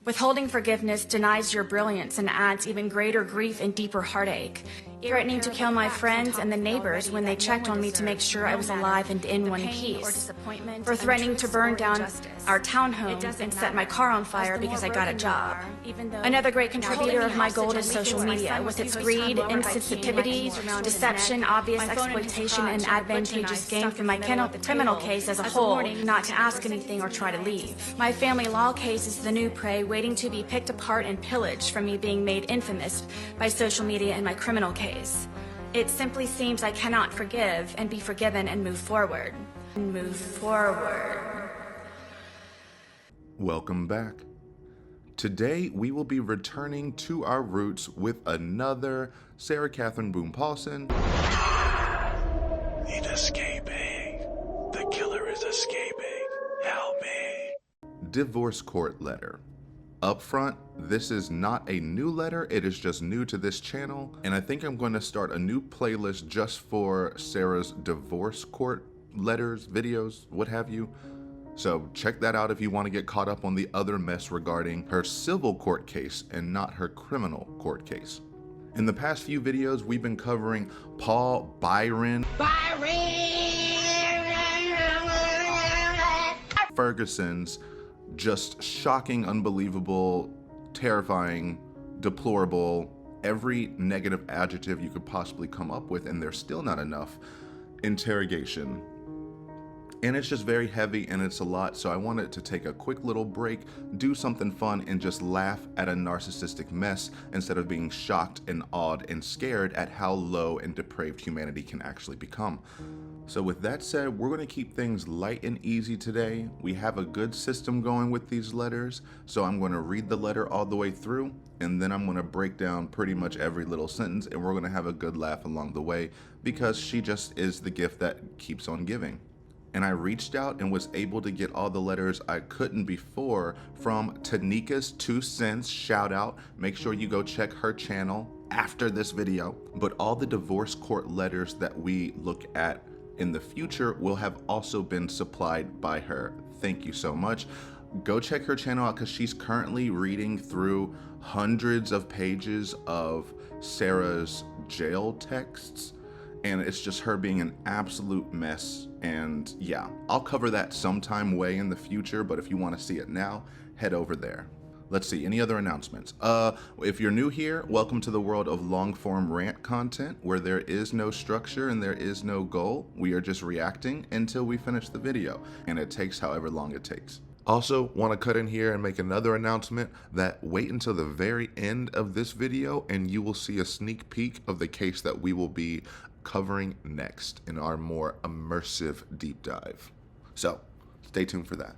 Withholding forgiveness denies your brilliance and adds even greater grief and deeper heartache. Threatening to kill my friends and the neighbors when they checked on me to make sure I was alive and in one piece. For threatening to burn down our townhome and set my car on fire because I got a job. Another great contributor of my gold is social media, with its greed, insensitivity, deception, obvious exploitation, and advantageous gain from my criminal case as a whole, not to ask anything or try to leave. My family law case is the new prey waiting to be picked apart and pillaged from me being made infamous by social media and my criminal case. It simply seems I cannot forgive and be forgiven and move forward. Welcome back. Today we will be returning to our roots with another Sarah Catherine Boone Paulsen. Need escaping. The killer is escaping. Help me. Divorce court letter. Up front, this is not a new letter, it is just new to this channel, and I think I'm going to start a new playlist just for Sarah's divorce court letters, videos, what have you. So check that out if you want to get caught up on the other mess regarding her civil court case and not her criminal court case. In the past few videos, we've been covering Paul Byron Ferguson's just shocking, unbelievable, terrifying, deplorable, every negative adjective you could possibly come up with, and there's still not enough, interrogation. And it's just very heavy and it's a lot, so I wanted to take a quick little break, do something fun, and just laugh at a narcissistic mess instead of being shocked and awed and scared at how low and depraved humanity can actually become. So with that said, we're going to keep things light and easy today. We have a good system going with these letters, so I'm going to read the letter all the way through, and then I'm going to break down pretty much every little sentence, and we're going to have a good laugh along the way, because she just is the gift that keeps on giving. And I reached out and was able to get all the letters I couldn't before from Tanika's 2 cents, shout out. Make sure you go check her channel after this video. But all the divorce court letters that we look at in the future will have also been supplied by her. Thank you so much. Go check her channel out because she's currently reading through hundreds of pages of Sarah's jail texts, and it's just her being an absolute mess. And yeah, I'll cover that sometime way in the future, but if you want to see it now, head over there. Let's see, any other announcements? If you're new here, welcome to the world of long-form rant content where there is no structure and there is no goal. We are just reacting until we finish the video, and it takes however long it takes. Also, want to cut in here and make another announcement that wait until the very end of this video and you will see a sneak peek of the case that we will be covering next in our more immersive deep dive. So stay tuned for that.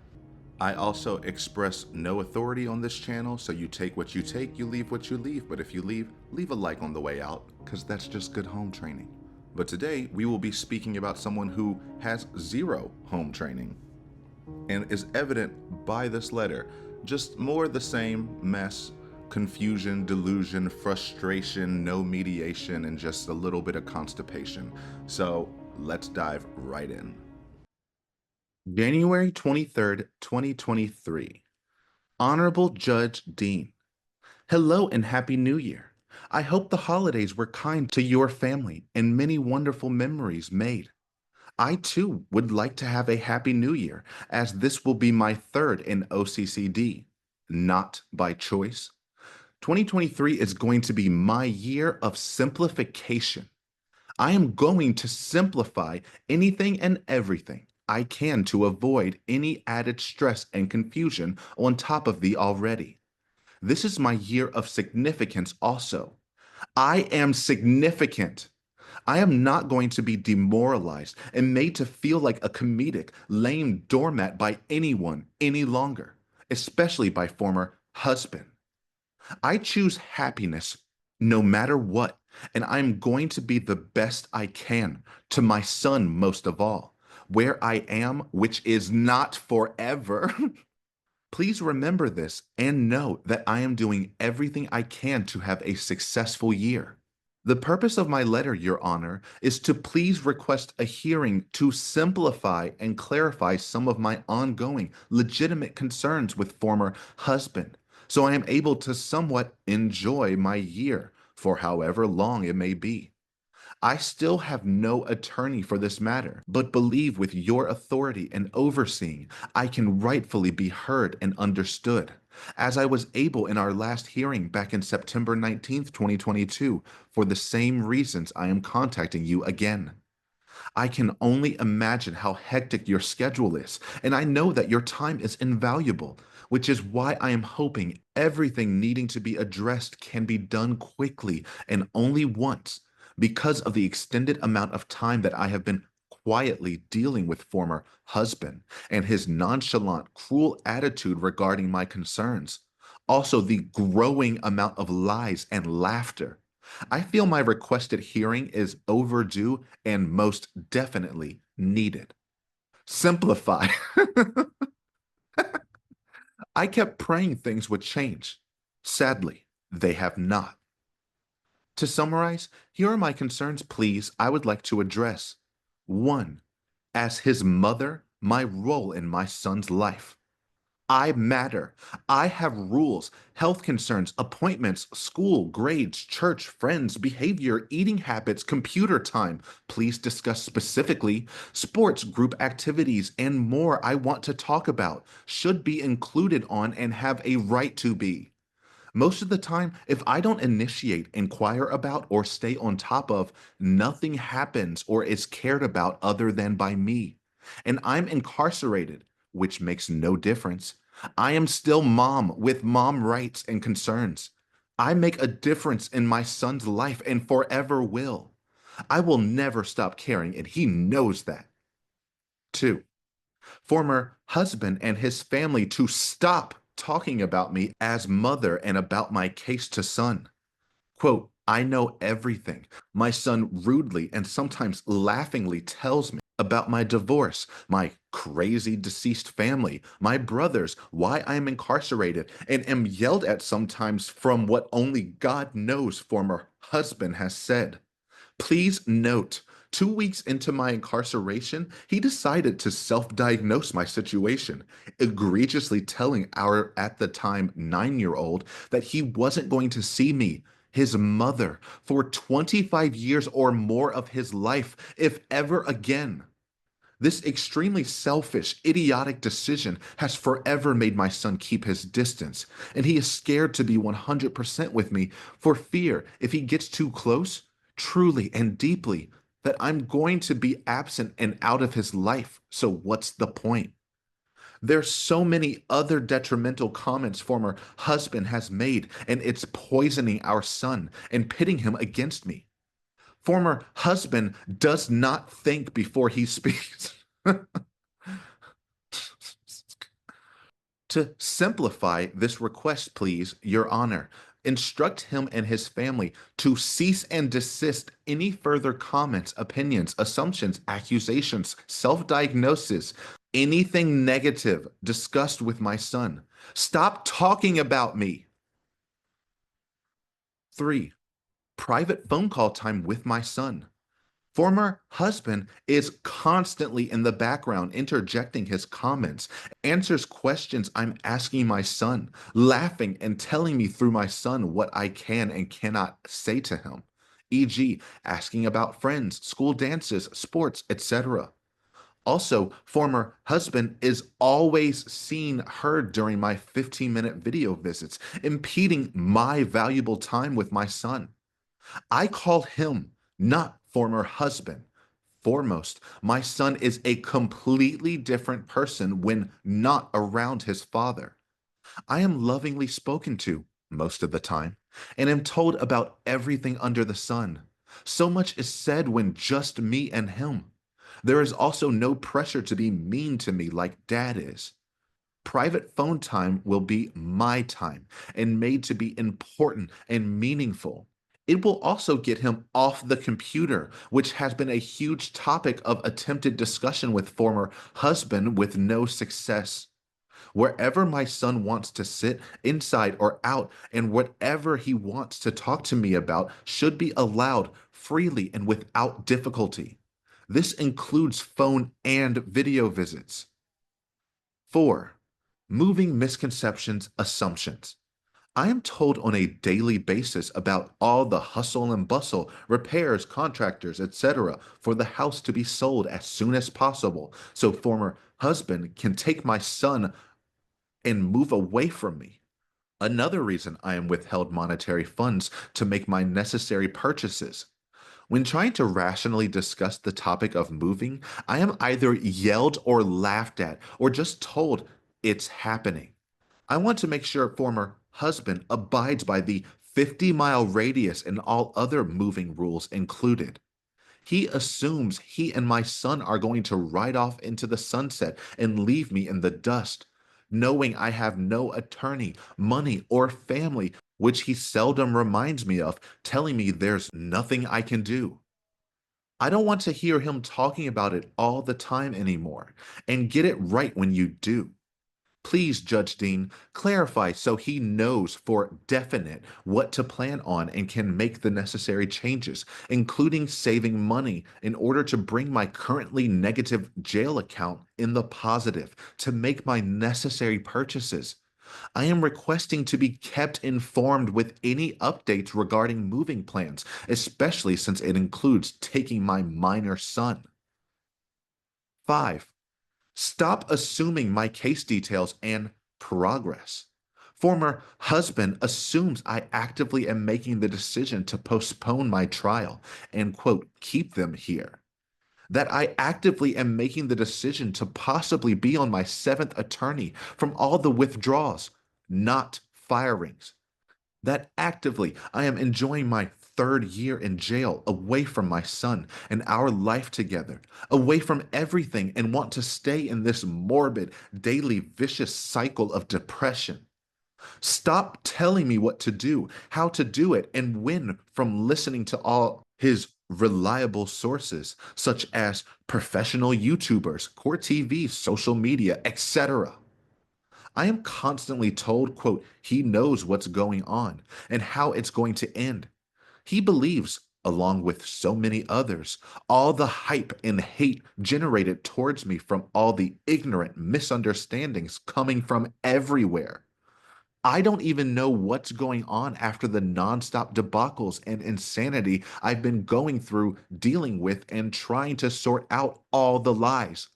I also express no authority on this channel, so you take what you take, you leave what you leave, but if you leave a like on the way out, because that's just good home training. But today we will be speaking about someone who has zero home training and is evident by this letter. Just more of the same mess, confusion, delusion, frustration, no mediation, and just a little bit of constipation. So let's dive right in. January 23rd, 2023. Honorable Judge Dean, hello and Happy New Year. I hope the holidays were kind to your family and many wonderful memories made. I too would like to have a Happy New Year, as this will be my 3rd in OCCD, not by choice. 2023 is going to be my year of simplification. I am going to simplify anything and everything I can to avoid any added stress and confusion on top of the already. This is my year of significance also. I am significant. I am not going to be demoralized and made to feel like a comedic, lame doormat by anyone any longer, especially by former husband. I choose happiness no matter what, and I'm going to be the best I can to my son most of all, where I am, which is not forever. Please remember this and know that I am doing everything I can to have a successful year. The purpose of my letter, Your Honor, is to please request a hearing to simplify and clarify some of my ongoing legitimate concerns with former husband, so I am able to somewhat enjoy my year for however long it may be. I still have no attorney for this matter, but believe with your authority and overseeing, I can rightfully be heard and understood, as I was able in our last hearing back in September 19th, 2022, for the same reasons I am contacting you again. I can only imagine how hectic your schedule is, and I know that your time is invaluable, which is why I am hoping everything needing to be addressed can be done quickly and only once, because of the extended amount of time that I have been quietly dealing with former husband and his nonchalant, cruel attitude regarding my concerns. Also, the growing amount of lies and laughter. I feel my requested hearing is overdue and most definitely needed. Simplify. I kept praying things would change. Sadly, they have not. To summarize, here are my concerns, please, I would like to address. 1. As his mother, my role in my son's life. I matter. I have rules, health concerns, appointments, school, grades, church, friends, behavior, eating habits, computer time. Please discuss specifically sports, group activities, and more I want to talk about, should be included on, and have a right to be. Most of the time, if I don't initiate, inquire about, or stay on top of, nothing happens or is cared about other than by me. And I'm incarcerated, which makes no difference. I am still mom with mom rights and concerns. I make a difference in my son's life and forever will. I will never stop caring, and he knows that. 2. Former husband and his family to stop talking about me as mother and about my case to son. Quote, I know everything. My son rudely and sometimes laughingly tells me about my divorce, my crazy deceased family, my brothers, why I am incarcerated, and am yelled at sometimes from what only God knows former husband has said. Please note, 2 weeks into my incarceration, he decided to self-diagnose my situation, egregiously telling our, at the time, 9-year-old that he wasn't going to see me, his mother, for 25 years or more of his life, if ever again. This extremely selfish, idiotic decision has forever made my son keep his distance, and he is scared to be 100% with me for fear if he gets too close, truly and deeply, that I'm going to be absent and out of his life. So what's the point? There's so many other detrimental comments former husband has made, and it's poisoning our son and pitting him against me. Former husband does not think before he speaks. To simplify this request, please, Your Honor, instruct him and his family to cease and desist any further comments, opinions, assumptions, accusations, self-diagnosis, anything negative discussed with my son. Stop talking about me. 3. Private phone call time with my son. Former husband is constantly in the background interjecting his comments, answers questions I'm asking my son, laughing and telling me through my son what I can and cannot say to him, e.g., asking about friends, school dances, sports, etc. Also, former husband is always seen heard during my 15-minute video visits, impeding my valuable time with my son. I call him, not former husband. Foremost, my son is a completely different person when not around his father. I am lovingly spoken to most of the time and am told about everything under the sun. So much is said when just me and him. There is also no pressure to be mean to me like dad is. Private phone time will be my time and made to be important and meaningful. It will also get him off the computer, which has been a huge topic of attempted discussion with former husband with no success. Wherever my son wants to sit, inside or out, and whatever he wants to talk to me about should be allowed freely and without difficulty. This includes phone and video visits. 4. Moving misconceptions, assumptions. I am told on a daily basis about all the hustle and bustle, repairs, contractors, etc., for the house to be sold as soon as possible, so former husband can take my son and move away from me. Another reason I am withheld monetary funds to make my necessary purchases. When trying to rationally discuss the topic of moving, I am either yelled or laughed at or just told it's happening. I want to make sure former husband abides by the 50-mile radius and all other moving rules included. He assumes he and my son are going to ride off into the sunset and leave me in the dust, knowing I have no attorney, money, or family, which he seldom reminds me of, telling me there's nothing I can do. I don't want to hear him talking about it all the time anymore, and get it right when you do. Please, Judge Dean, clarify so he knows for definite what to plan on and can make the necessary changes, including saving money in order to bring my currently negative jail account in the positive to make my necessary purchases. I am requesting to be kept informed with any updates regarding moving plans, especially since it includes taking my minor son. 5. Stop assuming my case details and progress. Former husband assumes I actively am making the decision to postpone my trial and, quote, keep them here. That I actively am making the decision to possibly be on my seventh attorney from all the withdrawals, not firings. That actively I am enjoying my third year in jail away from my son and our life together, away from everything, and want to stay in this morbid, daily, vicious cycle of depression. Stop telling me what to do, how to do it, and when from listening to all his reliable sources, such as professional YouTubers, court TV, social media, etc. I am constantly told, quote, he knows what's going on and how it's going to end. He believes, along with so many others, all the hype and hate generated towards me from all the ignorant misunderstandings coming from everywhere. I don't even know what's going on after the nonstop debacles and insanity I've been going through dealing with and trying to sort out all the lies.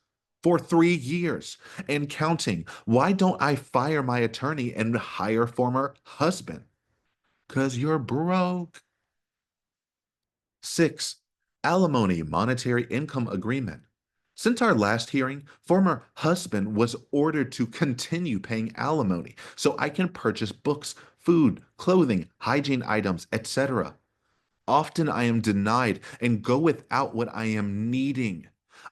For 3 years and counting, why don't I fire my attorney and hire former husband? 'Cause you're broke. 6. Alimony monetary income agreement. Since our last hearing, former husband was ordered to continue paying alimony so I can purchase books, food, clothing, hygiene items, etc. Often I am denied and go without what I am needing.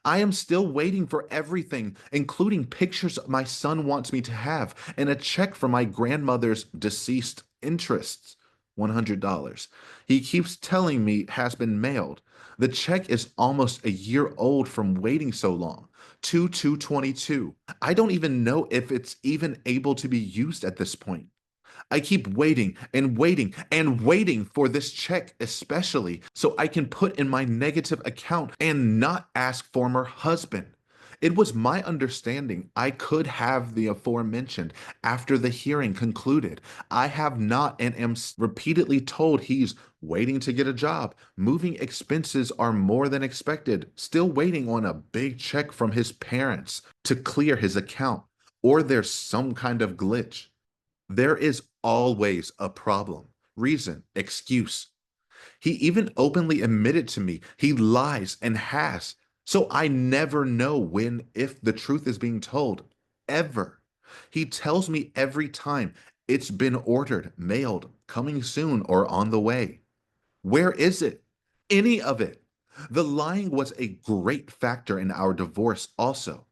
I am still waiting for everything, including pictures my son wants me to have and a check from my grandmother's deceased interests, $100. He keeps telling me has been mailed. The check is almost a year old from waiting so long. 2/2/22. I don't even know if it's even able to be used at this point. I keep waiting and waiting and waiting for this check, especially so I can put in my negative account and not ask former husband. It was my understanding I could have the aforementioned after the hearing concluded. I have not and am repeatedly told he's waiting to get a job. Moving expenses are more than expected. Still waiting on a big check from his parents to clear his account. Or there's some kind of glitch. There is always a problem, reason, excuse. He even openly admitted to me he lies and has. So I never know when, if the truth is being told, ever. He tells me every time it's been ordered, mailed, coming soon, or on the way. Where is it? Any of it. The lying was a great factor in our divorce also.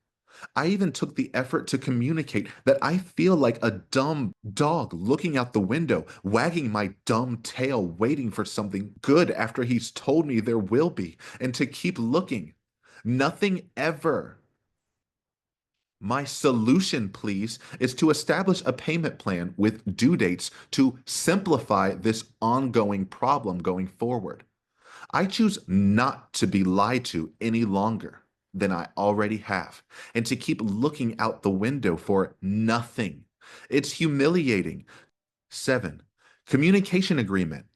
I even took the effort to communicate that I feel like a dumb dog looking out the window, wagging my dumb tail, waiting for something good after he's told me there will be, and to keep looking. Nothing ever. My solution, please, is to establish a payment plan with due dates to simplify this ongoing problem going forward. I choose not to be lied to any longer than I already have, and to keep looking out the window for nothing. It's humiliating 7. Communication agreement.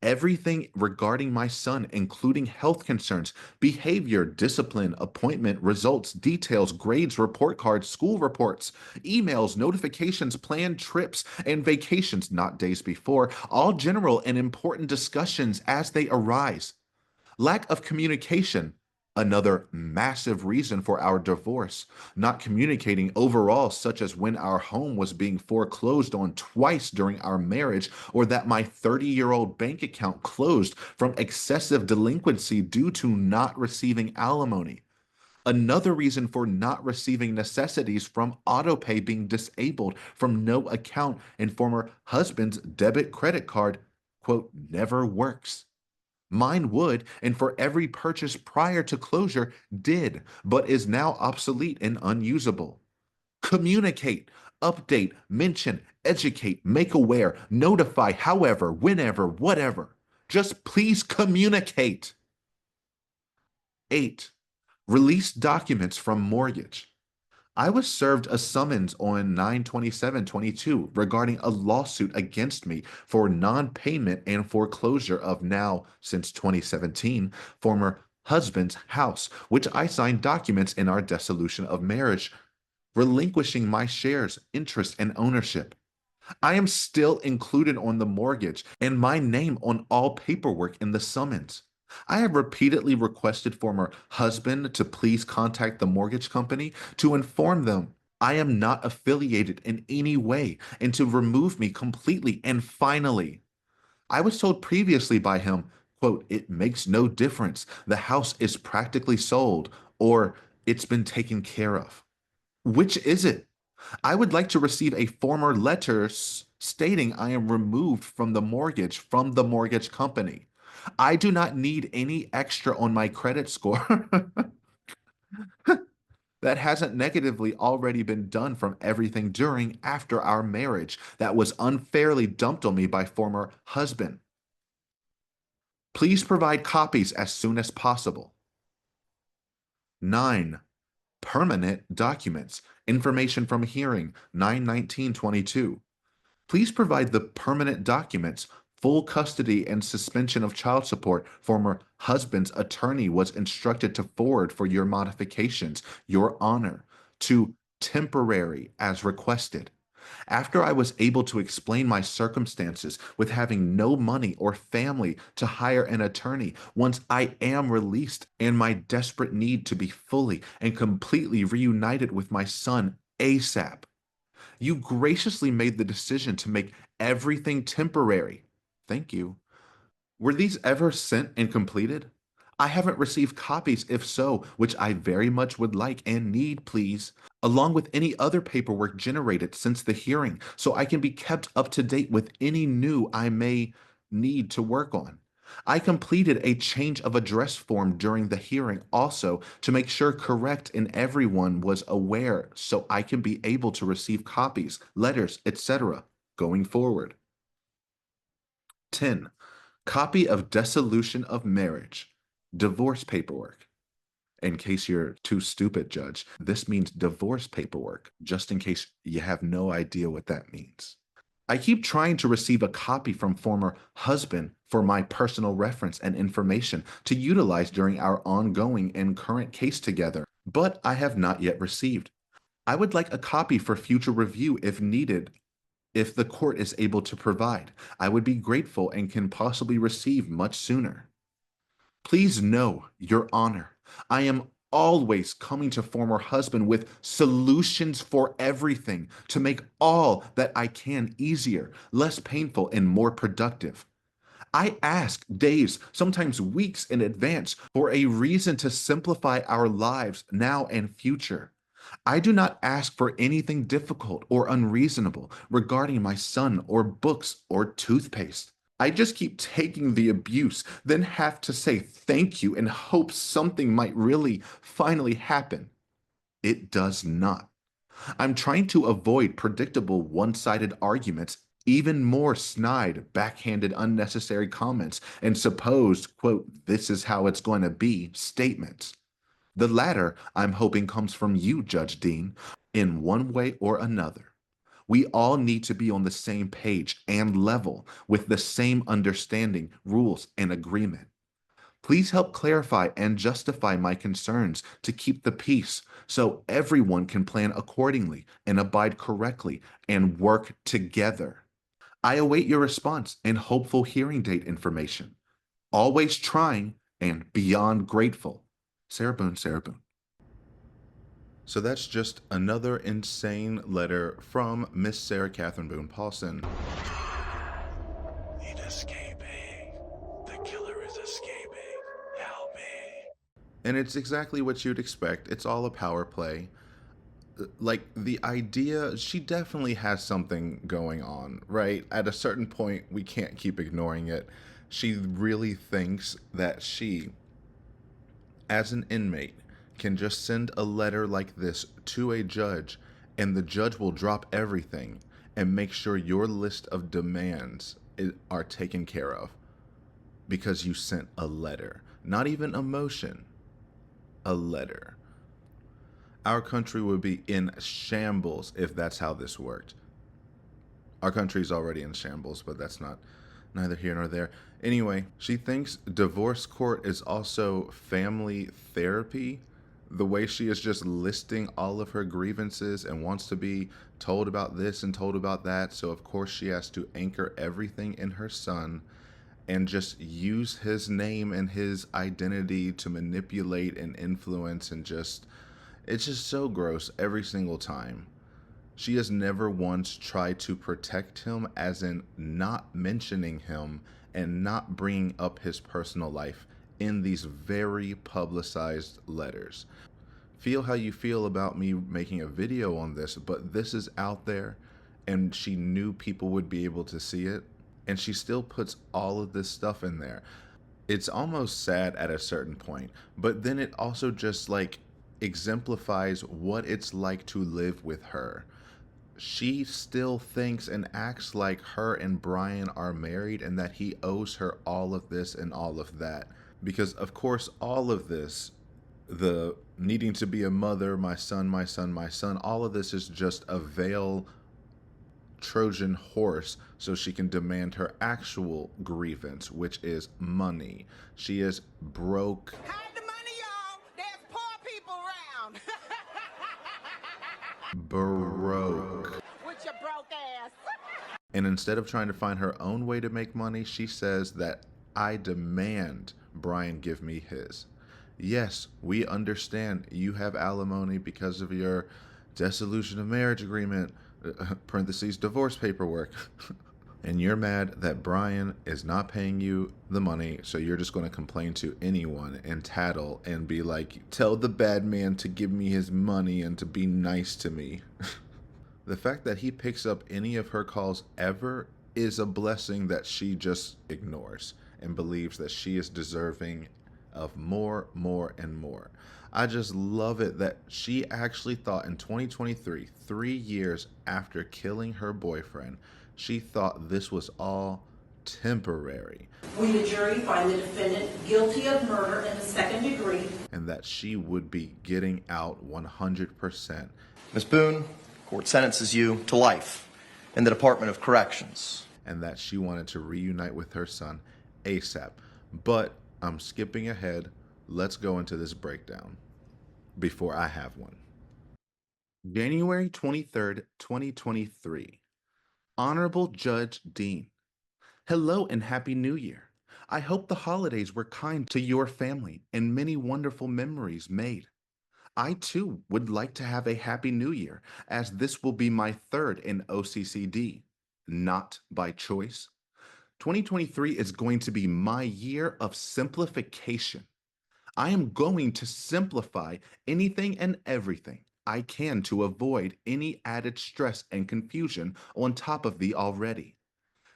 Everything regarding my son, including health concerns, behavior, discipline, appointment, results, details, grades, report cards, school reports, emails, notifications, planned trips, and vacations not days before, all general and important discussions as they arise. Lack of communication, another massive reason for our divorce. Not communicating overall, such as when our home was being foreclosed on twice during our marriage, or that my 30-year-old bank account closed from excessive delinquency due to not receiving alimony. Another reason for not receiving necessities from autopay being disabled from no account and former husband's debit credit card, quote, never works. Mine would, and for every purchase prior to closure did, but is now obsolete and unusable. Communicate, update, mention, educate, make aware, notify, however, whenever, whatever. Just please communicate. 8. Release documents from mortgage. I was served a summons on 9/27/22 regarding a lawsuit against me for non-payment and foreclosure of now, since 2017, former husband's house, which I signed documents in our dissolution of marriage, relinquishing my shares, interest, and ownership. I am still included on the mortgage and my name on all paperwork in the summons. I have repeatedly requested former husband to please contact the mortgage company to inform them I am not affiliated in any way and to remove me completely and finally. I was told previously by him, quote, it makes no difference. The house is practically sold or it's been taken care of. Which is it? I would like to receive a former letter stating I am removed from the mortgage company. I do not need any extra on my credit score that hasn't negatively already been done from everything during after our marriage that was unfairly dumped on me by former husband. Please provide copies as soon as possible. 9. Permanentt documents. Information from hearing 9/19/22. Please provide the permanentt documents. Full custody and suspension of child support. Former husband's attorney was instructed to forward for your modifications, Your Honor, to temporary as requested. After I was able to explain my circumstances with having no money or family to hire an attorney once I am released and my desperate need to be fully and completely reunited with my son ASAP. You graciously made the decision to make everything temporary. Thank you. Were these ever sent and completed? I haven't received copies. If so, which I very much would like and need, please, along with any other paperwork generated since the hearing, so I can be kept up to date with any new I may need to work on. I completed a change of address form during the hearing also to make sure correct and everyone was aware so I can be able to receive copies, letters, etc. going forward. 10. Copy of dissolution of marriage, divorce paperwork. In case you're too stupid, Judge, this means divorce paperwork, just in case you have no idea what that means. I keep trying to receive a copy from former husband for my personal reference and information to utilize during our ongoing and current case together, but I have not yet received. I would like a copy for future review if needed. If the court is able to provide, I would be grateful and can possibly receive much sooner. Please know, Your Honor, I am always coming to former husband with solutions for everything to make all that I can easier, less painful, and more productive. I ask days, sometimes weeks in advance for a reason to simplify our lives now and future. I do not ask for anything difficult or unreasonable regarding my son or books or toothpaste. I just keep taking the abuse, then have to say thank you and hope something might really finally happen. It does not. I'm trying to avoid predictable one-sided arguments, even more snide, backhanded, unnecessary comments, and supposed, quote, this is how it's going to be statements. The latter, I'm hoping, comes from you, Judge Dean, in one way or another. We all need to be on the same page and level with the same understanding, rules, and agreement. Please help clarify and justify my concerns to keep the peace so everyone can plan accordingly and abide correctly and work together. I await your response and hopeful hearing date information. Always trying and beyond grateful. Sarah Boone, Sarah Boone. So that's just another insane letter from Miss Sarah Catherine Boone Paulsen. He's escaping. The killer is escaping. Help me. And it's exactly what you'd expect. It's all a power play. Like, the idea, she definitely has something going on, right? At a certain point, we can't keep ignoring it. She really thinks that she, as an inmate, can just send a letter like this to a judge, and the judge will drop everything and make sure your list of demands are taken care of because you sent a letter. Not even a motion, a letter. Our country would be in shambles if that's how this worked. Our country's already in shambles, but that's neither here nor there. Anyway, she thinks divorce court is also family therapy. The way she is just listing all of her grievances and wants to be told about this and told about that. So of course she has to anchor everything in her son and just use his name and his identity to manipulate and influence, and it's just so gross every single time. She has never once tried to protect him, as in not mentioning him and not bringing up his personal life in these very publicized letters. Feel how you feel about me making a video on this, but this is out there and she knew people would be able to see it, and she still puts all of this stuff in there. It's almost sad at a certain point, but then it also just like exemplifies what it's like to live with her. She still thinks and acts like her and Brian are married and that he owes her all of this and all of that. Because of course all of this, the needing to be a mother, my son, my son, my son, all of this is just a veil Trojan horse so she can demand her actual grievance, which is money. She is broke. Hide the money, y'all. There's poor people around. Broke. With your broke ass. And instead of trying to find her own way to make money, she says that I demand Brian give me his. Yes, we understand you have alimony because of your dissolution of marriage agreement, parentheses, divorce paperwork. And you're mad that Brian is not paying you the money, so you're just going to complain to anyone and tattle and be like, tell the bad man to give me his money and to be nice to me. The fact that he picks up any of her calls ever is a blessing that she just ignores and believes that she is deserving of more, and more. I just love it that she actually thought in 2023, 3 years after killing her boyfriend, she thought this was all temporary. We, the jury, find the defendant guilty of murder in the second degree. And that she would be getting out 100%. Ms. Boone, court sentences you to life in the Department of Corrections. And that she wanted to reunite with her son ASAP. But I'm skipping ahead. Let's go into this breakdown before I have one. January 23rd, 2023. Honorable Judge Dean. Hello and Happy New Year. I hope the holidays were kind to your family and many wonderful memories made. I too would like to have a Happy New Year, as this will be my third in OCCD, not by choice. 2023 is going to be my year of simplification. I am going to simplify anything and everything I can to avoid any added stress and confusion on top of the already.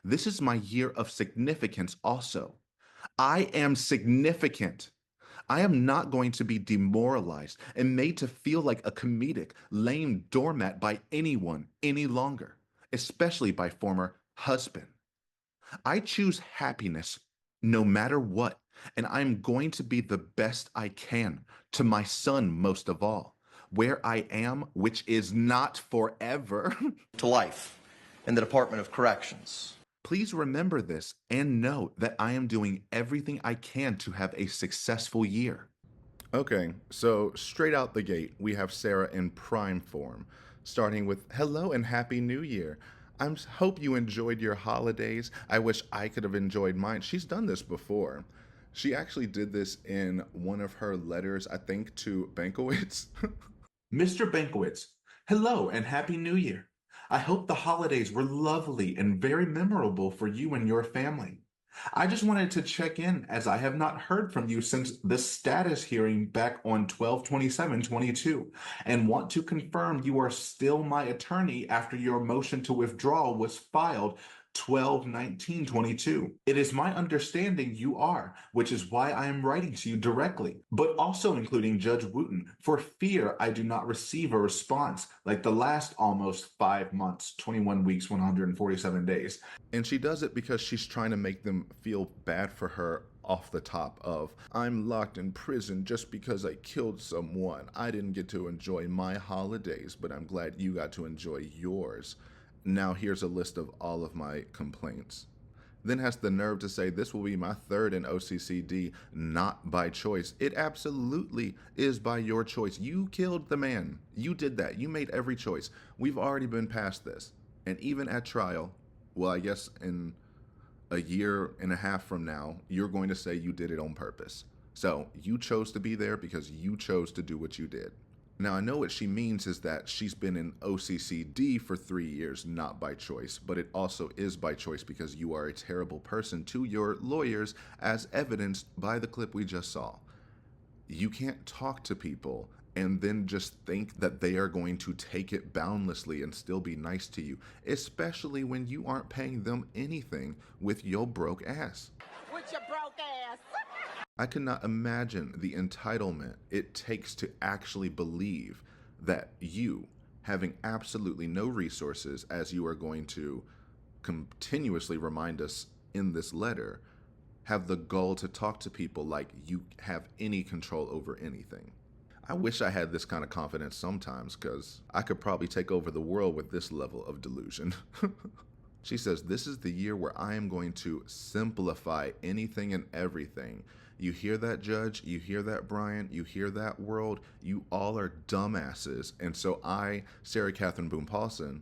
This is my year of significance also. I am significant. I am not going to be demoralized and made to feel like a comedic, lame doormat by anyone any longer, especially by former husband. I choose happiness no matter what, and I'm going to be the best I can to my son most of all, where I am, which is not forever. to life in the Department of Corrections. Please remember this and know that I am doing everything I can to have a successful year. Okay, so straight out the gate, we have Sarah in prime form, starting with hello and happy new year. Hope you enjoyed your holidays. I wish I could have enjoyed mine. She's done this before. She actually did this in one of her letters, I think, to Bankowitz. Mr. Bankowitz, hello and happy new year. I hope the holidays were lovely and very memorable for you and your family. I just wanted to check in as I have not heard from you since the status hearing back on 12/27/22 and want to confirm you are still my attorney after your motion to withdraw was filed 12/19/22. It is my understanding you are, which is why I am writing to you directly, but also including Judge Wooten, for fear I do not receive a response like the last almost 5 months, 21 weeks, 147 days. And she does it because she's trying to make them feel bad for her off the top of, I'm locked in prison just because I killed someone. I didn't get to enjoy my holidays, but I'm glad you got to enjoy yours. Now here's a list of all of my complaints. Then has the nerve to say this will be my third in OCCD, not by choice. It absolutely is by your choice. You killed the man. You did that. You made every choice. We've already been past this. And even at trial, well, I guess in a year and a half from now, you're going to say you did it on purpose. So you chose to be there because you chose to do what you did. Now, I know what she means is that she's been in OCCD for 3 years, not by choice, but it also is by choice because you are a terrible person to your lawyers, as evidenced by the clip we just saw. You can't talk to people and then just think that they are going to take it boundlessly and still be nice to you, especially when you aren't paying them anything with your broke ass. With your broke ass. I could not imagine the entitlement it takes to actually believe that you, having absolutely no resources, as you are going to continuously remind us in this letter, have the gall to talk to people like you have any control over anything. I wish I had this kind of confidence sometimes, because I could probably take over the world with this level of delusion. She says, this is the year where I am going to simplify anything and everything. You hear that, Judge? You hear that, Brian? You hear that, world? You all are dumbasses. And so I, Sarah Catherine Boone Paulsen,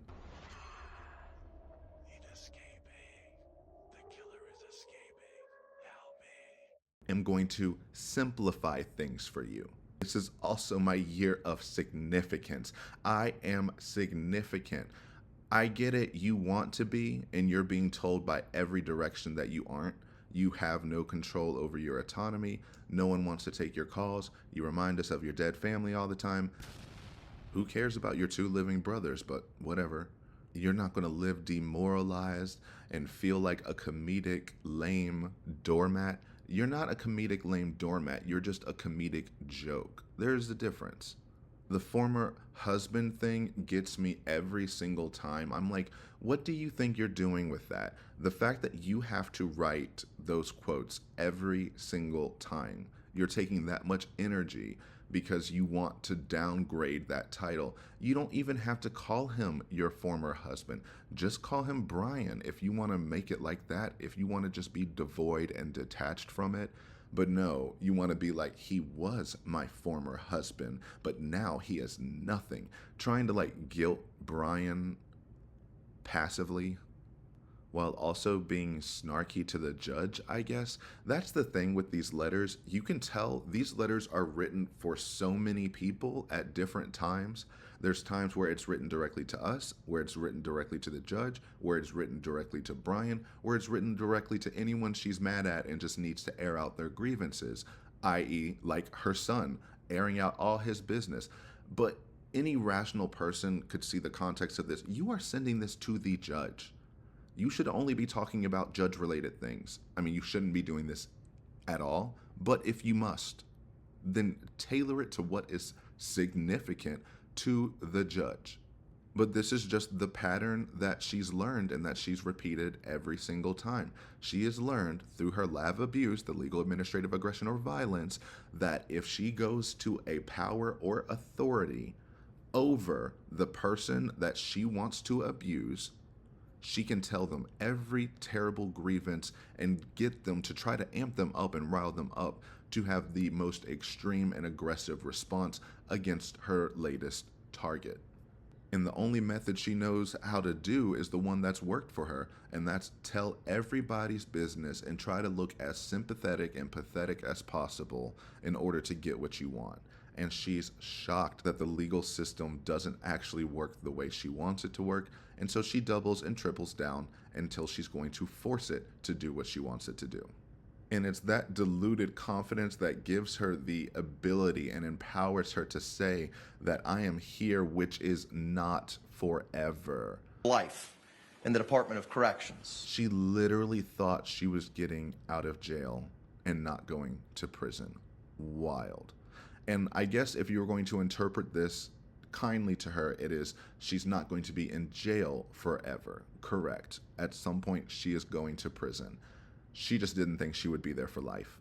am going to simplify things for you. This is also my year of significance. I am significant. I get it, you want to be, and you're being told by every direction that you aren't. You have no control over your autonomy. No one wants to take your calls. You remind us of your dead family all the time. Who cares about your 2 living brothers, but whatever. You're not going to live demoralized and feel like a comedic, lame doormat. You're not a comedic, lame doormat. You're just a comedic joke. There's the difference. The former husband thing gets me every single time. I'm like, what do you think you're doing with that? The fact that you have to write those quotes every single time, you're taking that much energy because you want to downgrade that title. You don't even have to call him your former husband. Just call him Brian if you want to make it like that, if you want to just be devoid and detached from it. But no, you want to be like, he was my former husband, but now he is nothing. Trying to like guilt Brian passively while also being snarky to the judge, I guess. That's the thing with these letters. You can tell these letters are written for so many people at different times. There's times where it's written directly to us, where it's written directly to the judge, where it's written directly to Brian, where it's written directly to anyone she's mad at and just needs to air out their grievances, i.e. like her son, airing out all his business. But any rational person could see the context of this. You are sending this to the judge. You should only be talking about judge-related things. I mean, you shouldn't be doing this at all, but if you must, then tailor it to what is significant to the judge. But this is just the pattern that she's learned and that she's repeated every single time. She has learned through her LAV abuse, the legal administrative aggression or violence, that if she goes to a power or authority over the person that she wants to abuse. She can tell them every terrible grievance and get them to try to amp them up and rile them up to have the most extreme and aggressive response against her latest target. And the only method she knows how to do is the one that's worked for her, and that's tell everybody's business and try to look as sympathetic and pathetic as possible in order to get what you want. And she's shocked that the legal system doesn't actually work the way she wants it to work, and so she doubles and triples down until she's going to force it to do what she wants it to do. And it's that deluded confidence that gives her the ability and empowers her to say that I am here, which is not forever. Life in the Department of Corrections. She literally thought she was getting out of jail and not going to prison. Wild. And I guess if you were going to interpret this kindly to her, it is she's not going to be in jail forever. Correct. At some point, she is going to prison. She just didn't think she would be there for life.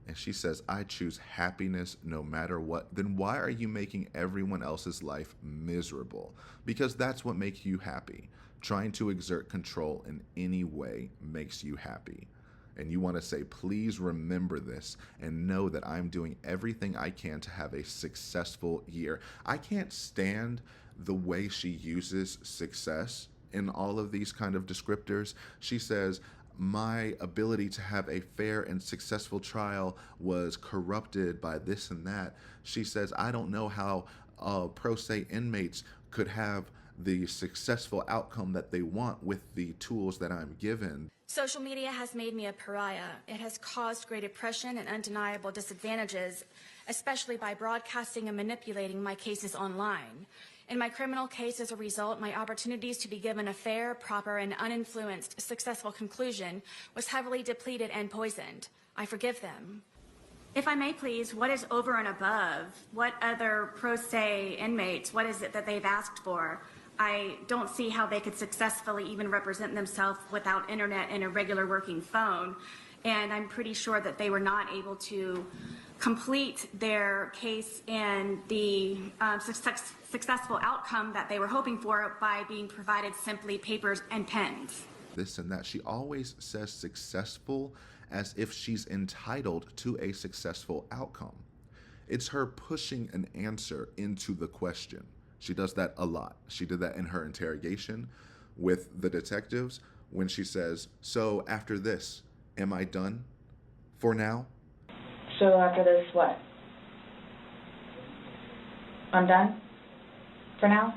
And she says, I choose happiness no matter what. Then why are you making everyone else's life miserable? Because that's what makes you happy. Trying to exert control in any way makes you happy. And you want to say, please remember this and know that I'm doing everything I can to have a successful year. I can't stand the way she uses success in all of these kind of descriptors. She says, my ability to have a fair and successful trial was corrupted by this and that. She says, I don't know how pro se inmates could have the successful outcome that they want with the tools that I'm given. Social media has made me a pariah. It has caused great oppression and undeniable disadvantages, especially by broadcasting and manipulating my cases online. In my criminal case, as a result, my opportunities to be given a fair, proper, and uninfluenced successful conclusion was heavily depleted and poisoned. I forgive them. If I may please, what is over and above? What other pro se inmates, what is it that they've asked for? I don't see how they could successfully even represent themselves without internet and a regular working phone. And I'm pretty sure that they were not able to complete their case and the successful outcome that they were hoping for by being provided simply papers and pens. This and that. She always says successful as if she's entitled to a successful outcome. It's her pushing an answer into the question. She does that a lot. She did that in her interrogation with the detectives when she says, so after this, am I done for now? So after this, what? I'm done? For now?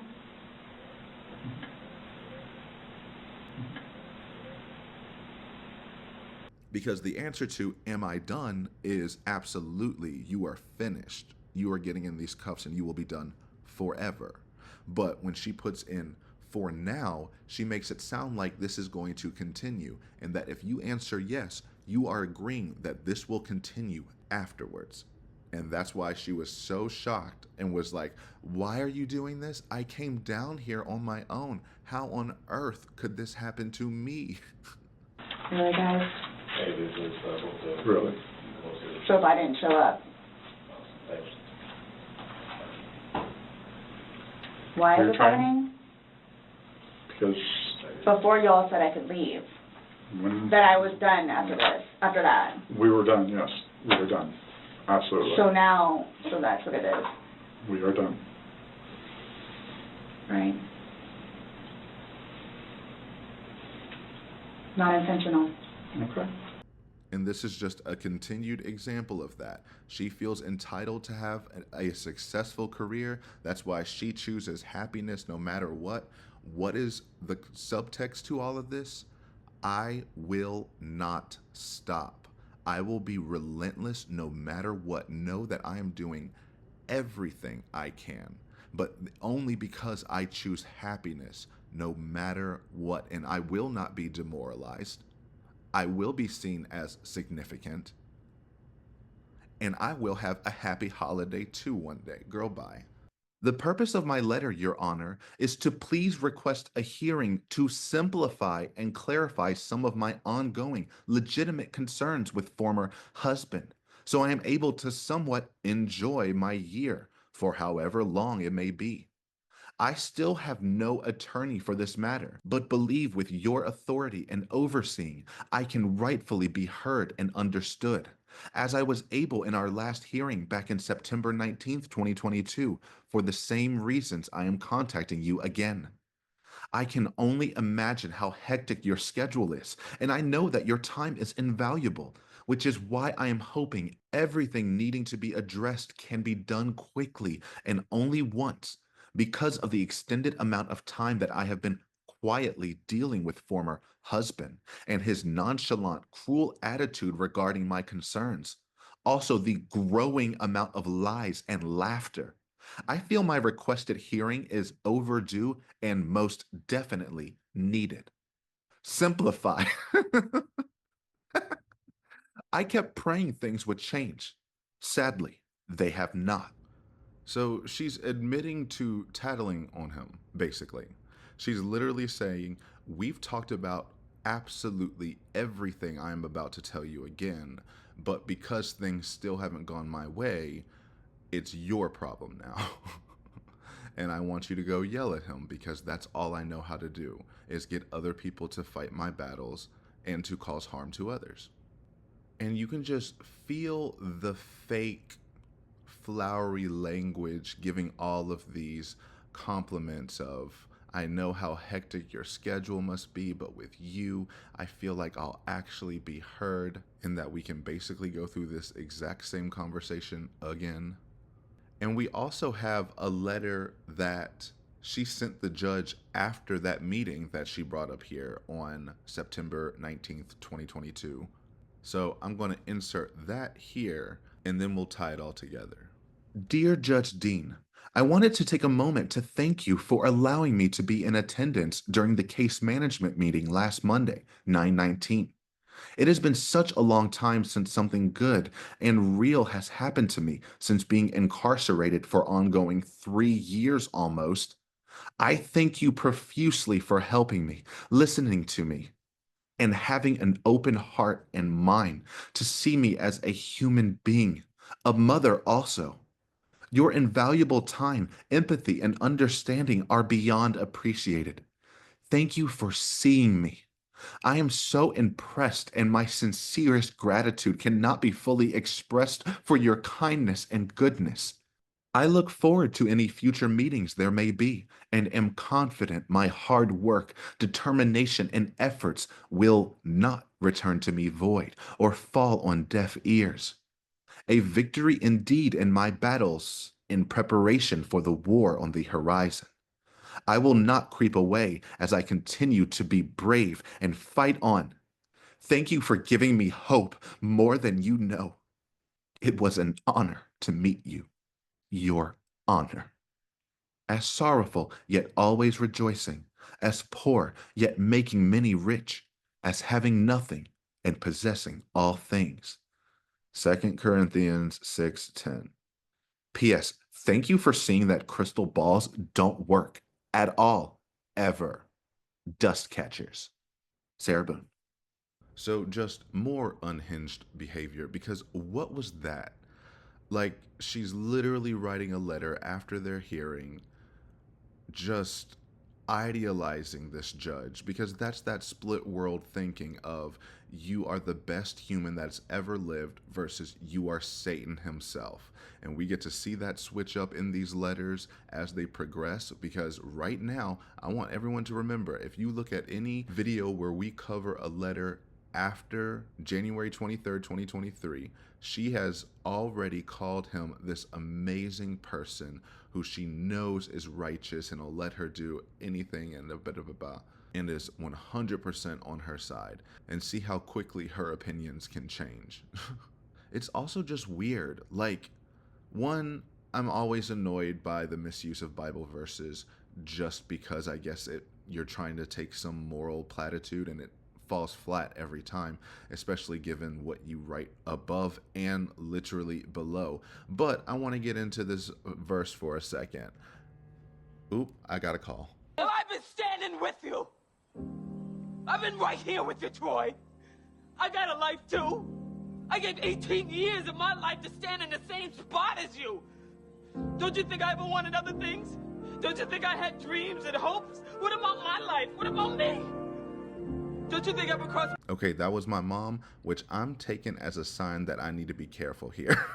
Because the answer to am I done is absolutely, you are finished. You are getting in these cuffs and you will be done forever. But when she puts in for now, she makes it sound like this is going to continue, and that if you answer yes, you are agreeing that this will continue afterwards. And that's why she was so shocked and was like, why are you doing this? I came down here on my own. How on earth could this happen to me? Really, guys? Really? So if I didn't show up? Why is this happening? Because Before y'all said I could leave. That I was done after this, after that. We were done, yes. We were done. Absolutely. So now, so that's what it is, We are done. right? Not intentional. Okay. And this is just a continued example of that. She feels entitled to have a successful career. That's why she chooses happiness no matter what. What is the subtext to all of this? I will not stop. I will be relentless no matter what. Know that I am doing everything I can, but only because I choose happiness no matter what. And I will not be demoralized. I will be seen as significant. And I will have a happy holiday too one day. Girl, bye. The purpose of my letter, Your Honor, is to please request a hearing to simplify and clarify some of my ongoing legitimate concerns with former husband, so I am able to somewhat enjoy my year for however long it may be. I still have no attorney for this matter, but believe with your authority and overseeing, I can rightfully be heard and understood, as I was able in our last hearing back in September 19th, 2022, for the same reasons I am contacting you again. I can only imagine how hectic your schedule is, and I know that your time is invaluable, which is why I am hoping everything needing to be addressed can be done quickly and only once, because of the extended amount of time that I have been quietly dealing with former husband and his nonchalant, cruel attitude regarding my concerns. Also, the growing amount of lies and laughter. I feel my requested hearing is overdue and most definitely needed. Simplify. I kept praying things would change. Sadly, they have not. So she's admitting to tattling on him, basically. She's literally saying, we've talked about absolutely everything I am about to tell you again, but because things still haven't gone my way, it's your problem now. And I want you to go yell at him because that's all I know how to do, is get other people to fight my battles and to cause harm to others. And you can just feel the fake flowery language giving all of these compliments of, I know how hectic your schedule must be, but with you, I feel like I'll actually be heard, and that we can basically go through this exact same conversation again. And we also have a letter that she sent the judge after that meeting that she brought up here on September 19th, 2022. So I'm going to insert that here, and then we'll tie it all together. Dear Judge Dean, I wanted to take a moment to thank you for allowing me to be in attendance during the case management meeting last Monday, 9/19. It has been such a long time since something good and real has happened to me since being incarcerated for ongoing 3 years almost. I thank you profusely for helping me, listening to me, and having an open heart and mind to see me as a human being, a mother also. Your invaluable time, empathy, and understanding are beyond appreciated. Thank you for seeing me. I am so impressed, and my sincerest gratitude cannot be fully expressed for your kindness and goodness. I look forward to any future meetings there may be, and am confident my hard work, determination, and efforts will not return to me void or fall on deaf ears. A victory indeed in my battles in preparation for the war on the horizon. I will not creep away as I continue to be brave and fight on. Thank you for giving me hope more than you know. It was an honor to meet you. Your honor. As sorrowful, yet always rejoicing. As poor, yet making many rich. As having nothing and possessing all things. 2 Corinthians 6:10. P.S. Thank you for seeing that crystal balls don't work at all, ever. Dust catchers. Sarah Boone. So just more unhinged behavior, because what was that? Like, she's literally writing a letter after their hearing, just idealizing this judge, because that's that split world thinking of you are the best human that's ever lived versus you are Satan himself. And we get to see that switch up in these letters as they progress, because right now, I want everyone to remember, if you look at any video where we cover a letter after January 23rd, 2023, she has already called him this amazing person who she knows is righteous and will let her do anything and a bit of a and is 100% on her side. And see how quickly her opinions can change. It's also just weird. Like, one, I'm always annoyed by the misuse of Bible verses just because I guess you're trying to take some moral platitude and it falls flat every time, especially given what you write above and literally below. But I want to get into this verse for a second. Oop, I got a call. Well, I've been standing with you. I've been right here with you, Troy. I got a life too. I gave 18 years of my life to stand in the same spot as you. Don't you think I ever wanted other things? Don't you think I had dreams and hopes? What about my life? What about me? Don't you think I ever crossed... Okay, that was my mom, which I'm taking as a sign that I need to be careful here.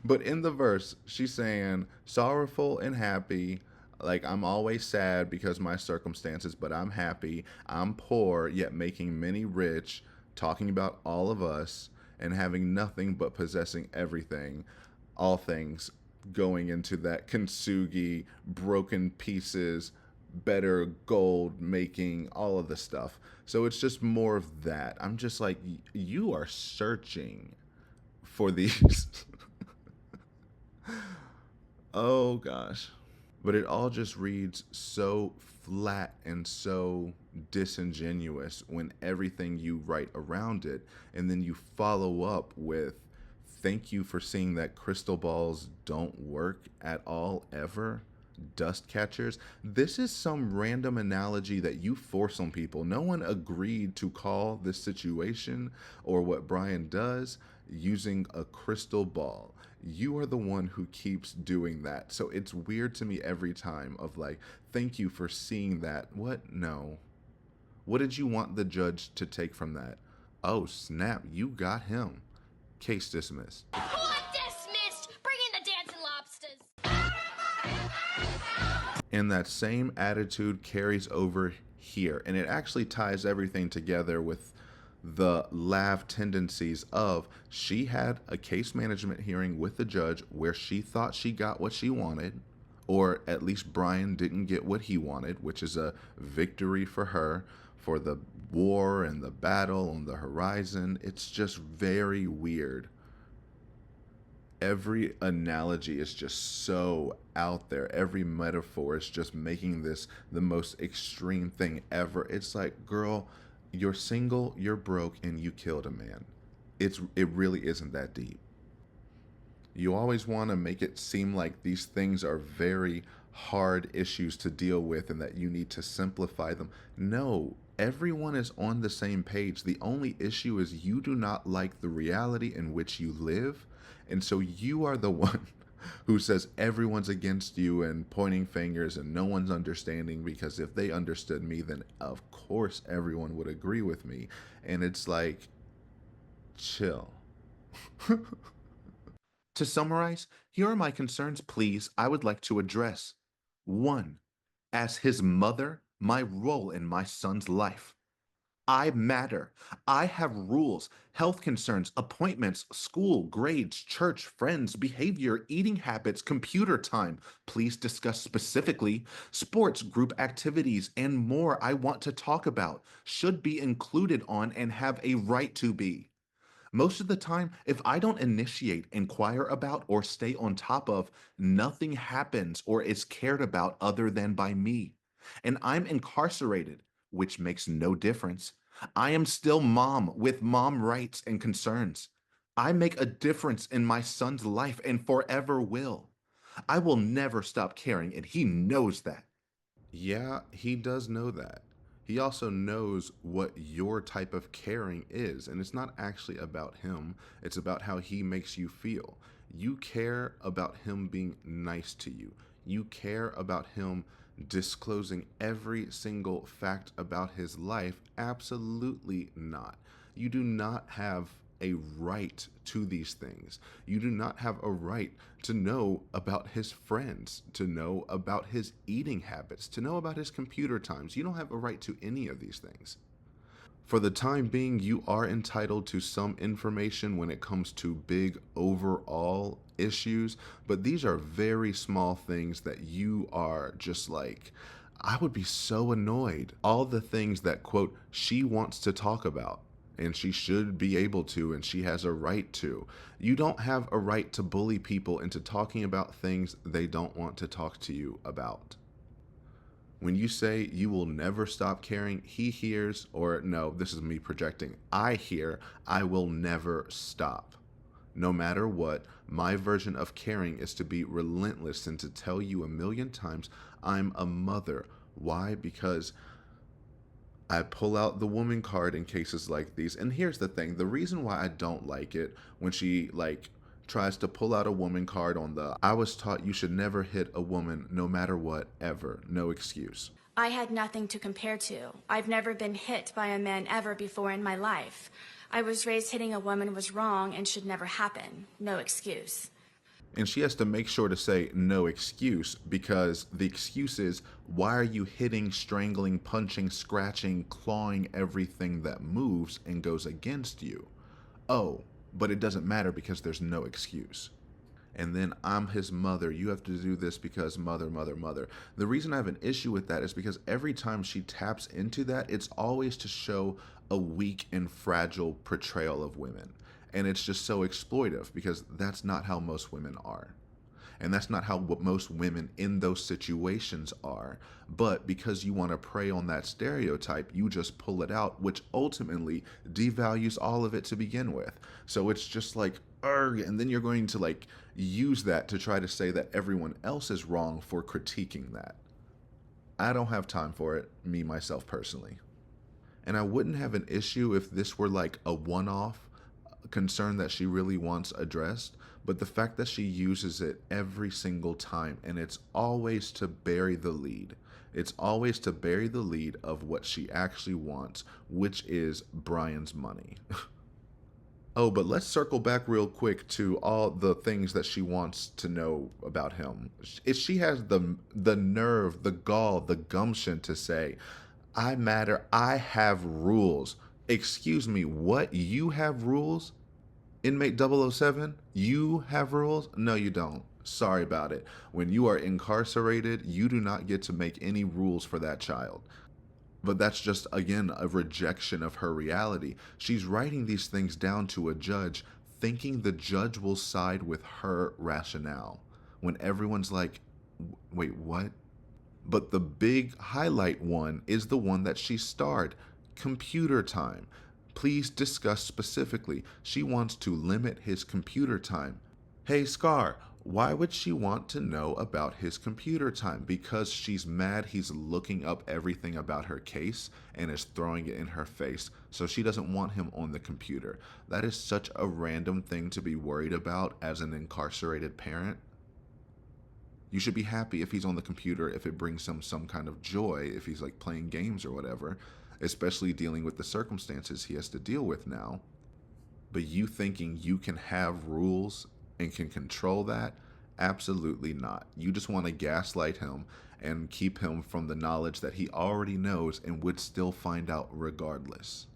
But in the verse, she's saying, sorrowful and happy, like I'm always sad because my circumstances, but I'm happy. I'm poor, yet making many rich, talking about all of us and having nothing but possessing everything, all things going into that kintsugi, broken pieces, better gold making, all of the stuff. So it's just more of that. I'm just like, you are searching for these. Oh gosh. But it all just reads so flat and so disingenuous when everything you write around it, and then you follow up with, thank you for seeing that crystal balls don't work at all ever. Dust catchers. This is some random analogy that you force on people. No one agreed to call this situation or what Brian does using a crystal ball. You are the one who keeps doing that. So it's weird to me every time of like, thank you for seeing that. What? No. What did you want the judge to take from that? Oh, snap. You got him. Case dismissed. Court dismissed. Bring in the dancing lobsters. And that same attitude carries over here. And it actually ties everything together with the lav tendencies of, she had a case management hearing with the judge where she thought she got what she wanted, or at least Brian didn't get what he wanted, which is a victory for her, for the war and the battle on the horizon. It's just very weird. Every analogy is just so out there. Every metaphor is just making this the most extreme thing ever. It's like, girl, you're single, you're broke, and you killed a man. It really isn't that deep. You always want to make it seem like these things are very hard issues to deal with and that you need to simplify them. No, everyone is on the same page. The only issue is you do not like the reality in which you live. And so you are the one who says everyone's against you and pointing fingers and no one's understanding, because if they understood me, then of course everyone would agree with me. And it's like, chill. To summarize, here are my concerns, please, I would like to address. 1. As his mother, my role in my son's life. I matter. I have rules, health concerns, appointments, school, grades, church, friends, behavior, eating habits, computer time. Please discuss specifically sports, group activities, and more I want to talk about, should be included on, and have a right to be. Most of the time, if I don't initiate, inquire about, or stay on top of, nothing happens or is cared about other than by me. And I'm incarcerated, which makes no difference. I am still mom with mom rights and concerns. I make a difference in my son's life and forever will. I will never stop caring, and he knows that. Yeah, he does know that. He also knows what your type of caring is, and it's not actually about him. It's about how he makes you feel. You care about him being nice to you. You care about him disclosing every single fact about his life. Absolutely not. You do not have a right to these things. You do not have a right to know about his friends, to know about his eating habits, to know about his computer times. You don't have a right to any of these things. For the time being, you are entitled to some information when it comes to big overall issues, but these are very small things that you are just like, I would be so annoyed. All the things that, quote, she wants to talk about, and she should be able to, and she has a right to. You don't have a right to bully people into talking about things they don't want to talk to you about. When you say you will never stop caring, he hears, or no, this is me projecting, I hear, I will never stop. No matter what, my version of caring is to be relentless and to tell you a million times, I'm a mother. Why? Because I pull out the woman card in cases like these. And here's the thing, the reason why I don't like it when she tries to pull out a woman card on the "I was taught you should never hit a woman no matter what, ever, no excuse." I had nothing to compare to. I've never been hit by a man ever before in my life. I was raised hitting a woman was wrong and should never happen. No excuse. And she has to make sure to say no excuse, because the excuse is, why are you hitting, strangling, punching, scratching, clawing everything that moves and goes against you? Oh, but it doesn't matter because there's no excuse. And then, "I'm his mother. You have to do this because mother, mother, mother." The reason I have an issue with that is because every time she taps into that, it's always to show a weak and fragile portrayal of women. And it's just so exploitive, because that's not how most women are. And that's not how most women in those situations are. But because you want to prey on that stereotype, you just pull it out, which ultimately devalues all of it to begin with. So it's just like, "Arg," and then you're going to like use that to try to say that everyone else is wrong for critiquing that. I don't have time for it, me, myself, personally. And I wouldn't have an issue if this were like a one-off concern that she really wants addressed, but the fact that she uses it every single time, and it's always to bury the lead. It's always to bury the lead of what she actually wants, which is Brian's money. Oh, but let's circle back real quick to all the things that she wants to know about him. She has the nerve, the gall, the gumption to say, "I matter, I have rules." Excuse me, what? You have rules? Inmate 007, you have rules? No, you don't. Sorry about it. When you are incarcerated, you do not get to make any rules for that child. But that's just, again, a rejection of her reality. She's writing these things down to a judge, thinking the judge will side with her rationale, when everyone's like, "Wait, what?" But the big highlight one is the one that she starred, computer time. Please discuss specifically. She wants to limit his computer time. Hey, Scar, why would she want to know about his computer time? Because she's mad he's looking up everything about her case and is throwing it in her face, so she doesn't want him on the computer. That is such a random thing to be worried about as an incarcerated parent. You should be happy if he's on the computer, if it brings him some kind of joy, if he's like playing games or whatever, especially dealing with the circumstances he has to deal with now. But you thinking you can have rules and can control that? Absolutely not. You just want to gaslight him and keep him from the knowledge that he already knows and would still find out regardless.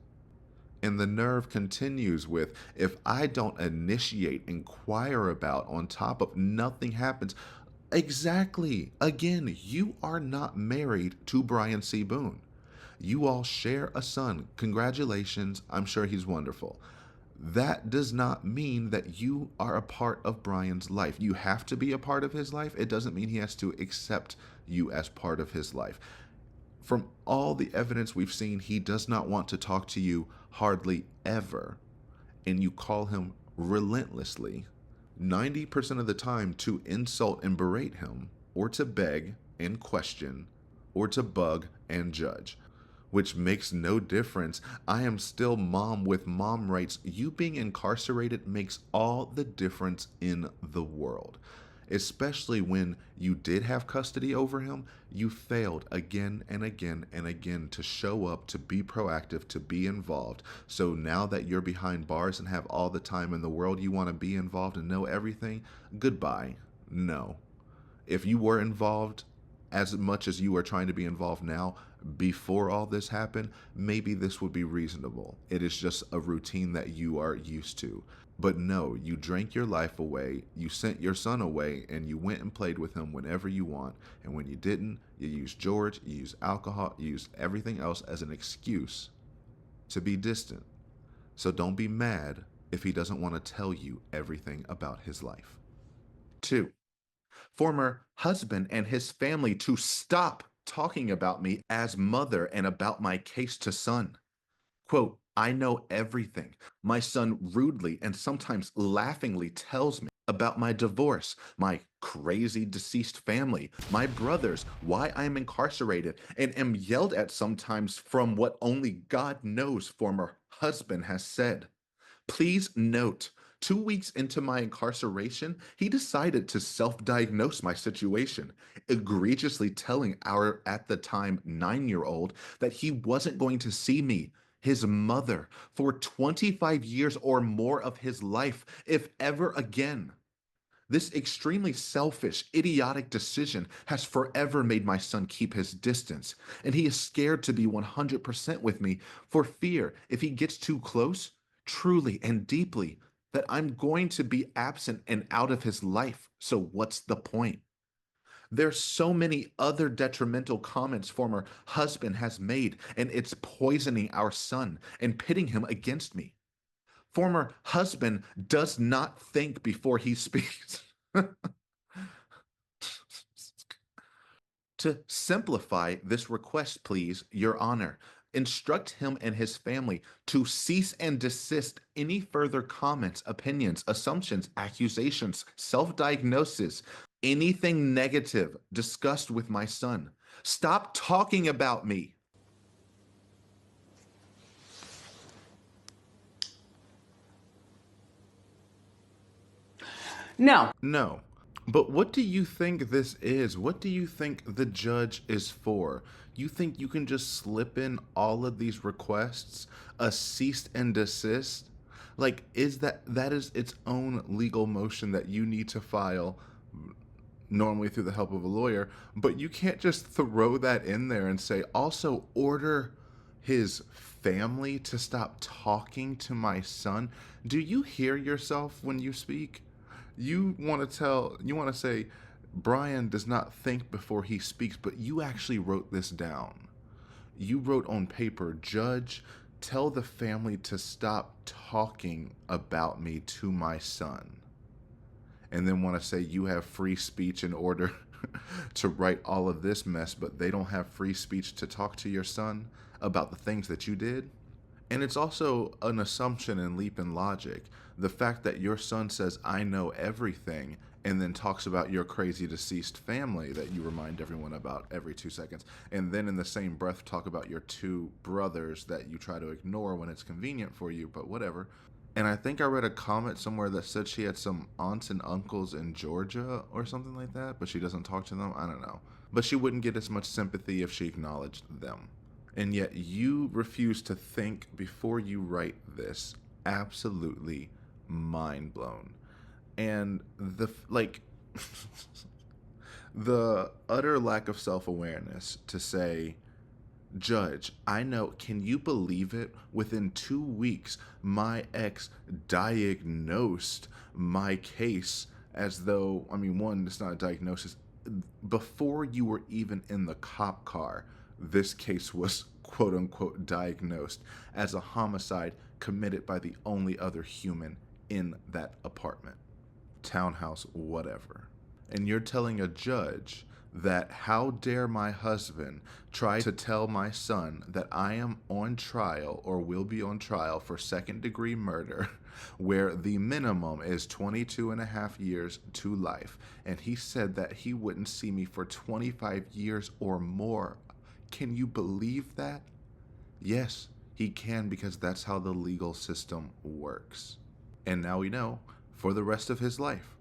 And the nerve continues with, "If I don't initiate, inquire about, on top of, nothing happens." Exactly. Again, you are not married to Brian C. Boone. You all share a son. Congratulations. I'm sure he's wonderful. That does not mean that you are a part of Brian's life. You have to be a part of his life. It doesn't mean he has to accept you as part of his life. From all the evidence we've seen, he does not want to talk to you hardly ever. And you call him relentlessly 90% of the time to insult and berate him, or to beg and question, or to bug and judge. Which makes no difference. I am still mom with mom rights. You being incarcerated makes all the difference in the world. Especially when you did have custody over him, you failed again and again and again to show up, to be proactive, to be involved. So now that you're behind bars and have all the time in the world, you want to be involved and know everything? Goodbye. No. If you were involved as much as you are trying to be involved now, before all this happened, maybe this would be reasonable. It is just a routine that you are used to. But no, you drank your life away, you sent your son away, and you went and played with him whenever you want. And when you didn't, you used George, you used alcohol, you used everything else as an excuse to be distant. So don't be mad if he doesn't want to tell you everything about his life. 2. Former husband and his family to stop talking about me as mother and about my case to son. Quote, "I know everything. My son rudely and sometimes laughingly tells me about my divorce, my crazy deceased family, my brothers, why I am incarcerated, and am yelled at sometimes from what only God knows former husband has said. Please note, 2 weeks into my incarceration, he decided to self-diagnose my situation, egregiously telling our, at the time, 9-year-old that he wasn't going to see me, his mother, for 25 years or more of his life, if ever again. This extremely selfish, idiotic decision has forever made my son keep his distance, and he is scared to be 100% with me for fear if he gets too close, truly and deeply, that I'm going to be absent and out of his life. So what's the point? There's so many other detrimental comments former husband has made, and it's poisoning our son and pitting him against me. Former husband does not think before he speaks. To simplify this request, please, Your Honor, instruct him and his family to cease and desist any further comments, opinions, assumptions, accusations, self-diagnosis, anything negative discussed with my son. Stop talking about me. No. No. But what do you think this is? What do you think the judge is for? You think you can just slip in all of these requests, a cease and desist? Like, is that is its own legal motion that you need to file, normally through the help of a lawyer, but you can't just throw that in there and say, also order his family to stop talking to my son. Do you hear yourself when you speak? You want to say, Brian does not think before he speaks, but you actually wrote this down. You wrote on paper, Judge, tell the family to stop talking about me to my son. And then want to say you have free speech in order to write all of this mess, but they don't have free speech to talk to your son about the things that you did. And it's also an assumption and leap in logic. The fact that your son says, I know everything, and then talks about your crazy deceased family that you remind everyone about every 2 seconds, and then in the same breath talk about your 2 brothers that you try to ignore when it's convenient for you, but whatever. And I think I read a comment somewhere that said she had some aunts and uncles in Georgia or something like that, but she doesn't talk to them. I don't know. But she wouldn't get as much sympathy if she acknowledged them. And yet you refuse to think before you write this. Absolutely mind blown. And the utter lack of self-awareness to say, Judge, I know, can you believe it? Within 2 weeks, my ex diagnosed my case as though, I mean, one, it's not a diagnosis. Before you were even in the cop car, this case was quote unquote diagnosed as a homicide committed by the only other human in that apartment, townhouse, whatever. And you're telling a judge that how dare my husband try to tell my son that I am on trial or will be on trial for second-degree murder, where the minimum is 22.5 years to life, and he said that he wouldn't see me for 25 years or more. Can you believe that? Yes, he can, because that's how the legal system works. And now we know, for the rest of his life.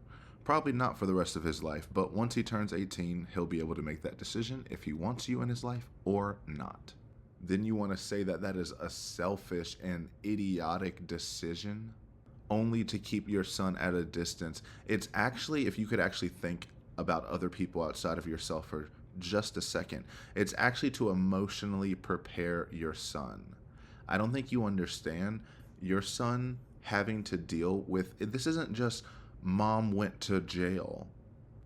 Probably not for the rest of his life, but once he turns 18, he'll be able to make that decision if he wants you in his life or not. Then you want to say that that is a selfish and idiotic decision only to keep your son at a distance. It's actually, if you could actually think about other people outside of yourself for just a second, it's actually to emotionally prepare your son. I don't think you understand your son having to deal with, this isn't just mom went to jail.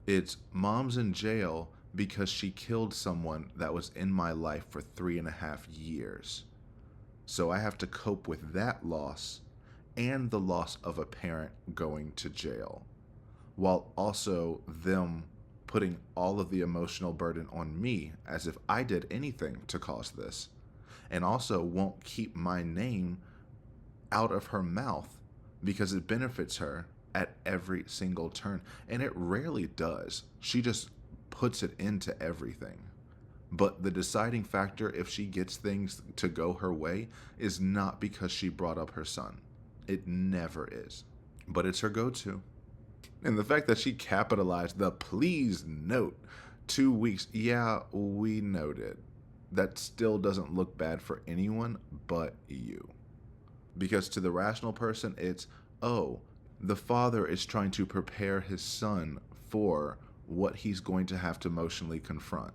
It's mom's in jail because she killed someone that was in my life for 3.5 years. So I have to cope with that loss and the loss of a parent going to jail, while also them putting all of the emotional burden on me as if I did anything to cause this, and also won't keep my name out of her mouth because it benefits her at every single turn. And it rarely does. She just puts it into everything. But the deciding factor if she gets things to go her way is not because she brought up her son. It never is. but it's her go-to. And the fact that she capitalized the please note 2 weeks, yeah, we noted. That still doesn't look bad for anyone but you. Because to the rational person, it's, oh, the father is trying to prepare his son for what he's going to have to emotionally confront.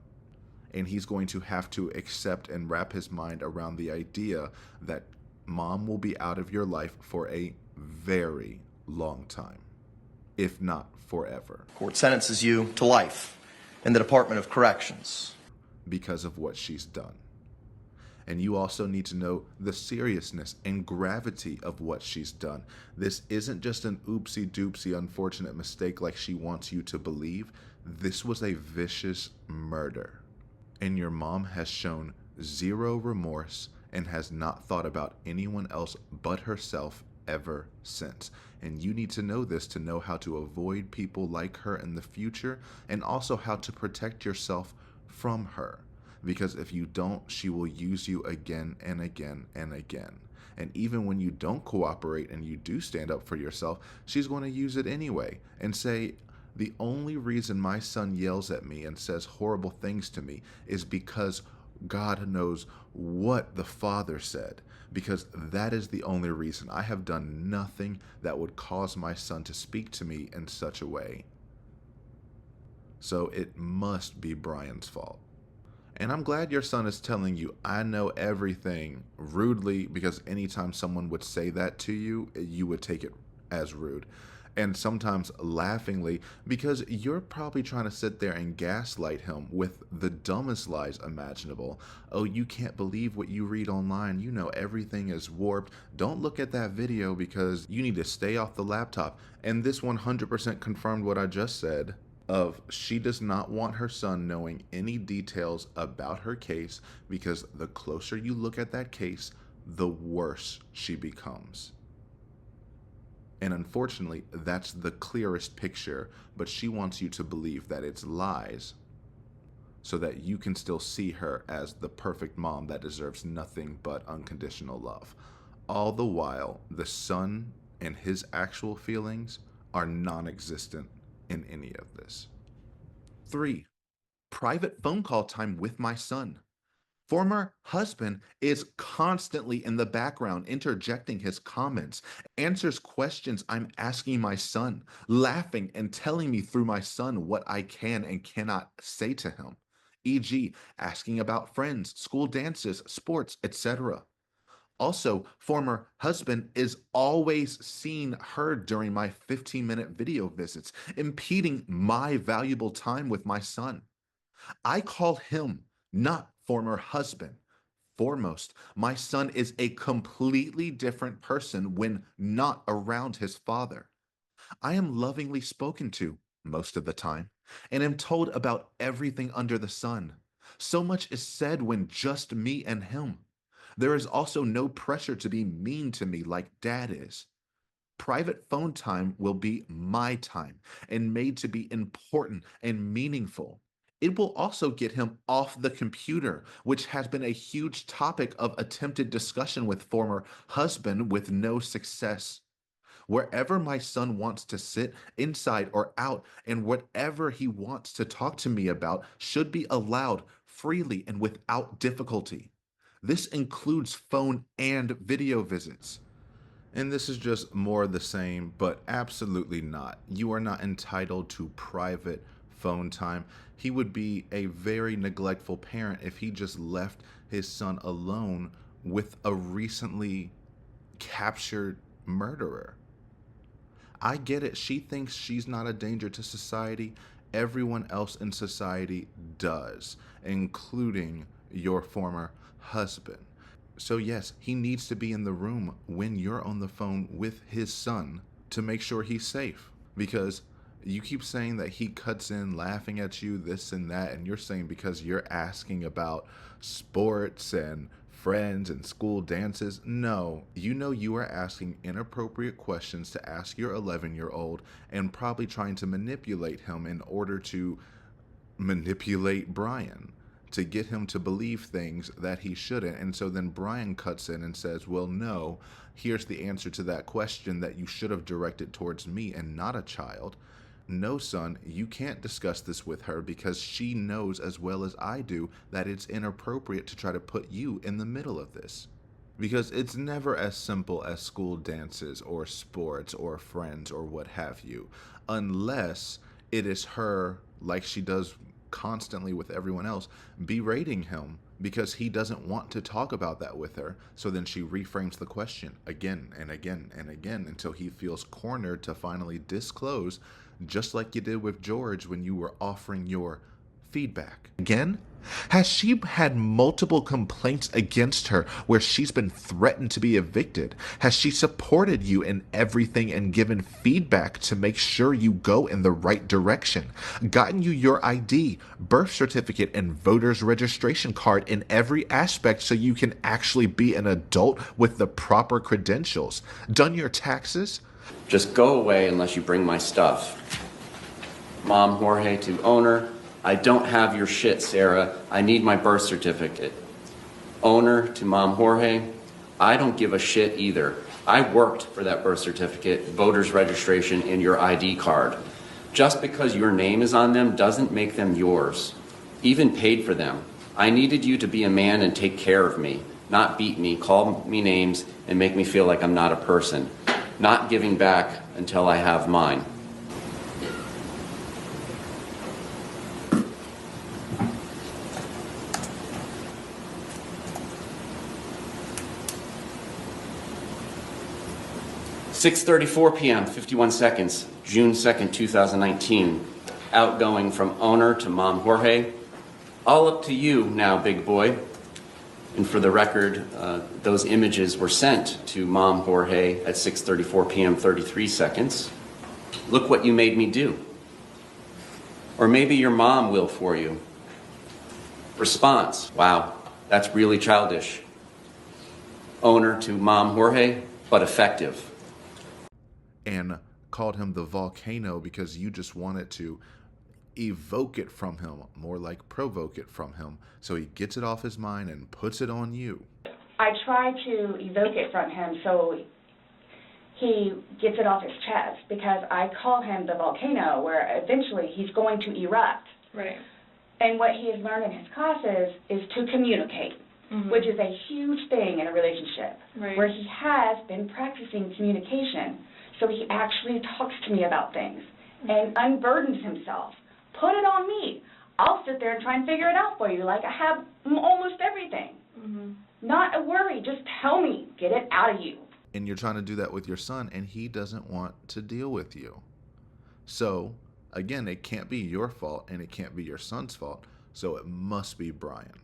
And he's going to have to accept and wrap his mind around the idea that mom will be out of your life for a very long time, if not forever. Court sentences you to life in the Department of Corrections because of what she's done. And you also need to know the seriousness and gravity of what she's done. This isn't just an oopsie-doopsie unfortunate mistake like she wants you to believe. This was a vicious murder. And your mom has shown zero remorse and has not thought about anyone else but herself ever since. And you need to know this to know how to avoid people like her in the future, and also how to protect yourself from her. Because if you don't, she will use you again and again and again. And even when you don't cooperate and you do stand up for yourself, she's going to use it anyway and say, the only reason my son yells at me and says horrible things to me is because God knows what the father said. Because that is the only reason. I have done nothing that would cause my son to speak to me in such a way. So it must be Brian's fault. And I'm glad your son is telling you, I know everything, rudely, because anytime someone would say that to you, you would take it as rude. And sometimes laughingly, because you're probably trying to sit there and gaslight him with the dumbest lies imaginable. Oh, you can't believe what you read online. You know everything is warped. Don't look at that video because you need to stay off the laptop. And this 100% confirmed what I just said. Of she does not want her son knowing any details about her case, because the closer you look at that case, the worse she becomes. And unfortunately, that's the clearest picture, but she wants you to believe that it's lies so that you can still see her as the perfect mom that deserves nothing but unconditional love. All the while, the son and his actual feelings are non-existent in any of this. 3, private phone call time with my son. Former husband is constantly in the background interjecting his comments, answers questions I'm asking my son, laughing and telling me through my son what I can and cannot say to him, e.g., asking about friends, school dances, sports, etc. Also, former husband is always seen heard during my 15-minute video visits, impeding my valuable time with my son. I call him not former husband. Foremost, my son is a completely different person when not around his father. I am lovingly spoken to most of the time and am told about everything under the sun. So much is said when just me and him. There is also no pressure to be mean to me like dad is. Private phone time will be my time and made to be important and meaningful. It will also get him off the computer, which has been a huge topic of attempted discussion with former husband with no success. Wherever my son wants to sit, inside or out, and whatever he wants to talk to me about should be allowed freely and without difficulty. This includes phone and video visits. And this is just more of the same, but absolutely not. You are not entitled to private phone time. He would be a very neglectful parent if he just left his son alone with a recently captured murderer. I get it. She thinks she's not a danger to society. Everyone else in society does, including your former husband. So yes, he needs to be in the room when you're on the phone with his son to make sure he's safe. Because you keep saying that he cuts in laughing at you, this and that, and you're saying because you're asking about sports and friends and school dances. No, you know you are asking inappropriate questions to ask your 11-year-old and probably trying to manipulate him in order to manipulate Brian to get him to believe things that he shouldn't. And so then Brian cuts in and says, well, no, here's the answer to that question that you should have directed towards me and not a child. No, son, you can't discuss this with her because she knows as well as I do that it's inappropriate to try to put you in the middle of this. Because it's never as simple as school dances or sports or friends or what have you, unless it is her, like she does constantly with everyone else, berating him because he doesn't want to talk about that with her. So then she reframes the question again and again and again until he feels cornered to finally disclose, just like you did with George when you were offering your feedback. Again? Has she had multiple complaints against her where she's been threatened to be evicted? Has she supported you in everything and given feedback to make sure you go in the right direction? Gotten you your ID, birth certificate, and voter's registration card in every aspect so you can actually be an adult with the proper credentials? Done your taxes? Just go away unless you bring my stuff. Mom Jorge to owner. I don't have your shit, Sarah. I need my birth certificate. Owner to Mom Jorge. I don't give a shit either. I worked for that birth certificate, voter's registration, and your ID card. Just because your name is on them doesn't make them yours. Even paid for them. I needed you to be a man and take care of me, not beat me, call me names, and make me feel like I'm not a person. Not giving back until I have mine. "6:34 p.m., 51 seconds, June 2nd, 2019. Outgoing from owner to Mom Jorge. All up to you now, big boy." And for the record, those images were sent to Mom Jorge at 6:34 p.m., 33 seconds. Look what you made me do. Or maybe your mom will for you. Response, wow, that's really childish. Owner to Mom Jorge, but effective. And called him the volcano because you just wanted to evoke it from him, more like provoke it from him, so he gets it off his mind and puts it on you. I try to evoke it from him so he gets it off his chest, because I call him the volcano, where eventually he's going to erupt. Right. And what he has learned in his classes is to communicate, which is a huge thing in a relationship, where he has been practicing communication. So he actually talks to me about things and unburdens himself. Put it on me. I'll sit there and try and figure it out for you, like I have almost everything. Not a worry. Just tell me. Get it out of you. And you're trying to do that with your son, and he doesn't want to deal with you. So, again, it can't be your fault, and it can't be your son's fault. So it must be Brian.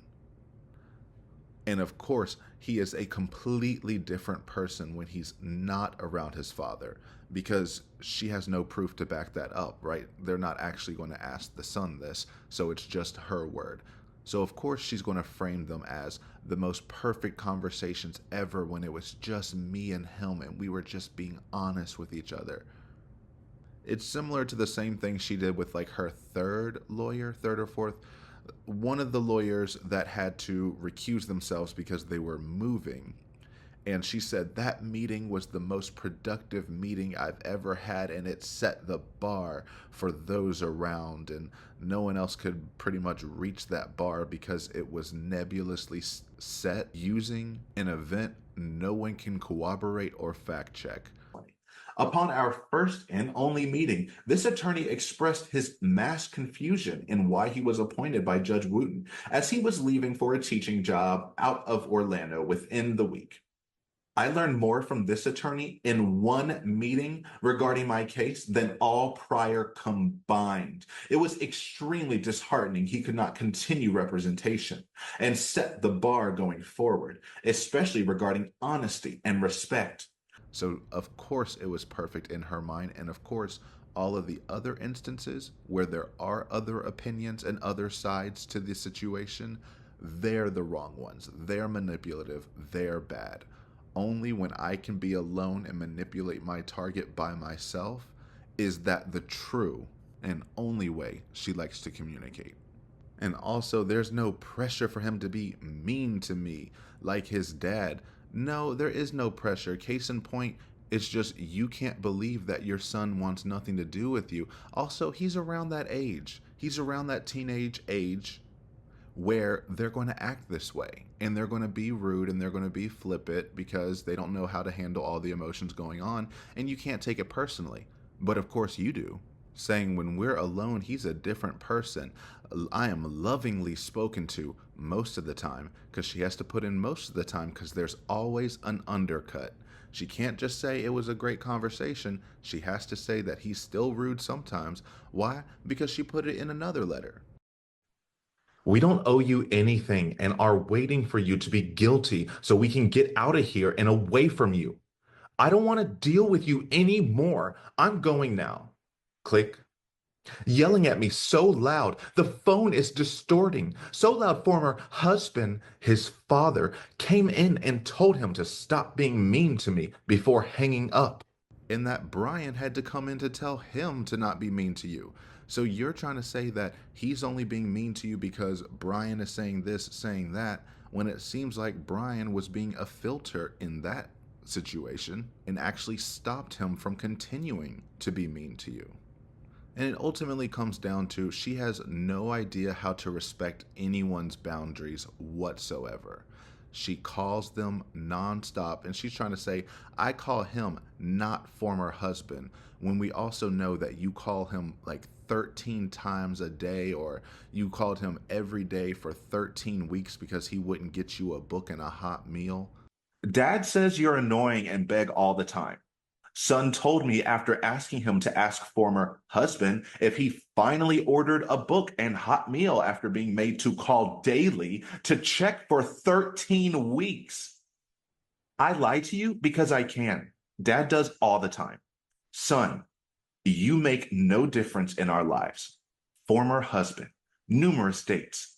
And of course, he is a completely different person when he's not around his father, because she has no proof to back that up, right? They're not actually going to ask the son this, so it's just her word. So of course she's going to frame them as the most perfect conversations ever when it was just me and him and we were just being honest with each other. It's similar to the same thing she did with like her third or fourth, one of the lawyers that had to recuse themselves because they were moving. And she said that meeting was the most productive meeting I've ever had, and it set the bar for those around, and no one else could pretty much reach that bar because it was nebulously set using an event no one can corroborate or fact check. Upon our first and only meeting, this attorney expressed his mass confusion in why he was appointed by Judge Wooten, as he was leaving for a teaching job out of Orlando within the week. I learned more from this attorney in one meeting regarding my case than all prior combined. It was extremely disheartening he could not continue representation and set the bar going forward, especially regarding honesty and respect. So, of course, it was perfect in her mind. And of course, all of the other instances where there are other opinions and other sides to the situation, they're the wrong ones. They're manipulative. They're bad. Only when I can be alone and manipulate my target by myself is that the true and only way she likes to communicate. And also, there's no pressure for him to be mean to me like his dad. No, there is no pressure. Case in point, it's just you can't believe that your son wants nothing to do with you. Also, he's around that age. He's around that teenage age where they're going to act this way and they're going to be rude and they're going to be flippant because they don't know how to handle all the emotions going on, and you can't take it personally. But of course you do. Saying when we're alone, he's a different person. I am lovingly spoken to most of the time, because she has to put in most of the time because there's always an undercut. She can't just say it was a great conversation. She has to say that he's still rude sometimes. Why? Because she put it in another letter. We don't owe you anything and are waiting for you to be guilty so we can get out of here and away from you. I don't want to deal with you anymore. I'm going now. Click. Yelling at me so loud, the phone is distorting. So loud, former husband, his father, came in and told him to stop being mean to me before hanging up. And that Brian had to come in to tell him to not be mean to you. So you're trying to say that he's only being mean to you because Brian is saying this, saying that, when it seems like Brian was being a filter in that situation and actually stopped him from continuing to be mean to you. And it ultimately comes down to she has no idea how to respect anyone's boundaries whatsoever. She calls them nonstop, and she's trying to say, I call him not former husband, when we also know that you call him like 13 times a day, or you called him every day for 13 weeks because he wouldn't get you a book and a hot meal. Dad says you're annoying and beg all the time. Son told me after asking him to ask former husband if he finally ordered a book and hot meal after being made to call daily to check for 13 weeks. I lie to you because I can. Dad does all the time. Son, you make no difference in our lives. Former husband, numerous dates.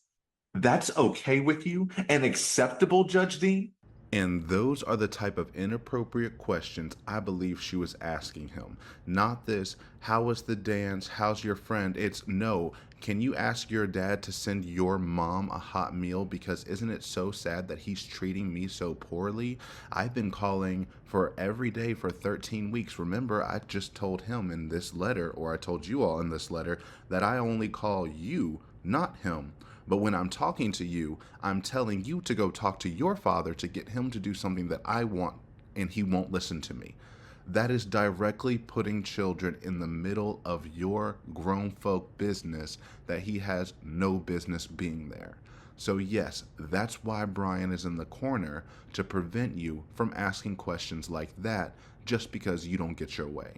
That's okay with you and acceptable, Judge Dean? And those are the type of inappropriate questions I believe she was asking him. Not this, how was the dance? How's your friend? It's no, can you ask your dad to send your mom a hot meal? Because isn't it so sad that he's treating me so poorly? I've been calling for every day for 13 weeks. Remember, I just told him in this letter, or I told you all in this letter, that I only call you, not him. But when I'm talking to you, I'm telling you to go talk to your father to get him to do something that I want, and he won't listen to me. That is directly putting children in the middle of your grown folk business that he has no business being there. So yes, that's why Brian is in the corner, to prevent you from asking questions like that just because you don't get your way.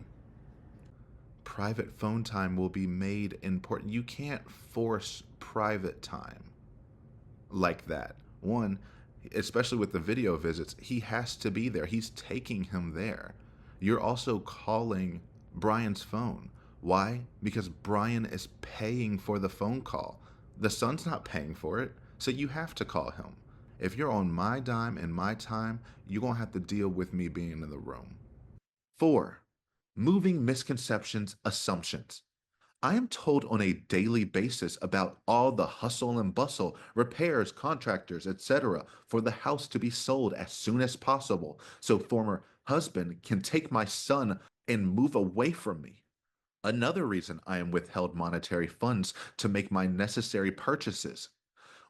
Private phone time will be made important. You can't force private time like that. One, especially with the video visits, he has to be there. He's taking him there. You're also calling Brian's phone. Why? Because Brian is paying for the phone call. The son's not paying for it, so you have to call him. If you're on my dime and my time, you're going to have to deal with me being in the room. 4. Moving misconceptions, assumptions. I am told on a daily basis about all the hustle and bustle, repairs, contractors, etc. for the house to be sold as soon as possible so former husband can take my son and move away from me. Another reason I am withheld monetary funds to make my necessary purchases.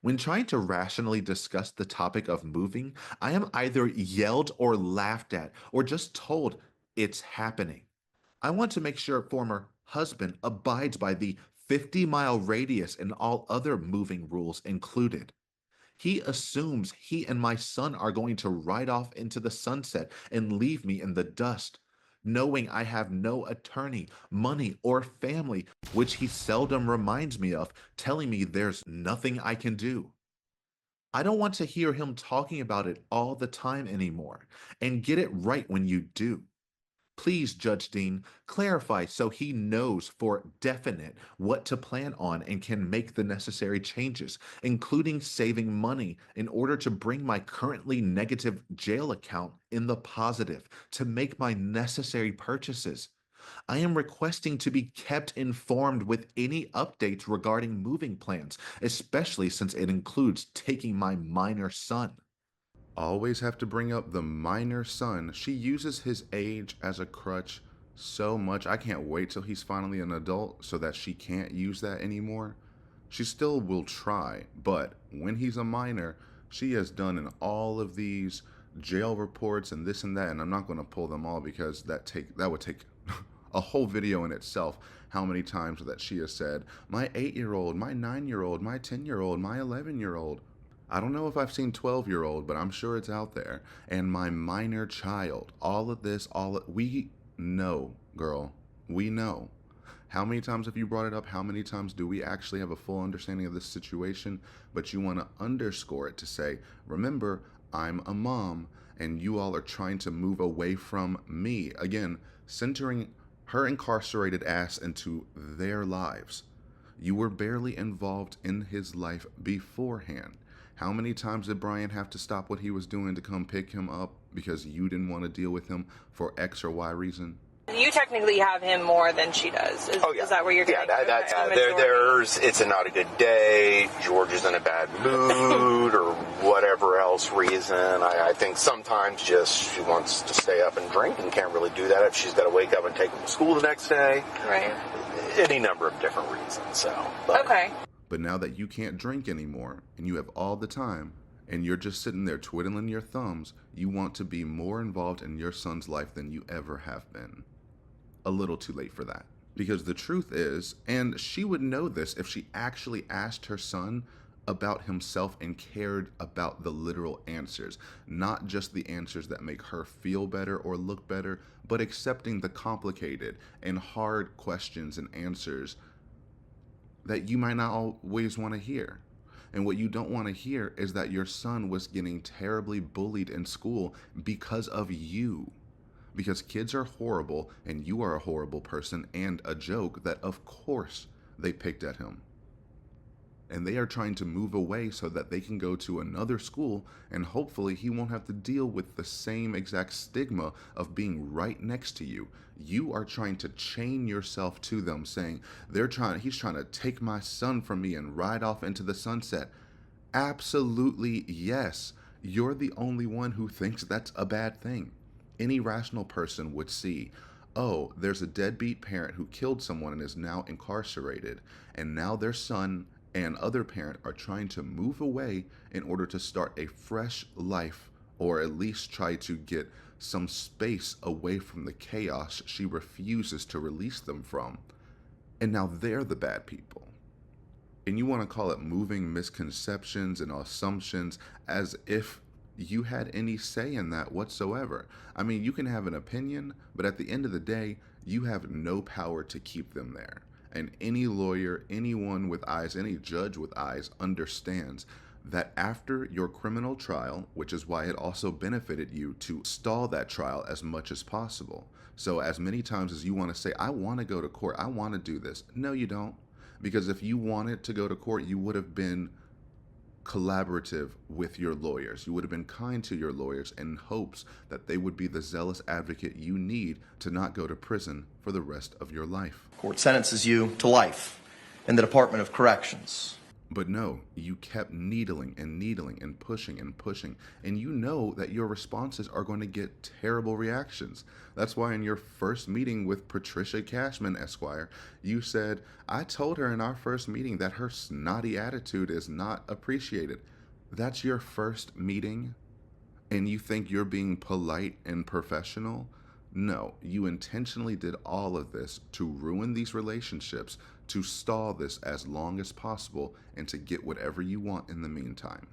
When trying to rationally discuss the topic of moving, I am either yelled or laughed at or just told it's happening. I want to make sure former husband abides by the 50-mile radius and all other moving rules included. He assumes he and my son are going to ride off into the sunset and leave me in the dust, knowing I have no attorney, money, or family, which he seldom reminds me of, telling me there's nothing I can do. I don't want to hear him talking about it all the time anymore, and get it right when you do. Please, Judge Dean, clarify so he knows for definite what to plan on and can make the necessary changes, including saving money in order to bring my currently negative jail account in the positive to make my necessary purchases. I am requesting to be kept informed with any updates regarding moving plans, especially since it includes taking my minor son. Always have to bring up the minor son. She uses his age as a crutch so much. I can't wait till he's finally an adult so that she can't use that anymore. She still will try, but when he's a minor, she has done in all of these jail reports and this and that, and I'm not going to pull them all because that would take a whole video in itself, how many times that she has said, my 8-year-old, my 9-year-old, my 10-year-old, my 11-year-old. I don't know if I've seen 12-year-old, but I'm sure it's out there. And my minor child. All of this, we know, girl. We know. How many times have you brought it up? How many times do we actually have a full understanding of this situation? But you want to underscore it to say, remember, I'm a mom, and you all are trying to move away from me. Again, centering her incarcerated ass into their lives. You were barely involved in his life beforehand. How many times did Brian have to stop what he was doing to come pick him up because you didn't want to deal with him for X or Y reason? You technically have him more than she does. Is that where you're getting? Yeah, it's a not a good day. George is in a bad mood or whatever else reason. I think sometimes just she wants to stay up and drink and can't really do that if she's got to wake up and take him to school the next day. Right. Any number of different reasons. Okay. But now that you can't drink anymore and you have all the time and you're just sitting there twiddling your thumbs, you want to be more involved in your son's life than you ever have been. A little too late for that. Because the truth is, and she would know this if she actually asked her son about himself and cared about the literal answers, not just the answers that make her feel better or look better, but accepting the complicated and hard questions and answers that you might not always want to hear. And what you don't want to hear is that your son was getting terribly bullied in school because of you. Because kids are horrible and you are a horrible person and a joke that of course they picked at him. And they are trying to move away so that they can go to another school and hopefully he won't have to deal with the same exact stigma of being right next to you. You are trying to chain yourself to them saying, he's trying to take my son from me and ride off into the sunset. Absolutely yes. You're the only one who thinks that's a bad thing. Any rational person would see, oh, there's a deadbeat parent who killed someone and is now incarcerated, and now their son and other parent are trying to move away in order to start a fresh life, or at least try to get some space away from the chaos she refuses to release them from. And now they're the bad people. And you want to call it moving misconceptions and assumptions as if you had any say in that whatsoever. I mean, you can have an opinion, but at the end of the day, you have no power to keep them there. And any lawyer, anyone with eyes, any judge with eyes understands that after your criminal trial, which is why it also benefited you to stall that trial as much as possible. So as many times as you want to say, I want to go to court, I want to do this. No, you don't. Because if you wanted to go to court, you would have been collaborative with your lawyers. You would have been kind to your lawyers in hopes that they would be the zealous advocate you need to not go to prison for the rest of your life. Court sentences you to life in the Department of Corrections. But no, you kept needling and pushing, and you know that your responses are going to get terrible reactions. That's why in your first meeting with Patricia Cashman, Esquire, you said, I told her in our first meeting that her snotty attitude is not appreciated. That's your first meeting? And you think you're being polite and professional? No, you intentionally did all of this to ruin these relationships, to stall this as long as possible, and to get whatever you want in the meantime.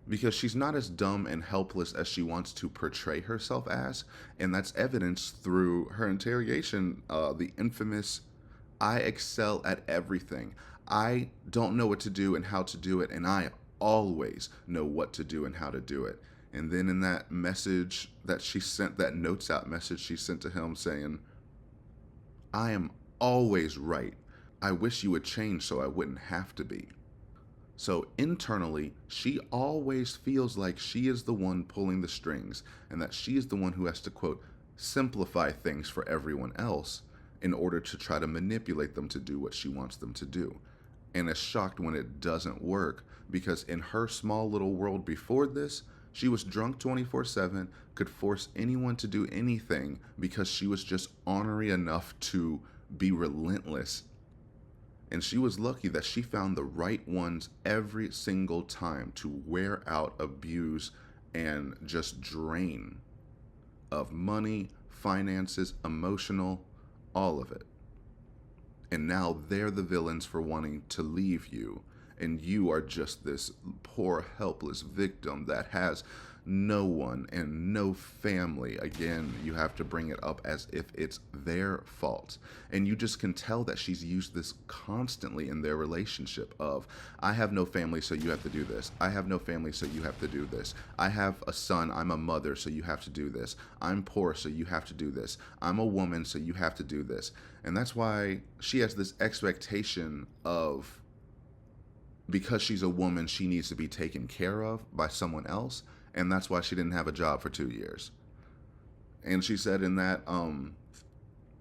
Because she's not as dumb and helpless as she wants to portray herself as, and that's evidenced through her interrogation, the infamous, I excel at everything. I don't know what to do and how to do it, and I always know what to do and how to do it. And then in that message that she sent, that notes out message she sent to him saying, I am always right. I wish you would change so I wouldn't have to be. So internally, she always feels like she is the one pulling the strings and that she is the one who has to, quote, simplify things for everyone else in order to try to manipulate them to do what she wants them to do. And is shocked when it doesn't work, because in her small little world before this, she was drunk 24/7, could force anyone to do anything because she was just ornery enough to be relentless. And she was lucky that she found the right ones every single time to wear out, abuse, and just drain of money, finances, emotional, all of it. And now they're the villains for wanting to leave you. And you are just this poor, helpless victim that has no one and no family. Again, you have to bring it up as if it's their fault. And you just can tell that she's used this constantly in their relationship of, I have no family, so you have to do this. I have no family, so you have to do this. I have a son, I'm a mother, so you have to do this. I'm poor, so you have to do this. I'm a woman, so you have to do this. And that's why she has this expectation of, because she's a woman, she needs to be taken care of by someone else. And that's why she didn't have a job for 2 years. And she said in that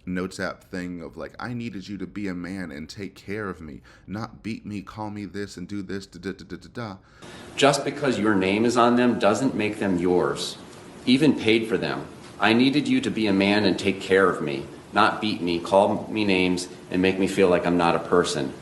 notes app thing of like, I needed you to be a man and take care of me, not beat me, call me this and do this, da-da-da-da-da. Just because your name is on them doesn't make them yours, even paid for them. I needed you to be a man and take care of me, not beat me, call me names, and make me feel like I'm not a person,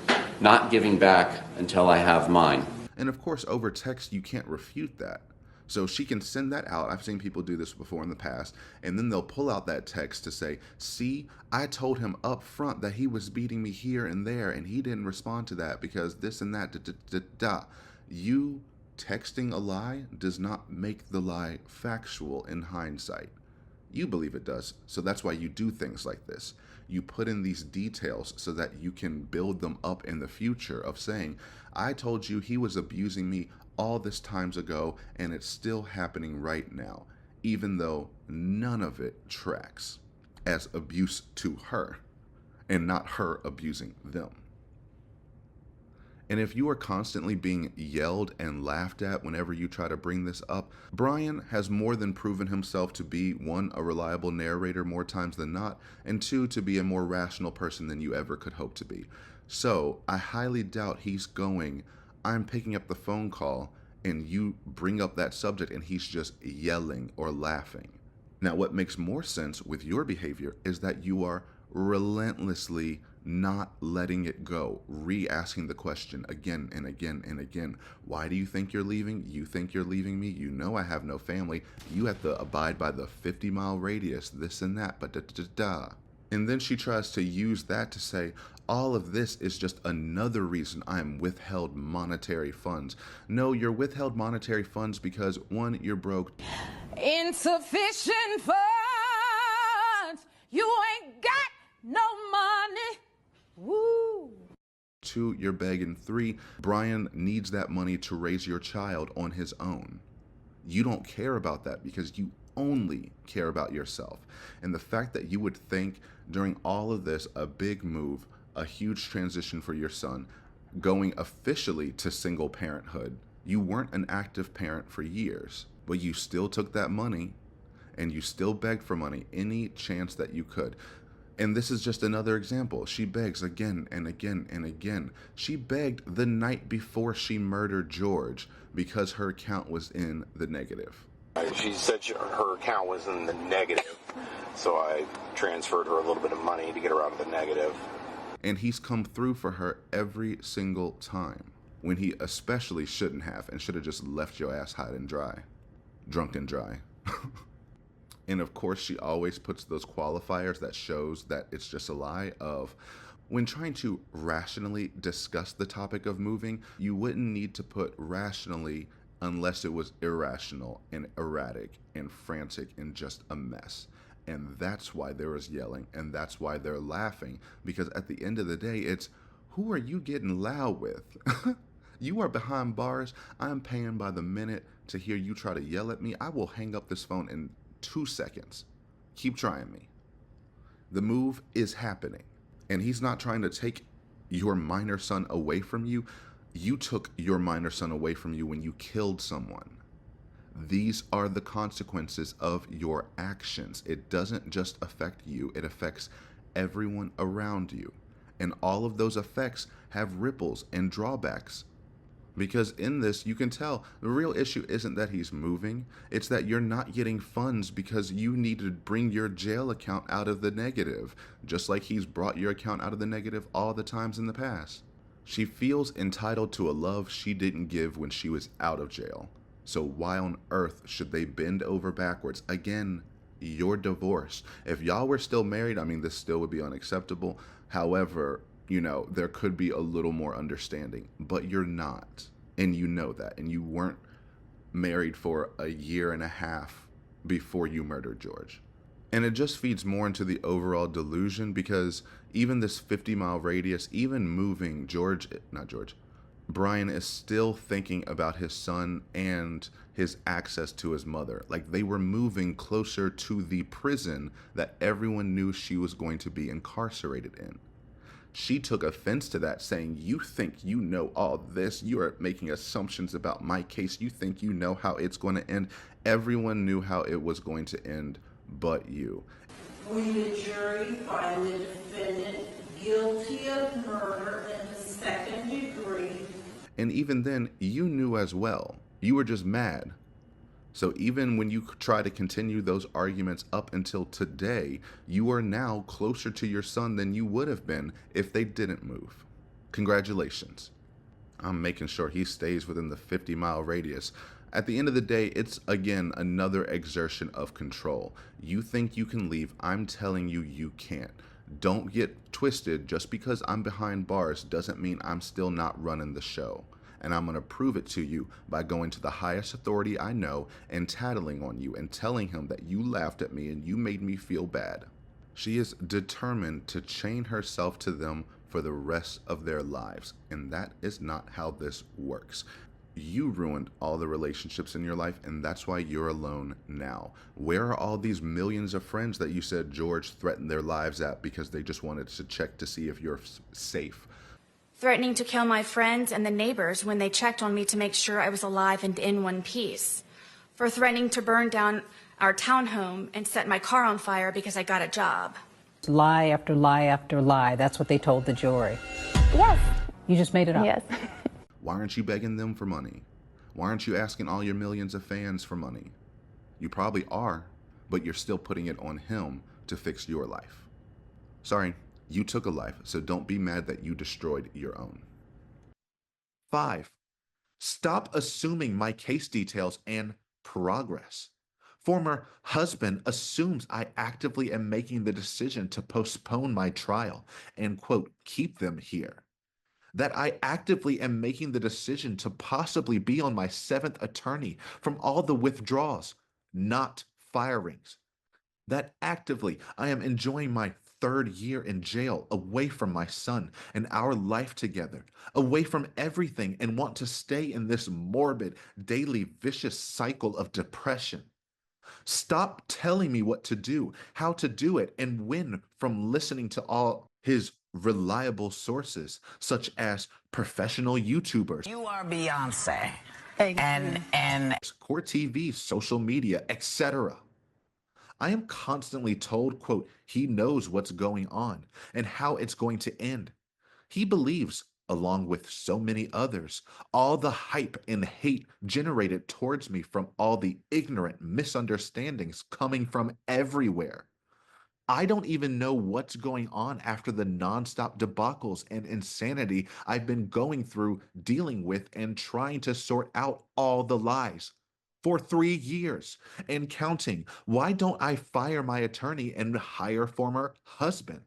not giving back until I have mine. And of course, over text, you can't refute that. So she can send that out. I've seen people do this before in the past. And then they'll pull out that text to say, see, I told him up front that he was beating me here and there, and he didn't respond to that because this and that, da-da-da-da. You texting a lie does not make the lie factual in hindsight. You believe it does. So that's why you do things like this. You put in these details so that you can build them up in the future of saying, I told you he was abusing me all this times ago, and it's still happening right now, even though none of it tracks as abuse to her and not her abusing them. And if you are constantly being yelled and laughed at whenever you try to bring this up, Brian has more than proven himself to be, 1, a reliable narrator more times than not, and 2, to be a more rational person than you ever could hope to be. So I highly doubt he's going, I'm picking up the phone call and you bring up that subject and he's just yelling or laughing. Now, what makes more sense with your behavior is that you are relentlessly not letting it go, re-asking the question again and again and again. Why do you think you're leaving? You think you're leaving me? You know I have no family. You have to abide by the 50-mile radius, this and that, but da-da-da-da. And then she tries to use that to say, all of this is just another reason I'm withheld monetary funds. No, you're withheld monetary funds because 1, you're broke. Insufficient funds. You ain't got no money. Woo. 2, you're begging. 3, Brian needs that money to raise your child on his own. You don't care about that because you only care about yourself. And the fact that you would think during all of this, a big move, a huge transition for your son, going officially to single parenthood, you weren't an active parent for years, but you still took that money and you still begged for money any chance that you could. And this is just another example. She begs again and again and again. She begged the night before she murdered George because her account was in the negative. She said her account was in the negative, so I transferred her a little bit of money to get her out of the negative. And he's come through for her every single time, when he especially shouldn't have, and should have just left your ass high and dry, drunk and dry. And of course, she always puts those qualifiers that shows that it's just a lie of, when trying to rationally discuss the topic of moving, you wouldn't need to put rationally unless it was irrational and erratic and frantic and just a mess. And that's why there is yelling, and that's why they're laughing, because at the end of the day, it's, who are you getting loud with? You are behind bars. I'm paying by the minute to hear you try to yell at me. I will hang up this phone in 2 seconds. Keep trying me. The move is happening, and he's not trying to take your minor son away from you. You took your minor son away from you when you killed someone. These are the consequences of your actions. It doesn't just affect you, it affects everyone around you. And all of those effects have ripples and drawbacks. Because in this, you can tell the real issue isn't that he's moving, it's that you're not getting funds because you need to bring your jail account out of the negative, just like he's brought your account out of the negative all the times in the past. She feels entitled to a love she didn't give when she was out of jail. So why on earth should they bend over backwards? Again, you're divorced. If y'all were still married, I mean, this still would be unacceptable. However, you know, there could be a little more understanding, but you're not. And you know that. And you weren't married for a year and a half before you murdered George. And it just feeds more into the overall delusion, because even this 50-mile radius, even moving Brian is still thinking about his son and his access to his mother. Like, they were moving closer to the prison that everyone knew she was going to be incarcerated in. She took offense to that, saying, "You think you know all this? You are making assumptions about my case. You think you know how it's going to end." Everyone knew how it was going to end but you. When the jury find the defendant guilty of murder in the second degree. And even then, you knew as well. You were just mad. So even when you try to continue those arguments up until today, you are now closer to your son than you would have been if they didn't move. Congratulations. I'm making sure he stays within the 50-mile radius. At the end of the day, it's again another exertion of control. You think you can leave. I'm telling you, you can't. Don't get twisted. Just because I'm behind bars doesn't mean I'm still not running the show. And I'm going to prove it to you by going to the highest authority I know and tattling on you and telling him that you laughed at me and you made me feel bad. She is determined to chain herself to them for the rest of their lives. And that is not how this works. You ruined all the relationships in your life, and that's why you're alone now. Where are all these millions of friends that you said George threatened their lives at because they just wanted to check to see if you're safe? Threatening to kill my friends and the neighbors when they checked on me to make sure I was alive and in one piece. For threatening to burn down our townhome and set my car on fire because I got a job. Lie after lie after lie. That's what they told the jury. Yes. You just made it up. Yes. Why aren't you begging them for money? Why aren't you asking all your millions of fans for money? You probably are, but you're still putting it on him to fix your life. Sorry, you took a life, so don't be mad that you destroyed your own. 5. Stop assuming my case details and progress. Former husband assumes I actively am making the decision to postpone my trial and, quote, keep them here. That I actively am making the decision to possibly be on my 7th attorney from all the withdrawals, not firings. That actively I am enjoying my 3rd year in jail, away from my son and our life together, away from everything, and want to stay in this morbid, daily, vicious cycle of depression. Stop telling me what to do, how to do it, and when from listening to all his reliable sources, such as professional YouTubers. You are Beyonce. And court TV, social media, etc. I am constantly told, quote, he knows what's going on and how it's going to end. He believes, along with so many others, all the hype and hate generated towards me from all the ignorant misunderstandings coming from everywhere. I don't even know what's going on after the nonstop debacles and insanity I've been going through, dealing with, and trying to sort out all the lies. For 3 years and counting. Why don't I fire my attorney and hire former husband?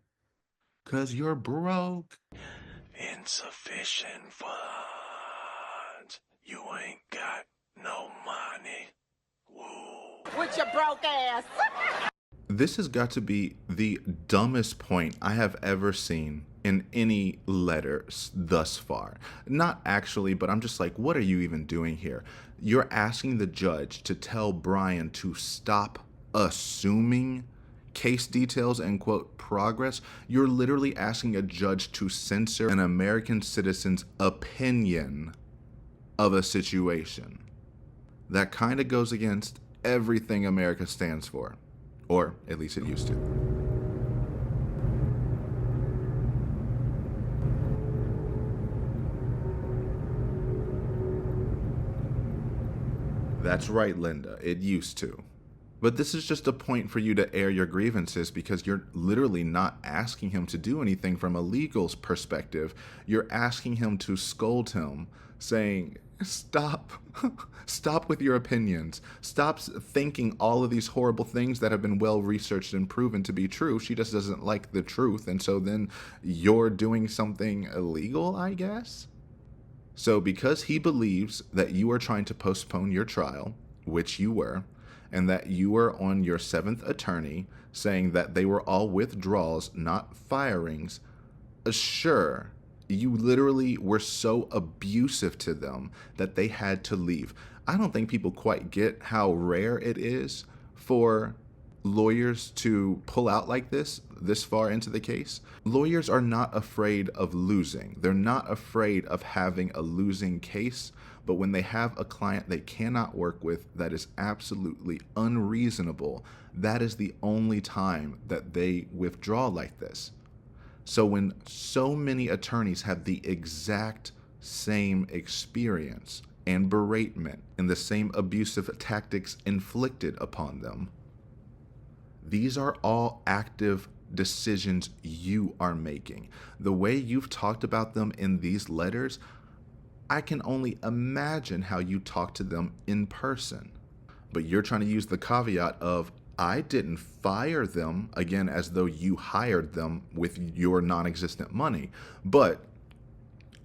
'Cause you're broke. Insufficient funds. You ain't got no money. Woo. With your broke ass. This has got to be the dumbest point I have ever seen in any letters thus far. Not actually, but I'm just like, what are you even doing here? You're asking the judge to tell Brian to stop assuming case details and, quote, progress. You're literally asking a judge to censor an American citizen's opinion of a situation. That kind of goes against everything America stands for, or at least it used to. That's right, Linda, it used to. But this is just a point for you to air your grievances because you're literally not asking him to do anything from a legal perspective. You're asking him to scold him, saying, stop. Stop with your opinions. Stop thinking all of these horrible things that have been well researched and proven to be true. She just doesn't like the truth. And so then you're doing something illegal, I guess? So because he believes that you are trying to postpone your trial, which you were, and that you were on your 7th attorney saying that they were all withdrawals, not firings, sure, you literally were so abusive to them that they had to leave. I don't think people quite get how rare it is for lawyers to pull out like this far into the case. Lawyers are not afraid of losing. They're not afraid of having a losing case, but when they have a client they cannot work with that is absolutely unreasonable, that is the only time that they withdraw like this. So when so many attorneys have the exact same experience and beratement and the same abusive tactics inflicted upon them, these are all active decisions you are making. The way you've talked about them in these letters, I can only imagine how you talk to them in person. But you're trying to use the caveat of, I didn't fire them, again, as though you hired them with your non-existent money. But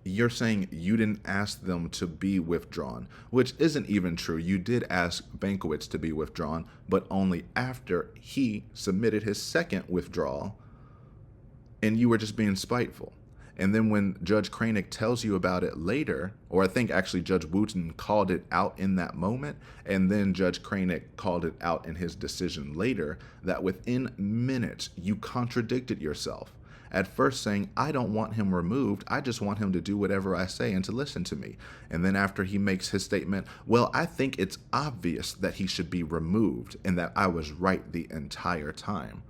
you're saying you didn't ask them to be withdrawn, which isn't even true. You did ask Bankowitz to be withdrawn, but only after he submitted his second withdrawal, and you were just being spiteful. And then when Judge Cranick tells you about it later, or I think actually Judge Wooten called it out in that moment, and then Judge Cranick called it out in his decision later, that within minutes you contradicted yourself. At first saying, I don't want him removed, I just want him to do whatever I say and to listen to me. And then after he makes his statement, well, I think it's obvious that he should be removed and that I was right the entire time.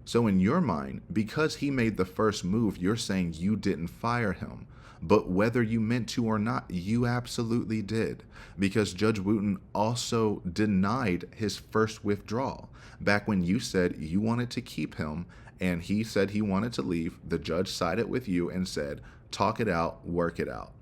So in your mind, because he made the first move, you're saying you didn't fire him. But whether you meant to or not, you absolutely did. Because Judge Wooten also denied his first withdrawal. Back when you said you wanted to keep him and he said he wanted to leave, the judge sided with you and said, talk it out, work it out.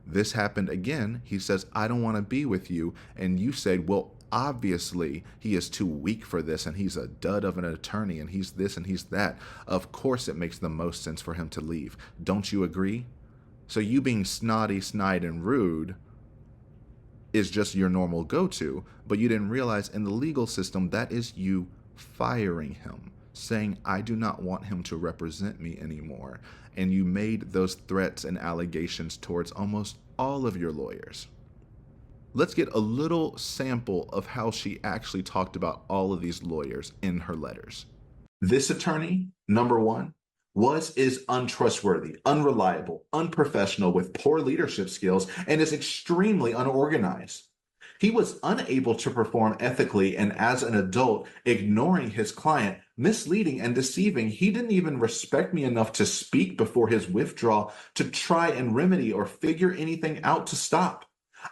This happened again. He says, I don't want to be with you. And you said, well, obviously he is too weak for this and he's a dud of an attorney and he's this and he's that. Of course it makes the most sense for him to leave. Don't you agree? So you being snotty, snide, and rude is just your normal go-to, but you didn't realize in the legal system that is you firing him, saying, I do not want him to represent me anymore. And you made those threats and allegations towards almost all of your lawyers. Let's get a little sample of how she actually talked about all of these lawyers in her letters. This attorney, number one, is untrustworthy, unreliable, unprofessional with poor leadership skills, and is extremely unorganized. He was unable to perform ethically and as an adult, ignoring his client, misleading and deceiving. He didn't even respect me enough to speak before his withdrawal to try and remedy or figure anything out to stop.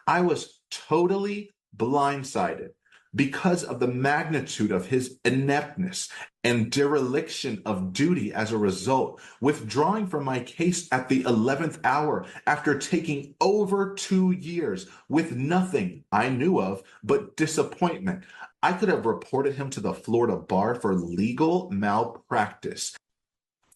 I was totally blindsided because of the magnitude of his ineptness and dereliction of duty as a result, withdrawing from my case at the 11th hour after taking over 2 years with nothing I knew of but disappointment. I could have reported him to the Florida bar for legal malpractice.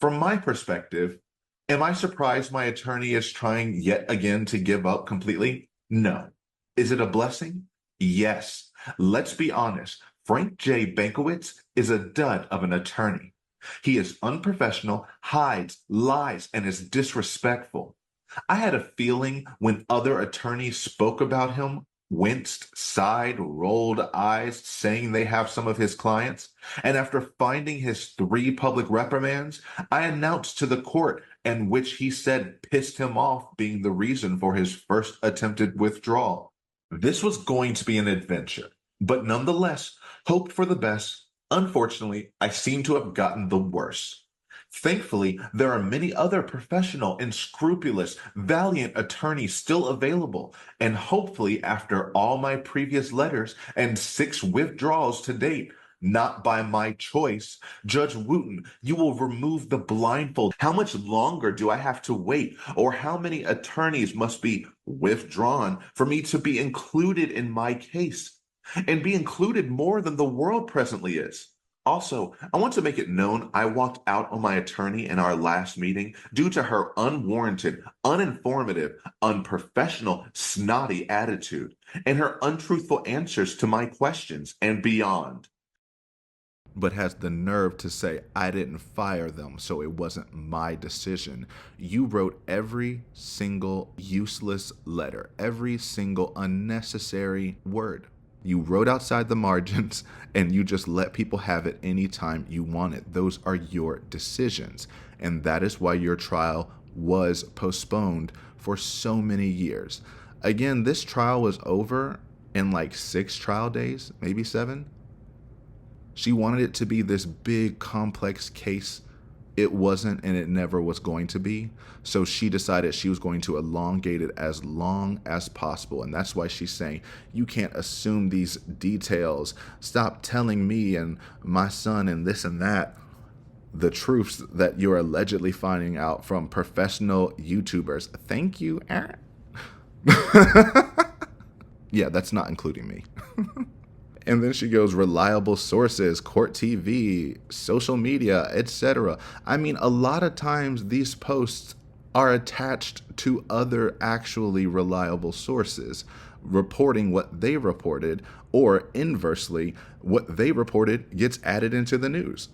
From my perspective, am I surprised my attorney is trying yet again to give up completely? No. Is it a blessing? Yes. Let's be honest. Frank J. Bankowitz is a dud of an attorney. He is unprofessional, hides, lies, and is disrespectful. I had a feeling when other attorneys spoke about him, winced, sighed, rolled eyes, saying they have some of his clients. And after finding his 3 public reprimands, I announced to the court, and which he said pissed him off, being the reason for his first attempted withdrawal. This was going to be an adventure, but nonetheless, hoped for the best. Unfortunately, I seem to have gotten the worst. Thankfully, there are many other professional and scrupulous, valiant attorneys still available, and hopefully, after all my previous letters and 6 withdrawals to date, not by my choice, Judge Wooten, you will remove the blindfold. How much longer do I have to wait, or how many attorneys must be withdrawn for me to be included in my case, and be included more than the world presently is? Also, I want to make it known I walked out on my attorney in our last meeting due to her unwarranted, uninformative, unprofessional, snotty attitude, and her untruthful answers to my questions and beyond. But has the nerve to say, I didn't fire them, so it wasn't my decision. You wrote every single useless letter, every single unnecessary word. You wrote outside the margins, and you just let people have it anytime you want it. Those are your decisions. And that is why your trial was postponed for so many years. Again, this trial was over in like 6 trial days, maybe 7. She wanted it to be this big, complex case. It wasn't, and it never was going to be. So she decided she was going to elongate it as long as possible. And that's why she's saying, you can't assume these details. Stop telling me and my son and this and that the truths that you're allegedly finding out from professional YouTubers. Thank you, Aaron. Yeah, that's not including me. And then she goes, reliable sources, court TV, social media, etc. I mean, a lot of times these posts are attached to other actually reliable sources, reporting what they reported, or inversely, what they reported gets added into the news.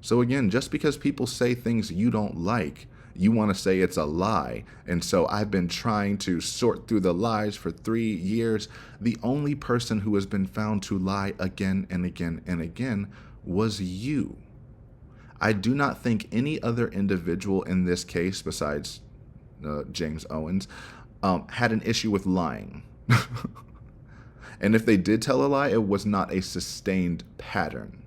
So again, just because people say things you don't like, you want to say it's a lie. And so I've been trying to sort through the lies for 3 years. The only person who has been found to lie again and again and again was you. I do not think any other individual in this case, besides James Owens, had an issue with lying. And if they did tell a lie, it was not a sustained pattern.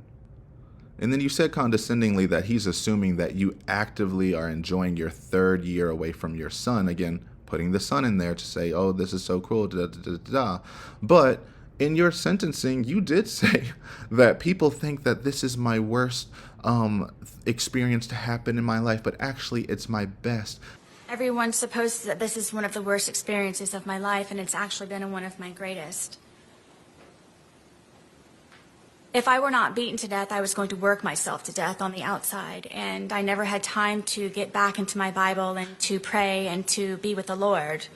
And then you said condescendingly that he's assuming that you actively are enjoying your 3rd year away from your son. Again, putting the son in there to say, oh, this is so cruel, da, da, da, da. But in your sentencing, you did say that people think that this is my worst experience to happen in my life, but actually it's my best. Everyone supposes that this is one of the worst experiences of my life, and it's actually been one of my greatest. If I were not beaten to death, I was going to work myself to death on the outside, and I never had time to get back into my Bible and to pray and to be with the Lord.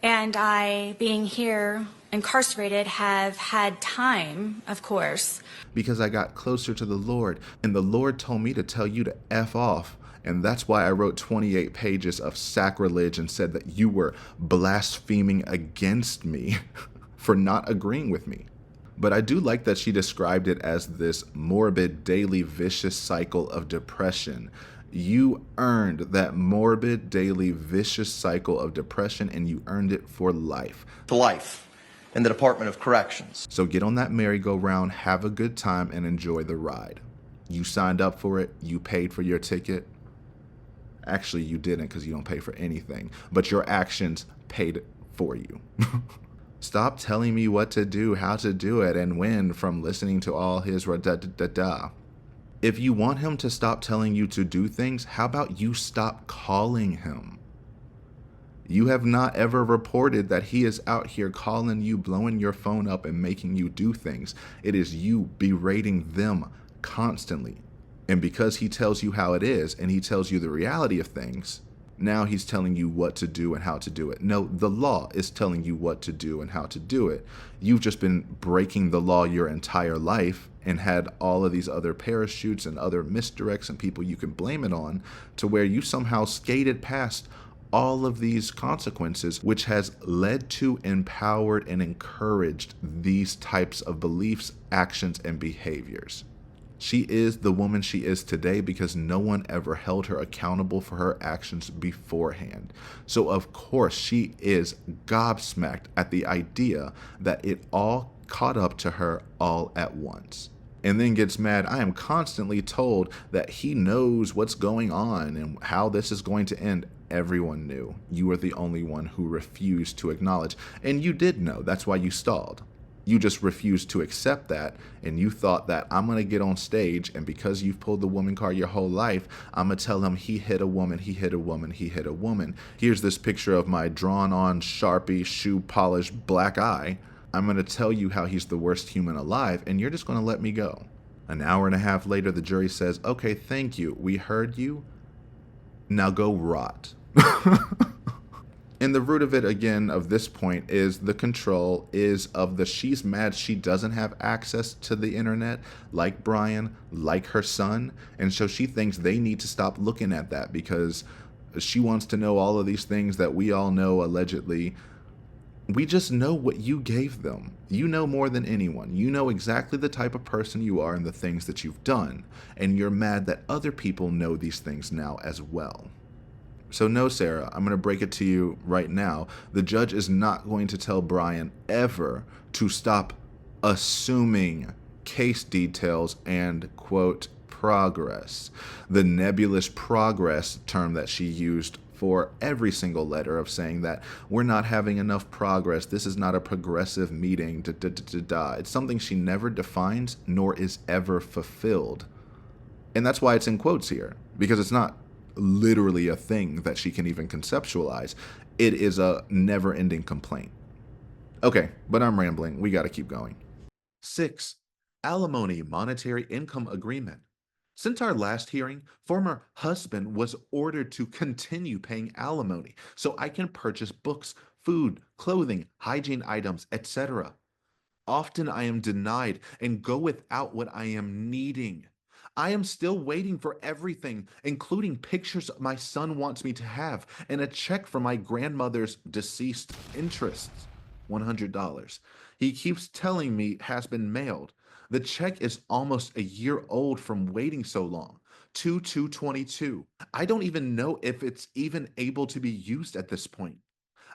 And I, being here incarcerated, have had time, of course. Because I got closer to the Lord, and the Lord told me to tell you to F off. And that's why I wrote 28 pages of sacrilege and said that you were blaspheming against me for not agreeing with me. But I do like that she described it as this morbid, daily, vicious cycle of depression. You earned that morbid, daily, vicious cycle of depression, and you earned it for life. To life in the Department of Corrections. So get on that merry-go-round, have a good time, and enjoy the ride. You signed up for it. You paid for your ticket. Actually, you didn't, because you don't pay for anything. But your actions paid for you. Stop telling me what to do, how to do it, and when from listening to all his da-da-da-da. If you want him to stop telling you to do things, how about you stop calling him? You have not ever reported that he is out here calling you, blowing your phone up, and making you do things. It is you berating them constantly. And because he tells you how it is, and he tells you the reality of things, now he's telling you what to do and how to do it. No, the law is telling you what to do and how to do it. You've just been breaking the law your entire life and had all of these other parachutes and other misdirects and people you can blame it on, to where you somehow skated past all of these consequences, which has led to, empowered, and encouraged these types of beliefs, actions, and behaviors. She is the woman she is today because no one ever held her accountable for her actions beforehand. So of course she is gobsmacked at the idea that it all caught up to her all at once. And then gets mad. I am constantly told that he knows what's going on and how this is going to end. Everyone knew. You were the only one who refused to acknowledge. And you did know. That's why you stalled. You just refused to accept that, and you thought that I'm going to get on stage, and because you've pulled the woman card your whole life, I'm going to tell him he hit a woman, he hit a woman, he hit a woman. Here's this picture of my drawn-on, Sharpie, shoe-polished black eye. I'm going to tell you how he's the worst human alive, and you're just going to let me go. An hour and a half later, the jury says, okay, thank you. We heard you. Now go rot. And the root of it, again, of this point is the control is of the she's mad she doesn't have access to the internet like Brian, like her son. And so she thinks they need to stop looking at that because she wants to know all of these things that we all know allegedly. We just know what you gave them. You know more than anyone. You know exactly the type of person you are and the things that you've done. And you're mad that other people know these things now as well. So no, Sarah, I'm going to break it to you right now. The judge is not going to tell Brian ever to stop assuming case details and, quote, progress. The nebulous progress term that she used for every single letter of saying that we're not having enough progress. This is not a progressive meeting. It's something she never defines nor is ever fulfilled. And that's why it's in quotes here, because it's not literally a thing that she can even conceptualize. It is a never-ending complaint. Okay, but I'm rambling. We got to keep going. 6. Alimony monetary income agreement. Since our last hearing, former husband was ordered to continue paying alimony so I can purchase books, food, clothing, hygiene items, etc. Often I am denied and go without what I am needing. I am still waiting for everything, including pictures my son wants me to have and a check for my grandmother's deceased interests, $100. He keeps telling me has been mailed. The check is almost a year old from waiting so long. 2/2/22. I don't even know if it's even able to be used at this point.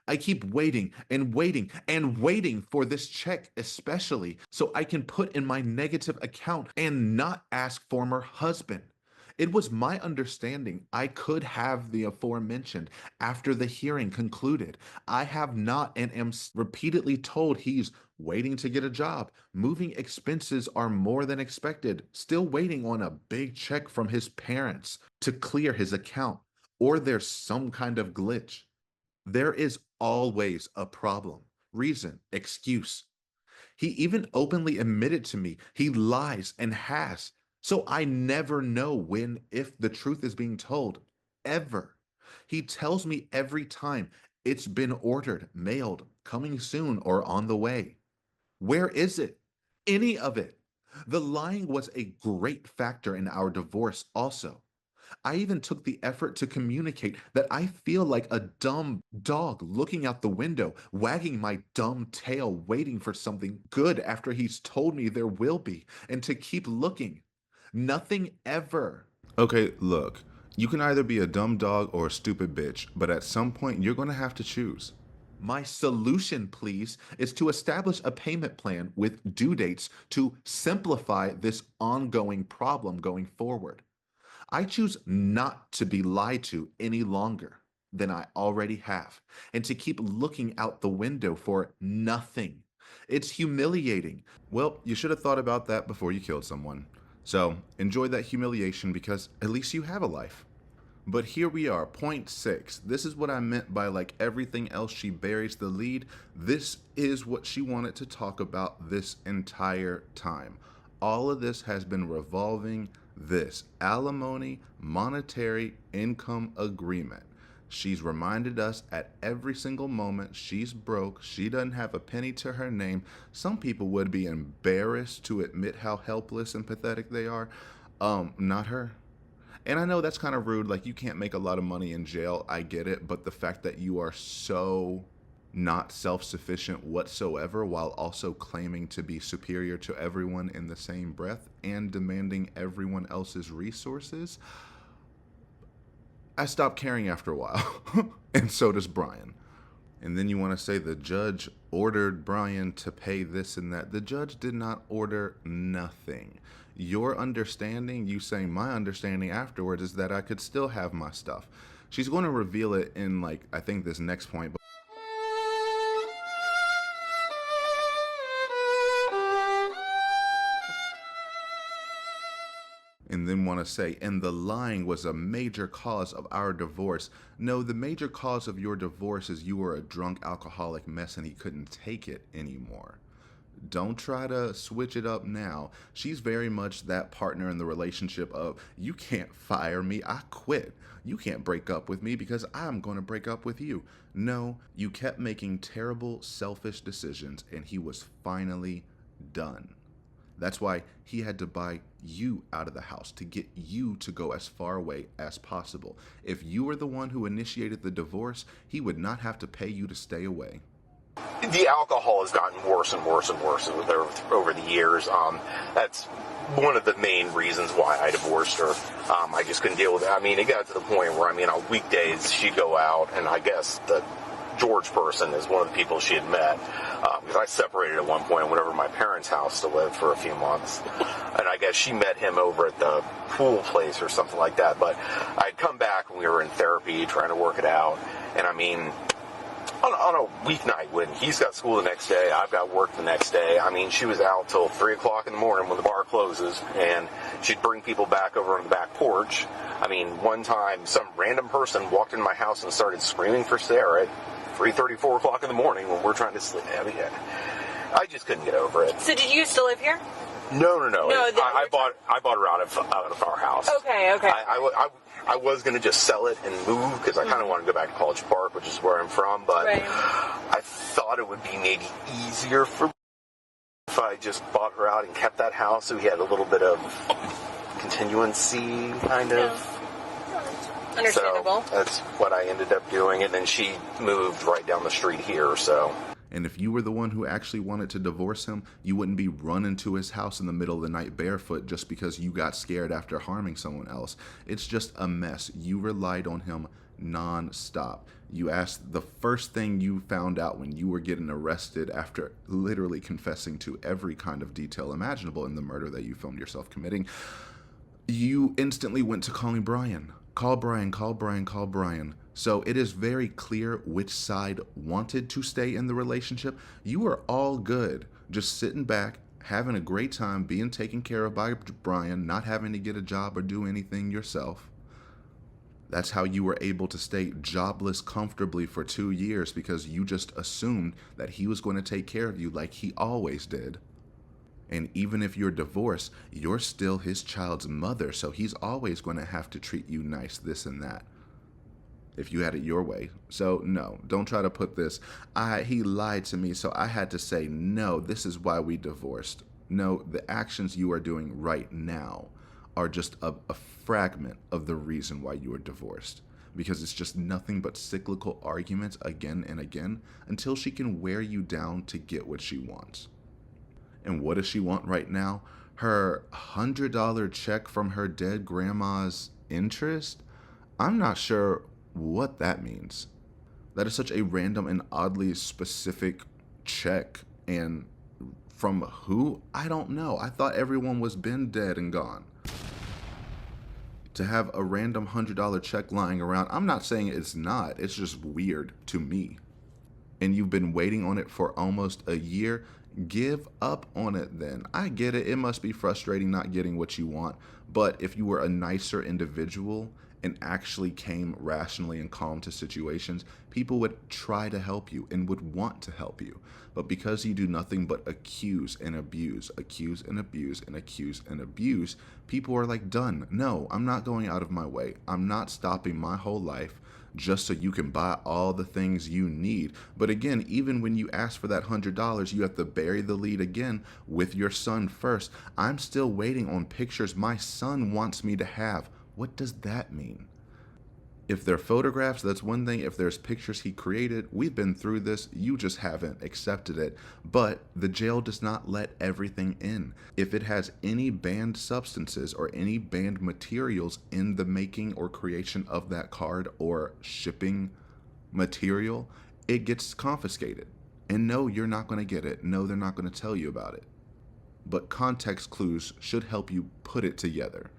I keep waiting and waiting and waiting for this check, especially so I can put in my negative account and not ask former husband. It was my understanding I could have the aforementioned after the hearing concluded. I have not and am repeatedly told he's waiting to get a job. Moving expenses are more than expected. Still waiting on a big check from his parents to clear his account. Or there's some kind of glitch. There is always a problem, reason, excuse. He even openly admitted to me he lies and has. So I never know when, if the truth is being told, ever. He tells me every time it's been ordered, mailed, coming soon, or on the way. Where is it? Any of it. The lying was a great factor in our divorce also. I even took the effort to communicate that I feel like a dumb dog looking out the window, wagging my dumb tail, waiting for something good after he's told me there will be, and to keep looking. Nothing ever. Okay, look, you can either be a dumb dog or a stupid bitch, but at some point you're going to have to choose. My solution, please, is to establish a payment plan with due dates to simplify this ongoing problem going forward. I choose not to be lied to any longer than I already have, and to keep looking out the window for nothing. It's humiliating. Well, you should have thought about that before you killed someone. So enjoy that humiliation because at least you have a life. But here we are, point 6. This is what I meant by like everything else she buries the lead. This is what she wanted to talk about this entire time. All of this has been revolving this alimony monetary income agreement. She's reminded us at every single moment she's broke. She doesn't have a penny to her name. Some people would be embarrassed to admit how helpless and pathetic they are. Not her. And I know that's kind of rude. Like, you can't make a lot of money in jail. I get it. But the fact that you are so not self-sufficient whatsoever, while also claiming to be superior to everyone in the same breath and demanding everyone else's resources, I stopped caring after a while. And so does Brian. And then you want to say the judge ordered Brian to pay this and that. The judge did not order nothing. Your understanding, you saying my understanding afterwards, is that I could still have my stuff. She's going to reveal it in, like, I think this next point. And then want to say, and the lying was a major cause of our divorce. No, the major cause of your divorce is you were a drunk alcoholic mess and he couldn't take it anymore. Don't try to switch it up now. She's very much that partner in the relationship of, you can't fire me, I quit. You can't break up with me because I'm going to break up with you. No, you kept making terrible, selfish decisions and he was finally done. That's why he had to buy you out of the house, to get you to go as far away as possible. If you were the one who initiated the divorce, he would not have to pay you to stay away. The alcohol has gotten worse and worse and worse over the years. That's one of the main reasons why I divorced her. I just couldn't deal with it. I mean, it got to the point where, on weekdays, she'd go out, and I guess the George person is one of the people she had met. Because I separated at one point and went over to my parents' house to live for a few months. And I guess she met him over at the pool place or something like that. But I'd come back and we were in therapy trying to work it out. And on a weeknight when he's got school the next day, I've got work the next day, she was out till 3 o'clock in the morning when the bar closes, and she'd bring people back over on the back porch. One time some random person walked in my house and started screaming for Sarah at 3:30, 4 o'clock in the morning when we're trying to sleep. I just couldn't get over it. So did you still live here? No. I bought her out of our house. Okay. I was going to just sell it and move because I kind of want to go back to College Park, which is where I'm from, but right. I thought it would be maybe easier for me if I just bought her out and kept that house so we had a little bit of continuancy, kind of. Understandable. So that's what I ended up doing, and then she moved right down the street here, so. And if you were the one who actually wanted to divorce him, you wouldn't be running to his house in the middle of the night barefoot just because you got scared after harming someone else. It's just a mess. You relied on him non-stop. You asked the first thing you found out when you were getting arrested after literally confessing to every kind of detail imaginable in the murder that you filmed yourself committing. You instantly went to calling Brian. Call Brian. So it is very clear which side wanted to stay in the relationship. You were all good, just sitting back, having a great time, being taken care of by Brian, not having to get a job or do anything yourself. That's how you were able to stay jobless comfortably for 2 years, because you just assumed that he was going to take care of you like he always did. And even if you're divorced, you're still his child's mother, so he's always going to have to treat you nice, this and that, if you had it your way. So no, don't try to put this, he lied to me, so I had to say, no, this is why we divorced. No, the actions you are doing right now are just a fragment of the reason why you are divorced. Because it's just nothing but cyclical arguments again and again until she can wear you down to get what she wants. And what does she want right now? Her $100 check from her dead grandma's interest? I'm not sure what that means. That is such a random and oddly specific check. And from who? I don't know. I thought everyone was been dead and gone. To have a random $100 check lying around, I'm not saying it's not. It's just weird to me. And you've been waiting on it for almost a year. Give up on it then. I get it. It must be frustrating not getting what you want. But if you were a nicer individual and actually came rationally and calm to situations, people would try to help you and would want to help you. But because you do nothing but accuse and abuse, accuse and abuse and accuse and abuse, people are like, done. No, I'm not going out of my way. I'm not stopping my whole life just so you can buy all the things you need. But again, even when you ask for that $100, you have to bury the lead again with your son first. I'm still waiting on pictures my son wants me to have. What does that mean? If they're photographs, that's one thing. If there's pictures he created, we've been through this. You just haven't accepted it. But the jail does not let everything in. If it has any banned substances or any banned materials in the making or creation of that card or shipping material, it gets confiscated. And no, you're not going to get it. No, they're not going to tell you about it. But context clues should help you put it together.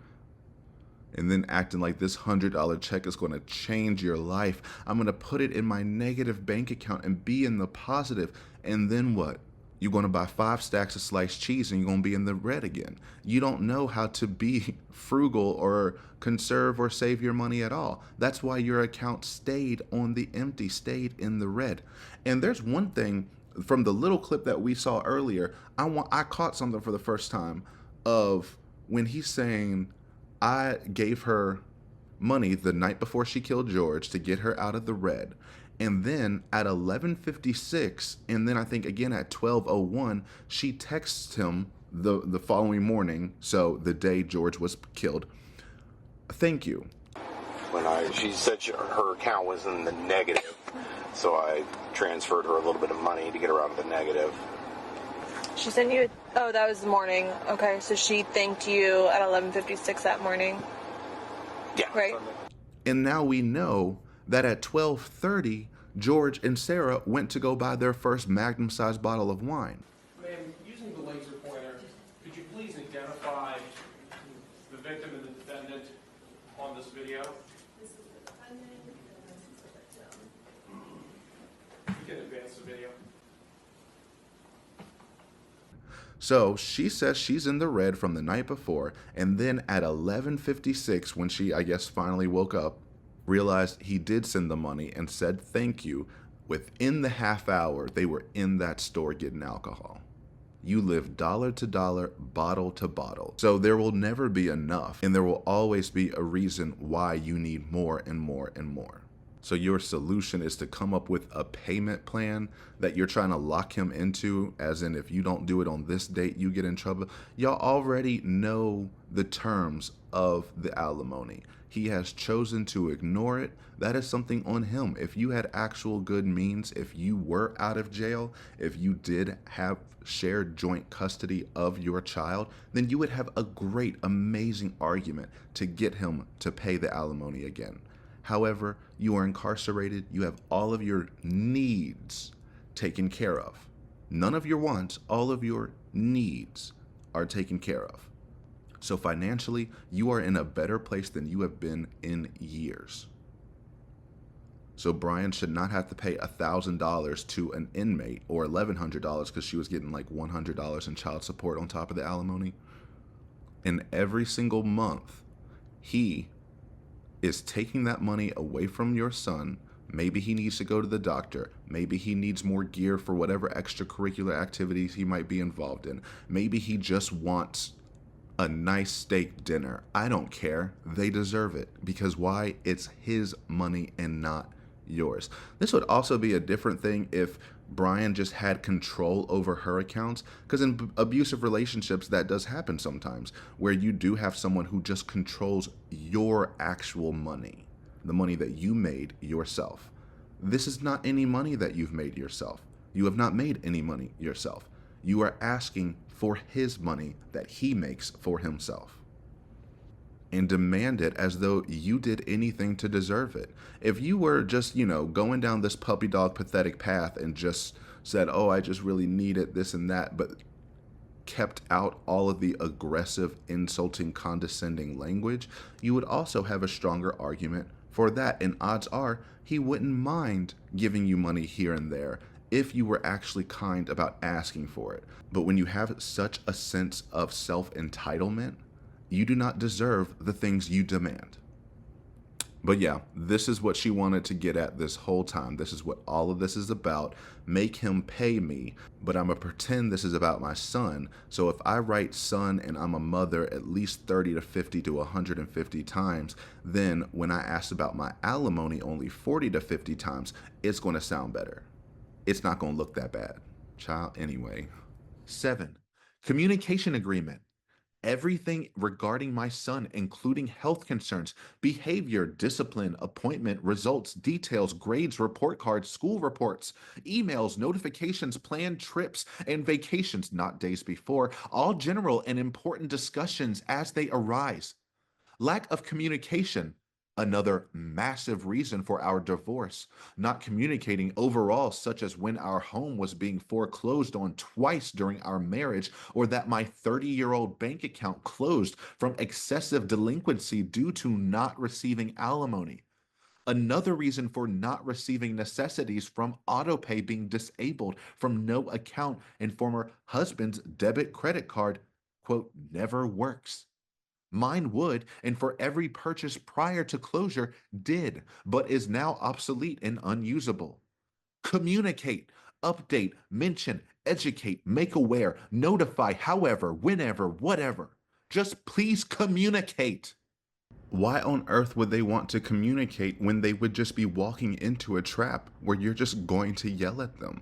And then acting like this $100 check is going to change your life. I'm going to put it in my negative bank account and be in the positive. And then what? You're going to buy 5 stacks of sliced cheese and you're going to be in the red again. You don't know how to be frugal or conserve or save your money at all. That's why your account stayed on the empty, stayed in the red. And there's one thing from the little clip that we saw earlier. I caught something for the first time of when he's saying, I gave her money the night before she killed George to get her out of the red. And then at 11:56, and then I think again at 12:01, she texts him the following morning, so the day George was killed. Thank you. When she said her account was in the negative, so I transferred her a little bit of money to get her out of the negative. She sent you, oh, that was the morning. Okay, so she thanked you at 11:56 that morning. Yeah. Right. And now we know that at 12:30, George and Sarah went to go buy their first magnum-sized bottle of wine. Ma'am, using the laser pointer, could you please identify the victim and the defendant on this video? This is the defendant, and this is the victim. You can advance the video. So she says she's in the red from the night before, and then at 11:56, when she, I guess, finally woke up, realized he did send the money and said thank you. Within the half hour, they were in that store getting alcohol. You live dollar to dollar, bottle to bottle. So there will never be enough, and there will always be a reason why you need more and more and more. So your solution is to come up with a payment plan that you're trying to lock him into, as in if you don't do it on this date, you get in trouble. Y'all already know the terms of the alimony. He has chosen to ignore it. That is something on him. If you had actual good means, if you were out of jail, if you did have shared joint custody of your child, then you would have a great, amazing argument to get him to pay the alimony again. However, you are incarcerated, you have all of your needs taken care of. None of your wants, all of your needs are taken care of. So financially, you are in a better place than you have been in years. So Brian should not have to pay $1,000 to an inmate, or $1,100 because she was getting like $100 in child support on top of the alimony. And every single month, he is taking that money away from your son. Maybe he needs to go to the doctor. Maybe he needs more gear for whatever extracurricular activities he might be involved in. Maybe he just wants a nice steak dinner. I don't care. They deserve it. Because why? It's his money and not yours. This would also be a different thing if Brian just had control over her accounts, because in abusive relationships that does happen sometimes, where you do have someone who just controls your actual money, the money that you made yourself. This is not any money that you've made yourself. You have not made any money yourself. You are asking for his money that he makes for himself, and demand it as though you did anything to deserve it. If you were just, going down this puppy dog pathetic path and just said, oh, I just really need it, this and that, but kept out all of the aggressive, insulting, condescending language, you would also have a stronger argument for that. And odds are he wouldn't mind giving you money here and there if you were actually kind about asking for it. But when you have such a sense of self-entitlement, you do not deserve the things you demand. But yeah, this is what she wanted to get at this whole time. This is what all of this is about. Make him pay me, but I'm going to pretend this is about my son. So if I write son and I'm a mother at least 30 to 50 to 150 times, then when I ask about my alimony only 40 to 50 times, it's going to sound better. It's not going to look that bad. Child, anyway. 7, communication agreement. Everything regarding my son, including health concerns, behavior, discipline, appointment, results, details, grades, report cards, school reports, emails, notifications, planned trips, and vacations not days before, all general and important discussions as they arise. Lack of communication, another massive reason for our divorce. Not communicating overall, such as when our home was being foreclosed on twice during our marriage, or that my 30-year-old bank account closed from excessive delinquency due to not receiving alimony. Another reason for not receiving necessities from autopay being disabled from no account and former husband's debit credit card, quote, never works. Mine would, and for every purchase prior to closure did, but is now obsolete and unusable. Communicate, update, mention, educate, make aware, notify, however, whenever, whatever. Just please communicate. Why on earth would they want to communicate when they would just be walking into a trap where you're just going to yell at them?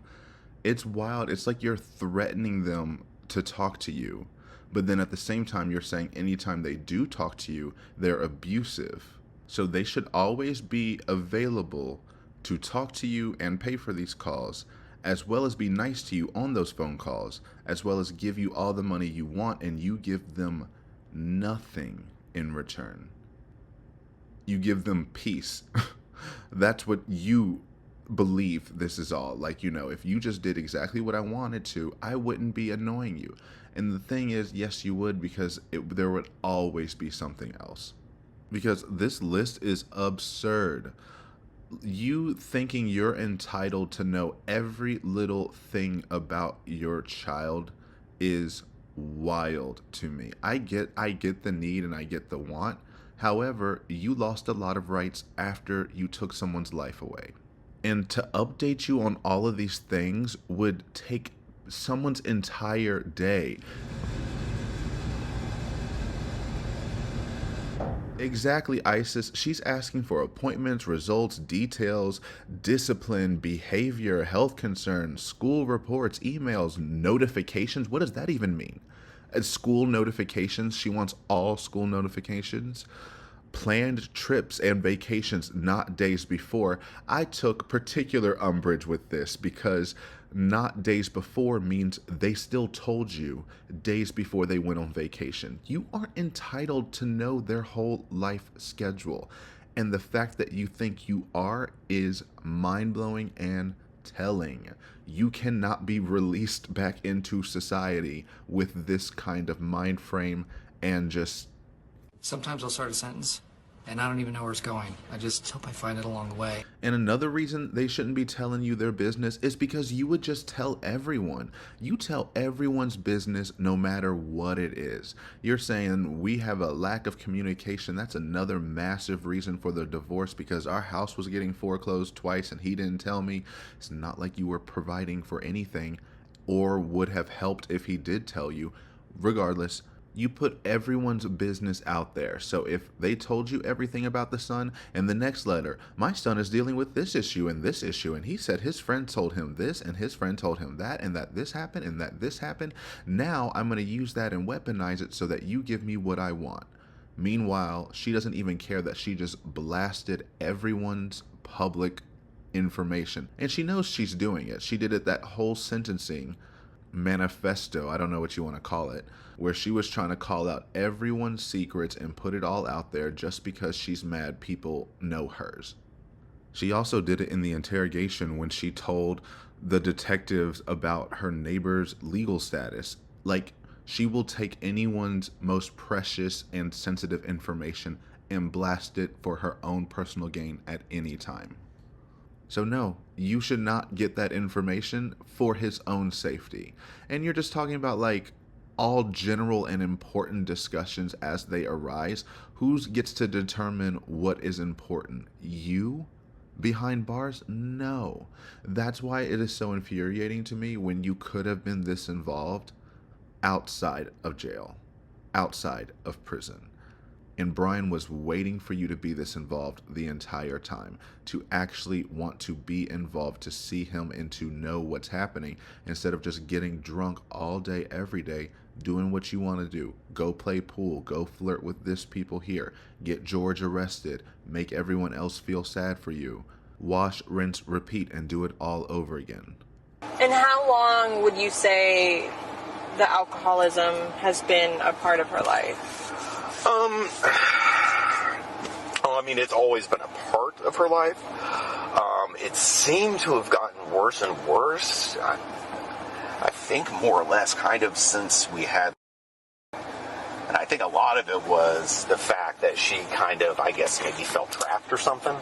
It's wild. It's like you're threatening them to talk to you. But then at the same time, you're saying anytime they do talk to you, they're abusive. So they should always be available to talk to you and pay for these calls, as well as be nice to you on those phone calls, as well as give you all the money you want, and you give them nothing in return. You give them peace. That's what you believe this is all. Like, you know, if you just did exactly what I wanted to, I wouldn't be annoying you. And the thing is, yes, you would, because there would always be something else. Because this list is absurd. You thinking you're entitled to know every little thing about your child is wild to me. I get the need and I get the want. However, you lost a lot of rights after you took someone's life away. And to update you on all of these things would take someone's entire day. Exactly, Isis. She's asking for appointments, results, details, discipline, behavior, health concerns, school reports, emails, notifications. What does that even mean? School notifications. She wants all school notifications. Planned trips and vacations not days before. I took particular umbrage with this because not days before means they still told you days before they went on vacation. You aren't entitled to know their whole life schedule. And the fact that you think you are is mind-blowing and telling. You cannot be released back into society with this kind of mind frame and just... Sometimes I'll start a sentence, and I don't even know where it's going. I just hope I find it along the way. And another reason they shouldn't be telling you their business is because you would just tell everyone. You tell everyone's business no matter what it is. You're saying we have a lack of communication. That's another massive reason for the divorce, because our house was getting foreclosed twice and he didn't tell me. It's not like you were providing for anything or would have helped if he did tell you. Regardless, you put everyone's business out there. So if they told you everything about the son, and the next letter, my son is dealing with this issue, and he said his friend told him this, and his friend told him that, and that this happened, and that this happened. Now I'm going to use that and weaponize it so that you give me what I want. Meanwhile, she doesn't even care that she just blasted everyone's public information. And she knows she's doing it. She did it that whole sentencing manifesto, I don't know what you want to call it, where she was trying to call out everyone's secrets and put it all out there just because she's mad people know hers. She also did it in the interrogation when she told the detectives about her neighbor's legal status. Like, she will take anyone's most precious and sensitive information and blast it for her own personal gain at any time. So no, you should not get that information for his own safety. And you're just talking about like all general and important discussions as they arise. Who gets to determine what is important? You? Behind bars? No. That's why it is so infuriating to me when you could have been this involved outside of jail, outside of prison. And Brian was waiting for you to be this involved the entire time, to actually want to be involved, to see him and to know what's happening, instead of just getting drunk all day, every day, doing what you want to do. Go play pool, go flirt with this people here, get George arrested, make everyone else feel sad for you. Wash, rinse, repeat, and do it all over again. And how long would you say the alcoholism has been a part of her life? Well, I mean, it's always been a part of her life. It seemed to have gotten worse and worse. I think more or less kind of since we had, and I think a lot of it was the fact that she kind of, I guess, maybe felt trapped or something.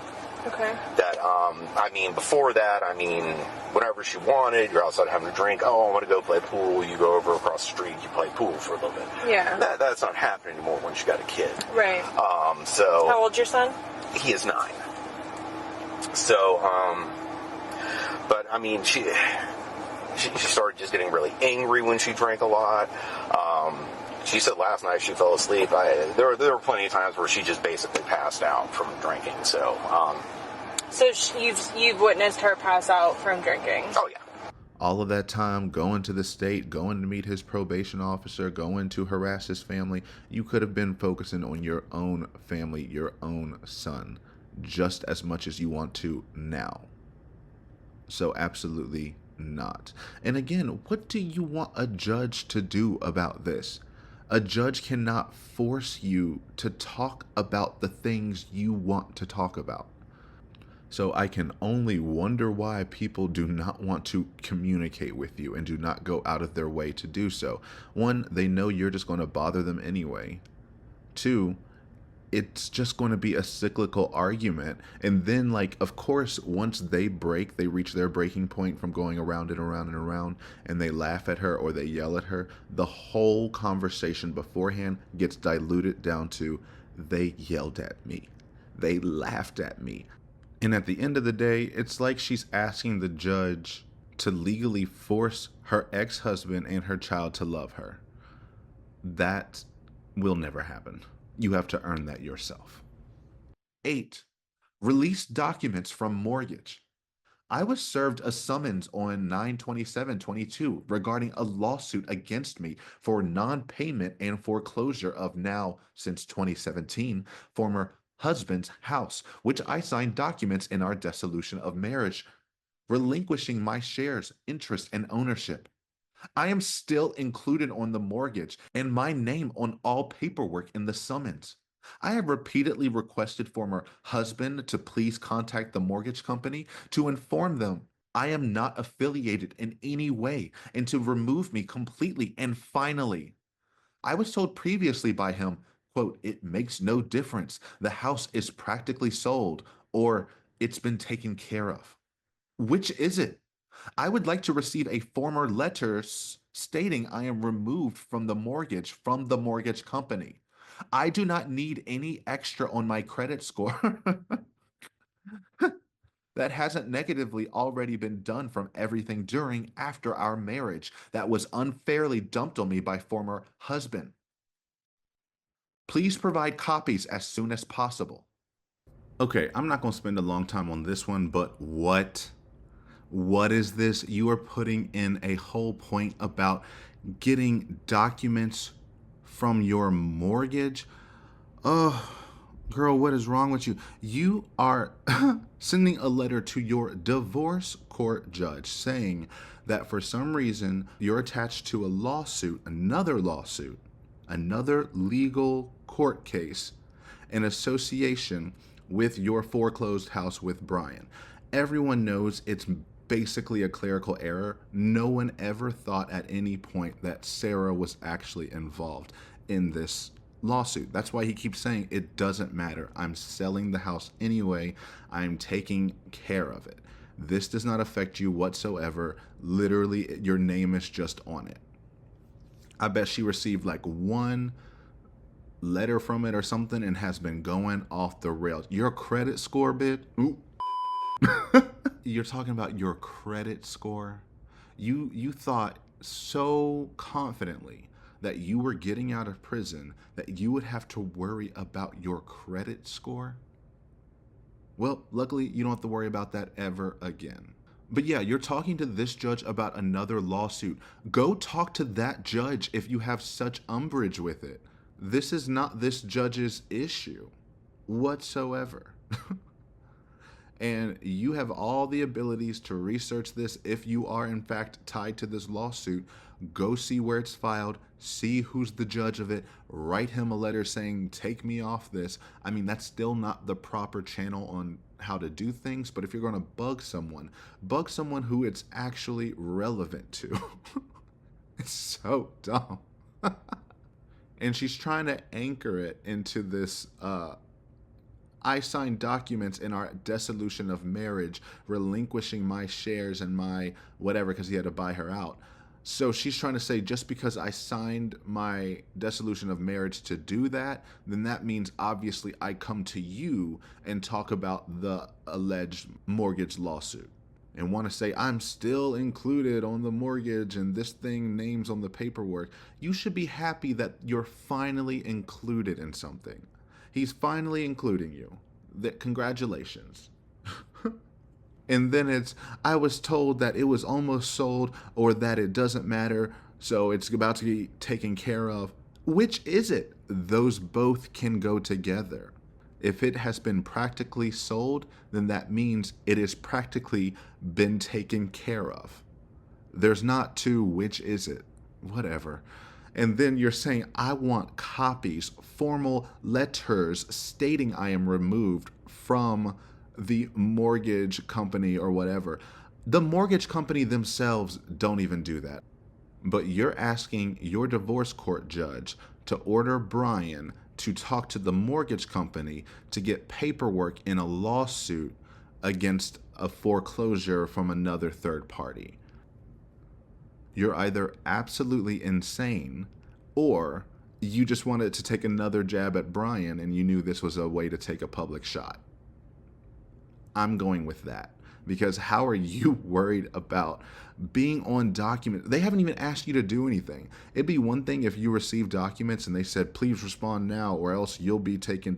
Okay. That, I mean, before that, I mean, whenever she wanted, you're outside having a drink, oh, I want to go play pool, you go over across the street, you play pool for a little bit. Yeah. That's not happening anymore when she got a kid. Right. So. How old's your son? He is 9. So, but I mean, she started just getting really angry when she drank a lot. She said last night she fell asleep. There were plenty of times where she just basically passed out from drinking. So, you've witnessed her pass out from drinking. Oh yeah. All of that time going to the state, going to meet his probation officer, going to harass his family, you could have been focusing on your own family, your own son, just as much as you want to now. So absolutely not. And again, what do you want a judge to do about this? A judge cannot force you to talk about the things you want to talk about. So I can only wonder why people do not want to communicate with you and do not go out of their way to do so. 1, they know you're just going to bother them anyway. 2, it's just going to be a cyclical argument. And then, like, of course, once they reach their breaking point from going around and around and around, and they laugh at her or they yell at her, the whole conversation beforehand gets diluted down to, they yelled at me, they laughed at me. And at the end of the day, it's like she's asking the judge to legally force her ex-husband and her child to love her. That will never happen. You have to earn that yourself. 8, release documents from mortgage. I was served a summons on 9/27/22 regarding a lawsuit against me for non-payment and foreclosure of now, since 2017, former husband's house, which I signed documents in our dissolution of marriage, relinquishing my shares, interest, and ownership. I am still included on the mortgage and my name on all paperwork in the summons. I have repeatedly requested former husband to please contact the mortgage company to inform them I am not affiliated in any way and to remove me completely and finally. I was told previously by him, quote, it makes no difference. The house is practically sold, or it's been taken care of. Which is it? I would like to receive a former letter stating I am removed from the mortgage company. I do not need any extra on my credit score. That hasn't negatively already been done from everything after our marriage that was unfairly dumped on me by former husband. Please provide copies as soon as possible. Okay, I'm not going to spend a long time on this one, but what is this? You are putting in a whole point about getting documents from your mortgage. Oh, girl, what is wrong with you? You are sending a letter to your divorce court judge saying that for some reason you're attached to a lawsuit, another legal court case in association with your foreclosed house with Brian. Everyone knows it's basically a clerical error. No one ever thought at any point that Sarah was actually involved in this lawsuit. That's why he keeps saying it doesn't matter. I'm selling the house anyway. I'm taking care of it. This does not affect you whatsoever. Literally, your name is just on it. I bet she received like one letter from it or something and has been going off the rails. Your credit score, bitch. Ooh. You're talking about your credit score. You thought so confidently that you were getting out of prison that you would have to worry about your credit score. Well, luckily you don't have to worry about that ever again. But yeah, you're talking to this judge about another lawsuit. Go talk to that judge if you have such umbrage with it. This is not this judge's issue whatsoever. And you have all the abilities to research this if you are in fact tied to this lawsuit. Go see where it's filed, see who's the judge of it, write him a letter saying, take me off this. I mean, that's still not the proper channel on how to do things, but if you're going to bug someone who it's actually relevant to. It's so dumb. And she's trying to anchor it into this, I signed documents in our dissolution of marriage, relinquishing my shares and my whatever, because he had to buy her out. So she's trying to say, just because I signed my dissolution of marriage to do that, then that means obviously I come to you and talk about the alleged mortgage lawsuit and want to say I'm still included on the mortgage and this thing names on the paperwork. You should be happy that you're finally included in something. He's finally including you. Congratulations. And then it's, I was told that it was almost sold or that it doesn't matter, so it's about to be taken care of. Which is it? Those both can go together. If it has been practically sold, then that means it has practically been taken care of. There's not two, which is it? Whatever. And then you're saying, I want copies, formal letters stating I am removed from the mortgage company or whatever. The mortgage company themselves don't even do that. But you're asking your divorce court judge to order Brian to talk to the mortgage company to get paperwork in a lawsuit against a foreclosure from another third party. You're either absolutely insane or you just wanted to take another jab at Brian and you knew this was a way to take a public shot. I'm going with that, because how are you worried about being on document? They haven't even asked you to do anything. It'd be one thing if you received documents and they said, please respond now or else you'll be taken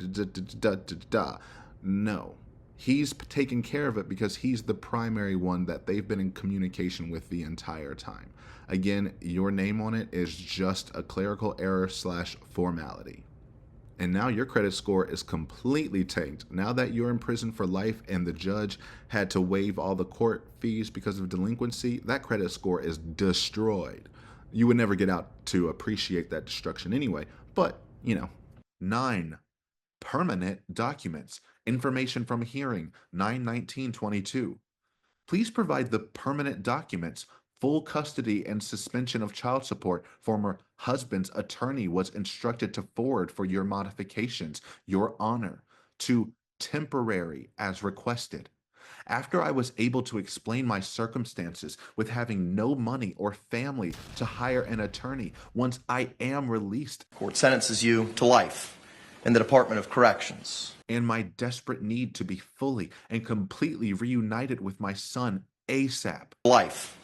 No, he's taken care of it because he's the primary one that they've been in communication with the entire time. Again, your name on it is just a clerical error / formality. And now your credit score is completely tanked. Now that you're in prison for life and the judge had to waive all the court fees because of delinquency, that credit score is destroyed. You would never get out to appreciate that destruction anyway, but, you know. 9. Permanent documents. Information from hearing 9/19/22. Please provide the permanent documents. Full custody and suspension of child support. Former husband's attorney was instructed to forward for your modifications, Your Honor, to temporary as requested. After I was able to explain my circumstances with having no money or family to hire an attorney, once I am released, Court sentences you to life in the Department of Corrections. And my desperate need to be fully and completely reunited with my son ASAP. Life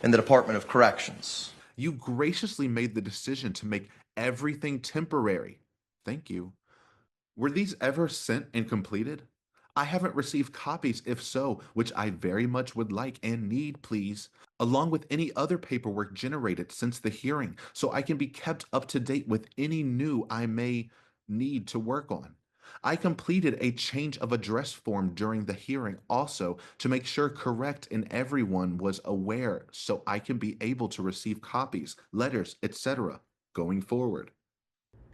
in the Department of Corrections. You graciously made the decision to make everything temporary. Thank you. Were these ever sent and completed? I haven't received copies. If so, which I very much would like and need, please, along with any other paperwork generated since the hearing, so I can be kept up to date with any new I may need to work on. I completed a change of address form during the hearing also to make sure correct and everyone was aware so I can be able to receive copies, letters, etc. going forward.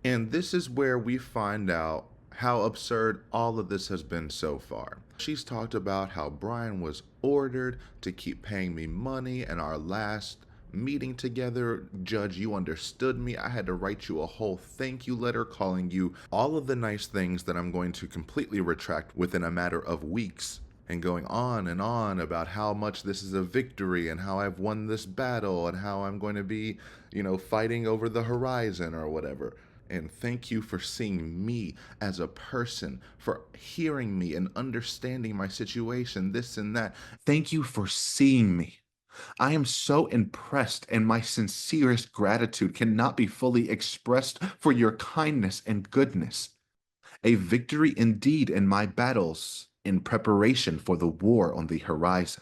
And this is where we find out how absurd all of this has been so far. She's talked about how Brian was ordered to keep paying me money, and our last meeting together, Judge, you understood me. I had to write you a whole thank you letter calling you all of the nice things that I'm going to completely retract within a matter of weeks, and going on and on about how much this is a victory and how I've won this battle and how I'm going to be, fighting over the horizon or whatever. And thank you for seeing me as a person, for hearing me and understanding my situation, this and that. Thank you for seeing me. I am so impressed, and my sincerest gratitude cannot be fully expressed for your kindness and goodness. A victory indeed in my battles in preparation for the war on the horizon.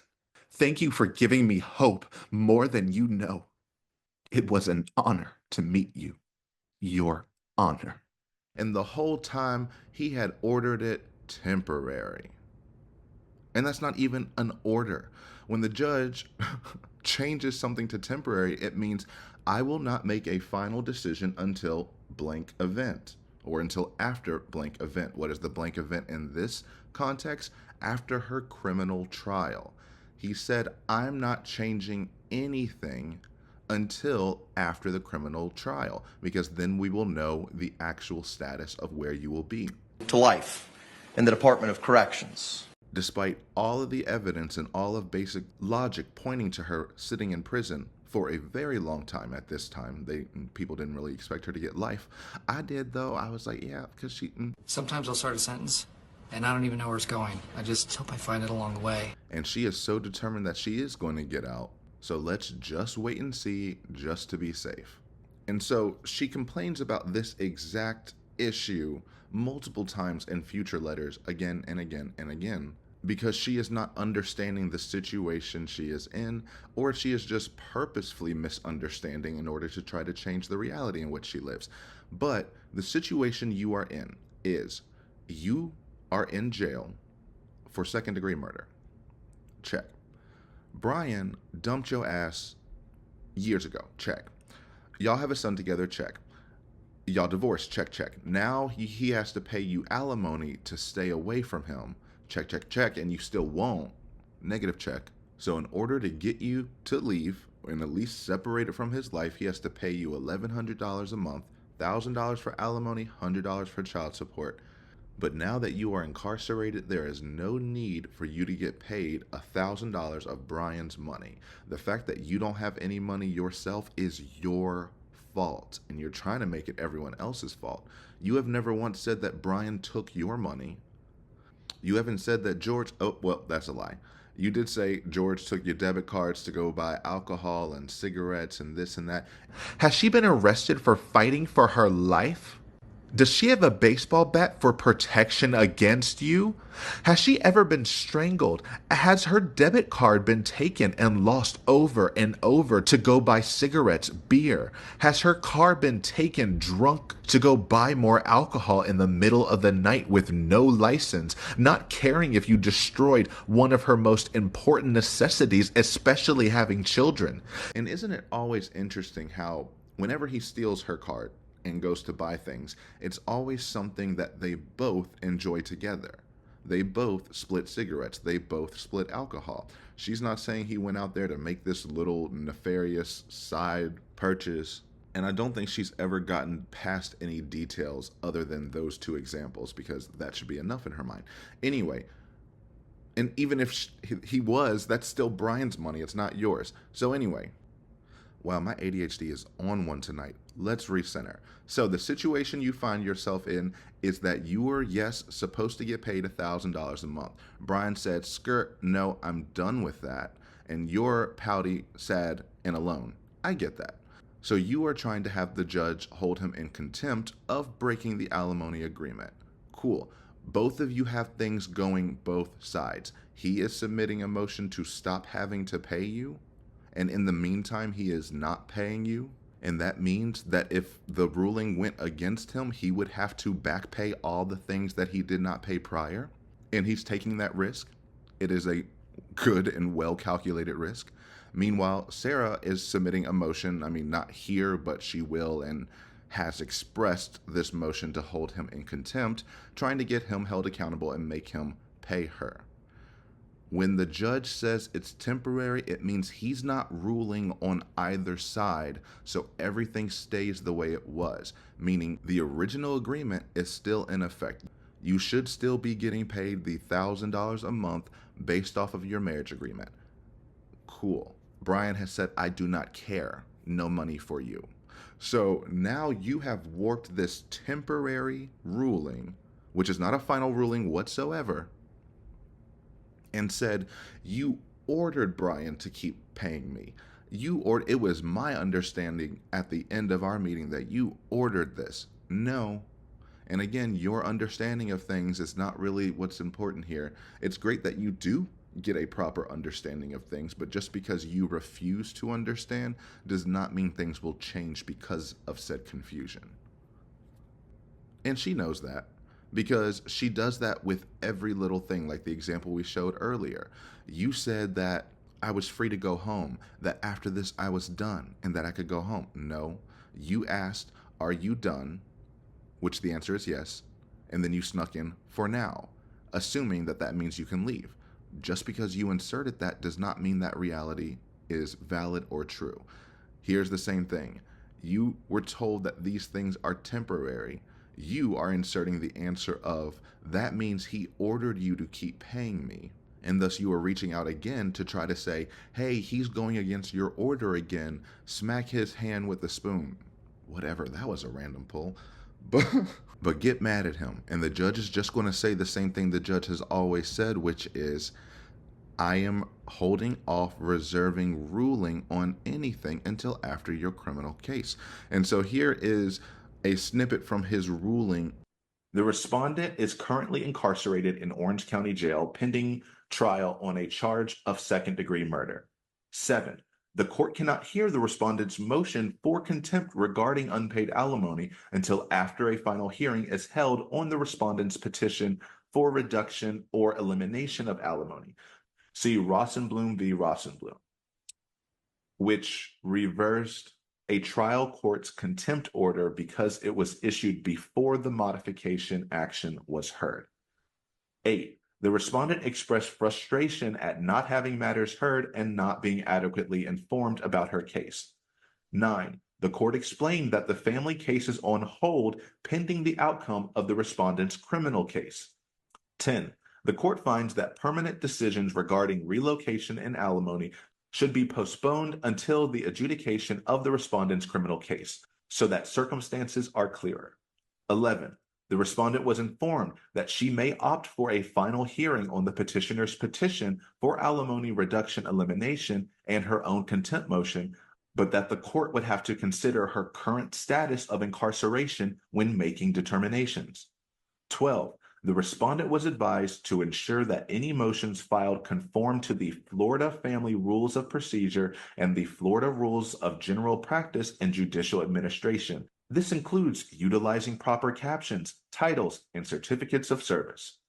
Thank you for giving me hope more than you know. It was an honor to meet you. Your honor. And the whole time he had ordered it temporary. And that's not even an order. When the judge changes something to temporary, it means I will not make a final decision until blank event, or until after blank event. What is the blank event in this context? After her criminal trial. He said, I'm not changing anything until after the criminal trial, because then we will know the actual status of where you will be. To life in the Department of Corrections. Despite all of the evidence and all of basic logic pointing to her sitting in prison for a very long time at this time. People didn't really expect her to get life. I did, though. I was like, yeah, because she... Sometimes I'll start a sentence, and I don't even know where it's going. I just hope I find it along the way. And she is so determined that she is going to get out. So let's just wait and see, just to be safe. And so she complains about this exact issue multiple times in future letters, again and again and again, because she is not understanding the situation she is in, or she is just purposefully misunderstanding in order to try to change the reality in which she lives. But the situation you are in is you are in jail for second-degree murder. Check. Brian dumped your ass years ago. Check. Y'all have a son together. Check. Y'all divorced. Check, check. Now he has to pay you alimony to stay away from him. Check, check, check. And you still won't. Negative check. So in order to get you to leave and at least separate it from his life, he has to pay you $1,100 a month, $1,000 for alimony, $100 for child support. But now that you are incarcerated, there is no need for you to get paid $1,000 of Brian's money. The fact that you don't have any money yourself is your fault, and you're trying to make it everyone else's fault. You have never once said that Brian took your money. You haven't said that George... Oh, well, that's a lie. You did say George took your debit cards to go buy alcohol and cigarettes and this and that. Has she been arrested for fighting for her life? Does she have a baseball bat for protection against you? Has she ever been strangled? Has her debit card been taken and lost over and over to go buy cigarettes, beer? Has her car been taken drunk to go buy more alcohol in the middle of the night with no license, not caring if you destroyed one of her most important necessities, especially having children? And isn't it always interesting how whenever he steals her card and goes to buy things, it's always something that they both enjoy together. They both split cigarettes. They both split alcohol. She's not saying he went out there to make this little nefarious side purchase. And I don't think she's ever gotten past any details other than those two examples, because that should be enough in her mind. Anyway, and even if he was, that's still Brian's money. It's not yours. So anyway, wow, my ADHD is on one tonight. Let's recenter. So the situation you find yourself in is that you were, yes, supposed to get paid $1,000 a month. Brian said, skirt, no, I'm done with that. And you're pouty, sad, and alone. I get that. So you are trying to have the judge hold him in contempt of breaking the alimony agreement. Cool. Both of you have things going both sides. He is submitting a motion to stop having to pay you, and in the meantime, he is not paying you. And that means that if the ruling went against him, he would have to back pay all the things that he did not pay prior. And he's taking that risk. It is a good and well-calculated risk. Meanwhile, Sarah is submitting a motion, not here, but she will, and has expressed this motion to hold him in contempt, trying to get him held accountable and make him pay her. When the judge says it's temporary, it means he's not ruling on either side, so everything stays the way it was, meaning the original agreement is still in effect. You should still be getting paid the $1,000 a month based off of your marriage agreement. Cool. Brian has said, I do not care. No money for you. So now you have warped this temporary ruling, which is not a final ruling whatsoever, and said, you ordered Brian to keep paying me. It was my understanding at the end of our meeting that you ordered this. No. And again, your understanding of things is not really what's important here. It's great that you do get a proper understanding of things. But just because you refuse to understand does not mean things will change because of said confusion. And she knows that, because she does that with every little thing, like the example we showed earlier. You said that I was free to go home, that after this I was done, and that I could go home. No, you asked, are you done? Which the answer is yes. And then you snuck in for now, assuming that that means you can leave. Just because you inserted that does not mean that reality is valid or true. Here's the same thing. You were told that these things are temporary. You are inserting the answer of, that means he ordered you to keep paying me. And thus you are reaching out again to try to say, hey, he's going against your order again. Smack his hand with a spoon. Whatever, that was a random pull. But get mad at him. And the judge is just going to say the same thing the judge has always said, which is, I am holding off reserving ruling on anything until after your criminal case. And so here is a snippet from his ruling. The respondent is currently incarcerated in Orange County Jail pending trial on a charge of second-degree murder. 7. The court cannot hear the respondent's motion for contempt regarding unpaid alimony until after a final hearing is held on the respondent's petition for reduction or elimination of alimony. See Rosenblum v. Rosenblum, which reversed a trial court's contempt order because it was issued before the modification action was heard. 8. The respondent expressed frustration at not having matters heard and not being adequately informed about her case. 9. The court explained that the family case is on hold pending the outcome of the respondent's criminal case. 10. The court finds that permanent decisions regarding relocation and alimony should be postponed until the adjudication of the respondent's criminal case, so that circumstances are clearer. 11. The respondent was informed that she may opt for a final hearing on the petitioner's petition for alimony reduction elimination and her own contempt motion, but that the court would have to consider her current status of incarceration when making determinations. 12. The respondent was advised to ensure that any motions filed conform to the Florida Family Rules of Procedure and the Florida Rules of General Practice and Judicial Administration. This includes utilizing proper captions, titles, and certificates of service.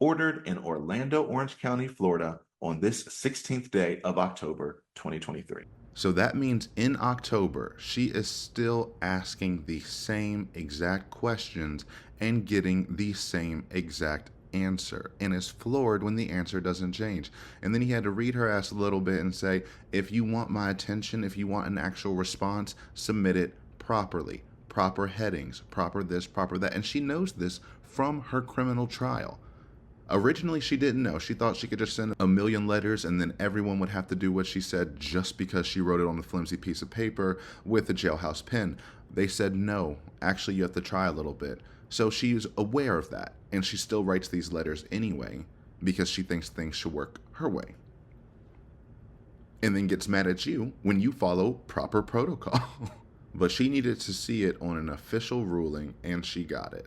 Ordered in Orlando, Orange County, Florida, on this 16th day of October, 2023. So that means in October, she is still asking the same exact questions and getting the same exact answer, and is floored when the answer doesn't change. And then he had to read her ass a little bit and say, if you want my attention, if you want an actual response, submit it properly. Proper headings, proper this, proper that. And she knows this from her criminal trial. Originally, she didn't know. She thought she could just send a million letters and then everyone would have to do what she said just because she wrote it on a flimsy piece of paper with a jailhouse pen. They said, no, actually you have to try a little bit. So she's aware of that, and she still writes these letters anyway because she thinks things should work her way. And then gets mad at you when you follow proper protocol. But she needed to see it on an official ruling, and she got it.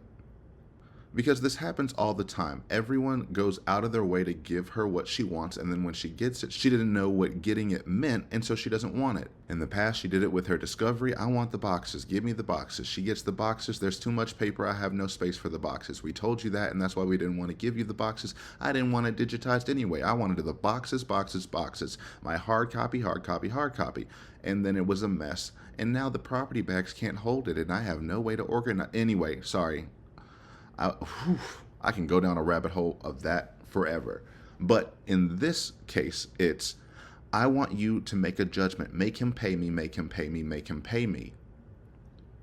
Because this happens all the time. Everyone goes out of their way to give her what she wants, and then when she gets it, she didn't know what getting it meant, and so she doesn't want it. In the past, she did it with her discovery. I want the boxes. Give me the boxes. She gets the boxes. There's too much paper. I have no space for the boxes. We told you that, and that's why we didn't want to give you the boxes. I didn't want it digitized anyway. I wanted the boxes, boxes, boxes. My hard copy, hard copy, hard copy. And then it was a mess. And now the property bags can't hold it, and I have no way to organize. Anyway, sorry. I can go down a rabbit hole of that forever. But in this case, it's, I want you to make a judgment. Make him pay me, make him pay me, make him pay me.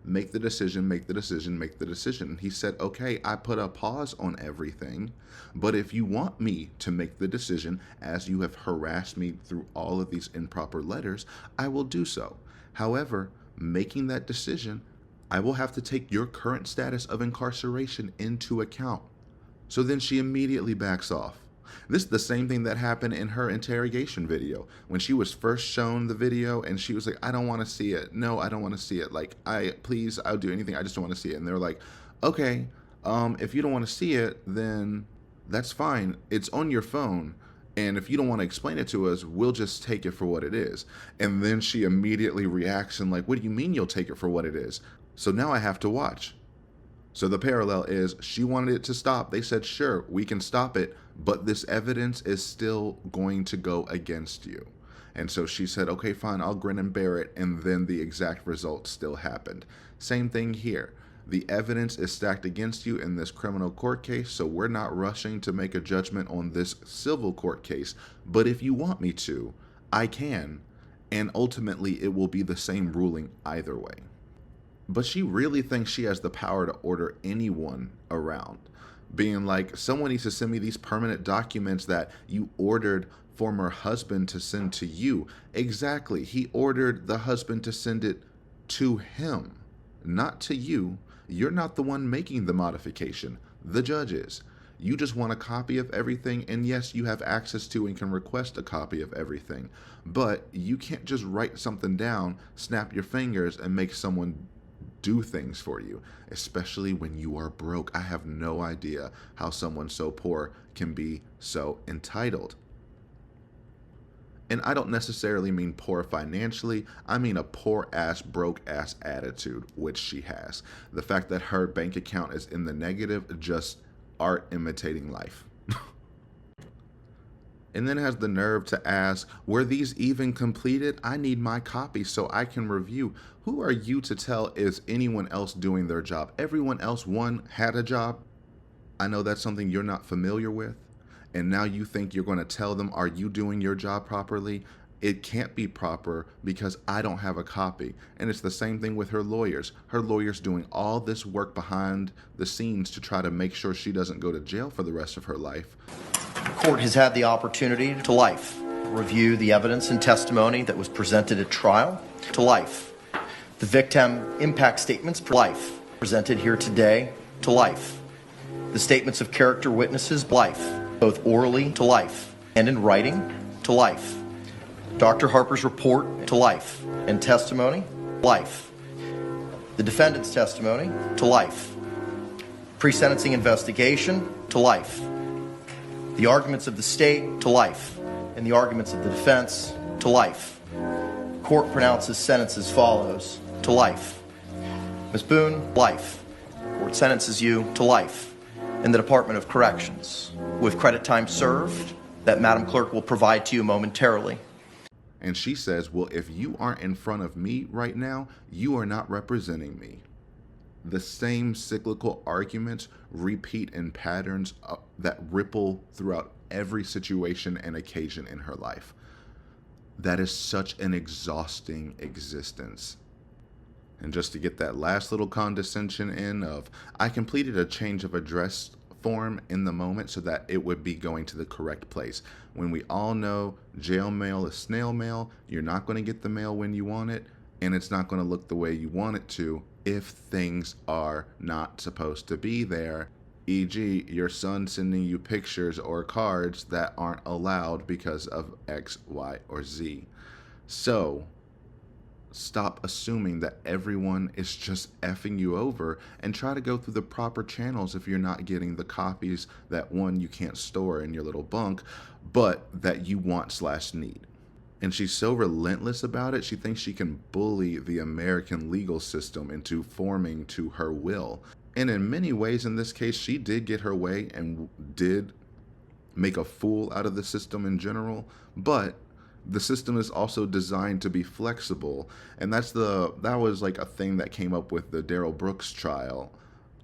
Make the decision, make the decision, make the decision. And he said, okay, I put a pause on everything, but if you want me to make the decision, as you have harassed me through all of these improper letters, I will do so. However, making that decision, I will have to take your current status of incarceration into account. So then she immediately backs off. This is the same thing that happened in her interrogation video. When she was first shown the video and she was like, I don't want to see it. No, I don't want to see it. Like, please, I'll do anything. I just don't want to see it. And they're like, okay, if you don't want to see it, then that's fine. It's on your phone. And if you don't want to explain it to us, we'll just take it for what it is. And then she immediately reacts and like, what do you mean you'll take it for what it is? So now I have to watch. So the parallel is she wanted it to stop. They said, sure, we can stop it, but this evidence is still going to go against you. And so she said, okay, fine, I'll grin and bear it. And then the exact result still happened. Same thing here. The evidence is stacked against you in this criminal court case, so we're not rushing to make a judgment on this civil court case. But if you want me to, I can. And ultimately, it will be the same ruling either way. But she really thinks she has the power to order anyone around. Being like, someone needs to send me these permanent documents that you ordered former husband to send to you. Exactly. He ordered the husband to send it to him, not to you. You're not the one making the modification. The judge is. You just want a copy of everything, and yes, you have access to and can request a copy of everything. But you can't just write something down, snap your fingers, and make someone do things for you, especially when you are broke. I have no idea how someone so poor can be so entitled. And I don't necessarily mean poor financially. I mean a poor ass, broke ass attitude, which she has. The fact that her bank account is in the negative, just art imitating life. And then has the nerve to ask, were these even completed? I need my copy so I can review. Who are you to tell is anyone else doing their job? Everyone else, one, had a job. I know that's something you're not familiar with. And now you think you're going to tell them, are you doing your job properly? It can't be proper because I don't have a copy. And it's the same thing with her lawyers. Her lawyers doing all this work behind the scenes to try to make sure she doesn't go to jail for the rest of her life. The court has had the opportunity to life review the evidence and testimony that was presented at trial to life. The victim impact statements to life presented here today to life. The statements of character witnesses life, both orally to life and in writing to life. Dr. Harper's report to life and testimony life. The defendant's testimony to life. Pre-sentencing investigation to life. The arguments of the state to life and the arguments of the defense to life. Court pronounces sentence as follows: to life. Ms. Boone, life. Court sentences you to life in the Department of Corrections, with credit time served that Madam Clerk will provide to you momentarily. And she says, well, if you aren't in front of me right now, you are not representing me. The same cyclical arguments repeat in patterns that ripple throughout every situation and occasion in her life. That is such an exhausting existence. And just to get that last little condescension in of, I completed a change of address form in the moment so that it would be going to the correct place. When we all know jail mail is snail mail, you're not going to get the mail when you want it, and it's not going to look the way you want it to if things are not supposed to be there, e.g. your son sending you pictures or cards that aren't allowed because of X, Y, or Z. So stop assuming that everyone is just effing you over and try to go through the proper channels if you're not getting the copies that, one, you can't store in your little bunk, but that you want/need. And she's so relentless about it, she thinks she can bully the American legal system into forming to her will. And in many ways, in this case, she did get her way and did make a fool out of the system in general, but the system is also designed to be flexible. And that was like a thing that came up with the Darrell Brooks trial,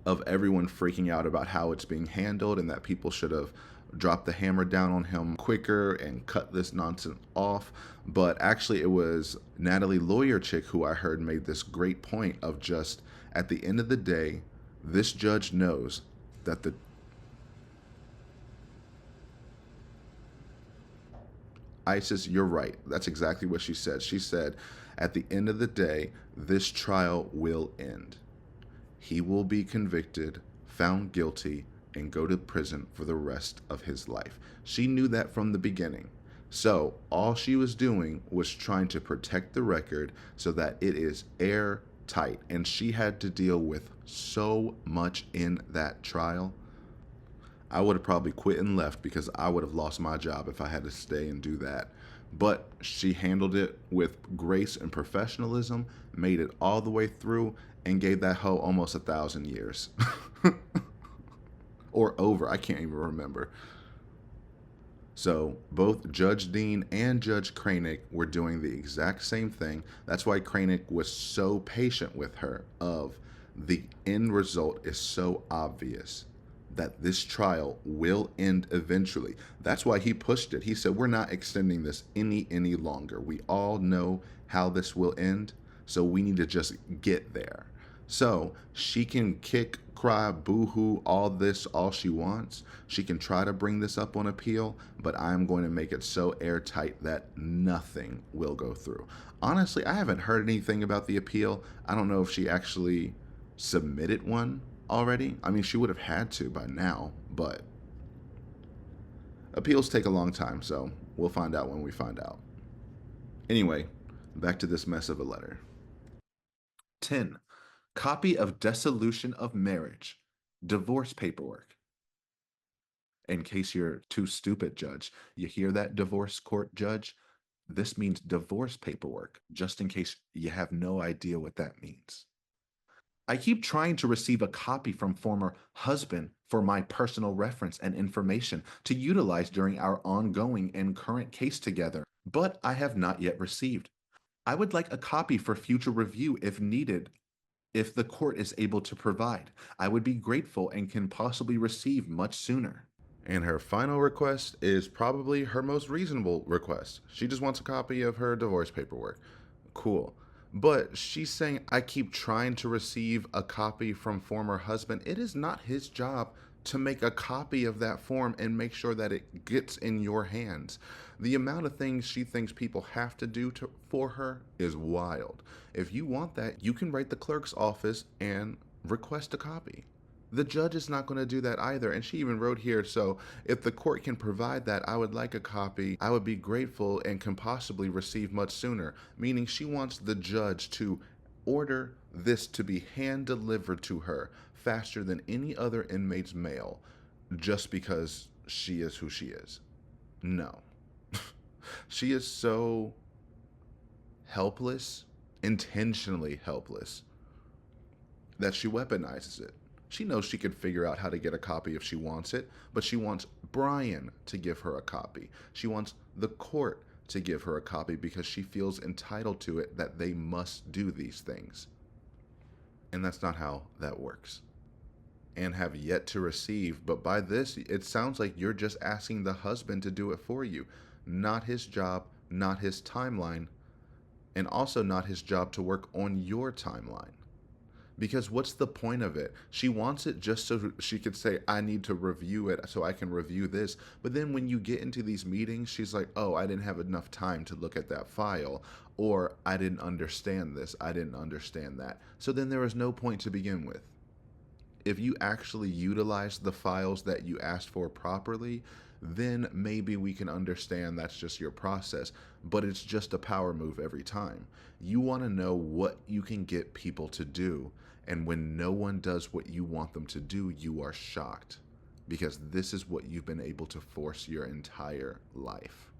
of everyone freaking out about how it's being handled and that people should have dropped the hammer down on him quicker and cut this nonsense off. But actually it was Natalie Lawyer Chick who I heard made this great point of just, at the end of the day, this judge knows that the ISIS, you're right. That's exactly what she said. She said, at the end of the day, this trial will end. He will be convicted, found guilty, and go to prison for the rest of his life. She knew that from the beginning. So all she was doing was trying to protect the record so that it is airtight. And she had to deal with so much in that trial. I would have probably quit and left because I would have lost my job if I had to stay and do that. But she handled it with grace and professionalism, made it all the way through, and gave that hoe almost 1,000 years. Or over, I can't even remember. So both Judge Dean and Judge Cranick were doing the exact same thing. That's why Cranick was so patient with her of the end result is so obvious that this trial will end eventually. That's why he pushed it. He said, we're not extending this any longer. We all know how this will end, so we need to just get there. So she can kick, cry, boo-hoo, all she wants. She can try to bring this up on appeal, but I'm going to make it so airtight that nothing will go through. Honestly, I haven't heard anything about the appeal. I don't know if she actually submitted one already. I mean, she would have had to by now, but appeals take a long time, so we'll find out when we find out. Anyway, back to this mess of a letter. 10. Copy of dissolution of marriage, divorce paperwork. In case you're too stupid, judge, you hear that, divorce court judge? This means divorce paperwork, just in case you have no idea what that means. I keep trying to receive a copy from former husband for my personal reference and information to utilize during our ongoing and current case together, but I have not yet received. I would like a copy for future review if needed. If the court is able to provide, I would be grateful and can possibly receive much sooner. And her final request is probably her most reasonable request. She just wants a copy of her divorce paperwork. Cool. But she's saying, I keep trying to receive a copy from former husband. It is not his job to make a copy of that form and make sure that it gets in your hands. The amount of things she thinks people have to do for her is wild. If you want that, you can write the clerk's office and request a copy. The judge is not going to do that either, and she even wrote here, so if the court can provide that, I would like a copy. I would be grateful and can possibly receive much sooner, meaning she wants the judge to order this to be hand-delivered to her faster than any other inmate's mail, just because she is who she is. No. She is so helpless, intentionally helpless, that she weaponizes it. She knows she could figure out how to get a copy if she wants it, but she wants Brian to give her a copy. She wants the court to give her a copy because she feels entitled to it, that they must do these things. And that's not how that works. And have yet to receive, but by this, it sounds like you're just asking the husband to do it for you. Not his job, not his timeline, and also not his job to work on your timeline. Because what's the point of it? She wants it just so she could say, I need to review it so I can review this. But then when you get into these meetings, she's like, oh, I didn't have enough time to look at that file. Or I didn't understand this. I didn't understand that. So then there was no point to begin with. If you actually utilize the files that you asked for properly, then maybe we can understand that's just your process. But it's just a power move every time. You want to know what you can get people to do. And when no one does what you want them to do, you are shocked, because this is what you've been able to force your entire life.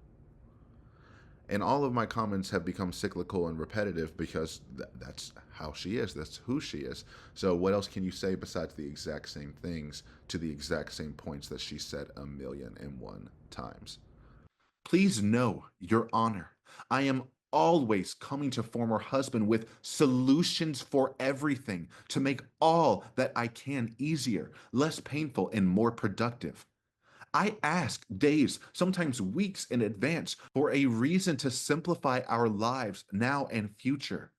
And all of my comments have become cyclical and repetitive because that's how she is. That's who she is. So what else can you say besides the exact same things to the exact same points that she said 1,000,001 times? Please know, Your Honor, I am always coming to former husband with solutions for everything to make all that I can easier, less painful, and more productive. I ask days, sometimes weeks in advance for a reason to simplify our lives now and future.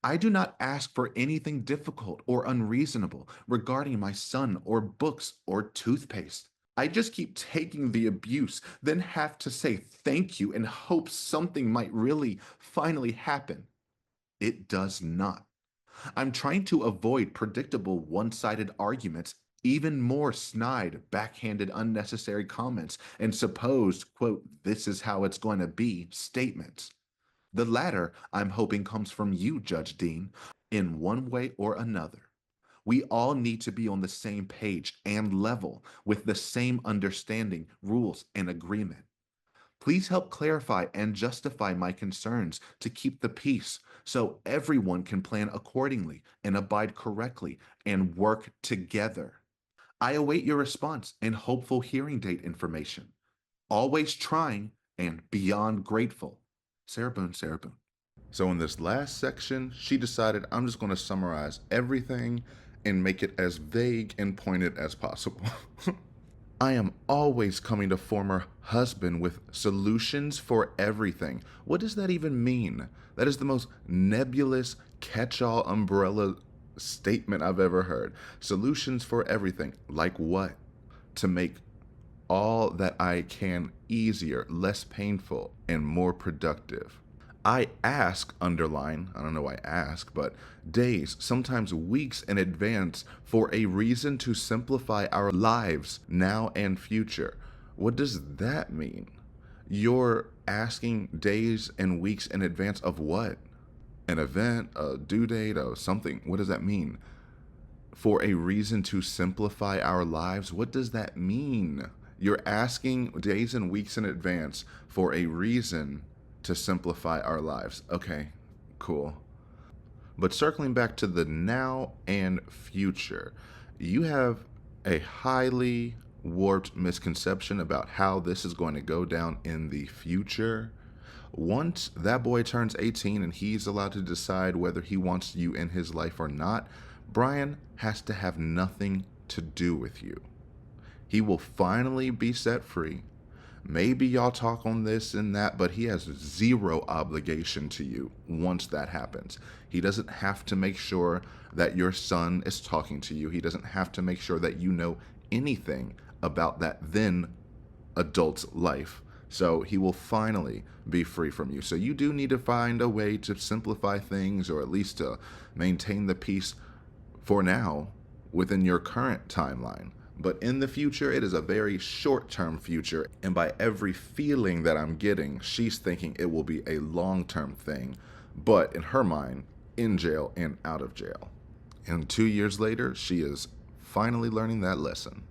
I do not ask for anything difficult or unreasonable regarding my son or books or toothpaste. I just keep taking the abuse, then have to say thank you and hope something might really finally happen. It does not. I'm trying to avoid predictable one-sided arguments, even more snide, backhanded, unnecessary comments, and supposed, quote, this is how it's going to be statements. The latter, I'm hoping, comes from you, Judge Dean, in one way or another. We all need to be on the same page and level with the same understanding, rules, and agreement. Please help clarify and justify my concerns to keep the peace so everyone can plan accordingly and abide correctly and work together. I await your response and hopeful hearing date information. Always trying and beyond grateful. Sarah Boone, Sarah Boone. So in this last section, she decided I'm just going to summarize everything and make it as vague and pointed as possible. I am always coming to former husband with solutions for everything. What does that even mean? That is the most nebulous catch-all umbrella statement I've ever heard. Solutions for everything. Like what? To make all that I can easier, less painful, and more productive. I ask, underline, I don't know why I ask, but days, sometimes weeks in advance for a reason to simplify our lives now and future. What does that mean? You're asking days and weeks in advance of what? An event, a due date, or something. What does that mean? For a reason to simplify our lives? What does that mean? You're asking days and weeks in advance for a reason to simplify our lives. Okay, cool. But circling back to the now and future, you have a highly warped misconception about how this is going to go down in the future. Once that boy turns 18 and he's allowed to decide whether he wants you in his life or not, Brian has to have nothing to do with you. He will finally be set free. Maybe y'all talk on this and that, but he has zero obligation to you once that happens. He doesn't have to make sure that your son is talking to you. He doesn't have to make sure that you know anything about that then adult's life. So he will finally be free from you. So you do need to find a way to simplify things, or at least to maintain the peace for now within your current timeline. But in the future, it is a very short-term future, and by every feeling that I'm getting, she's thinking it will be a long-term thing, but in her mind, in jail and out of jail. And 2 years later, she is finally learning that lesson.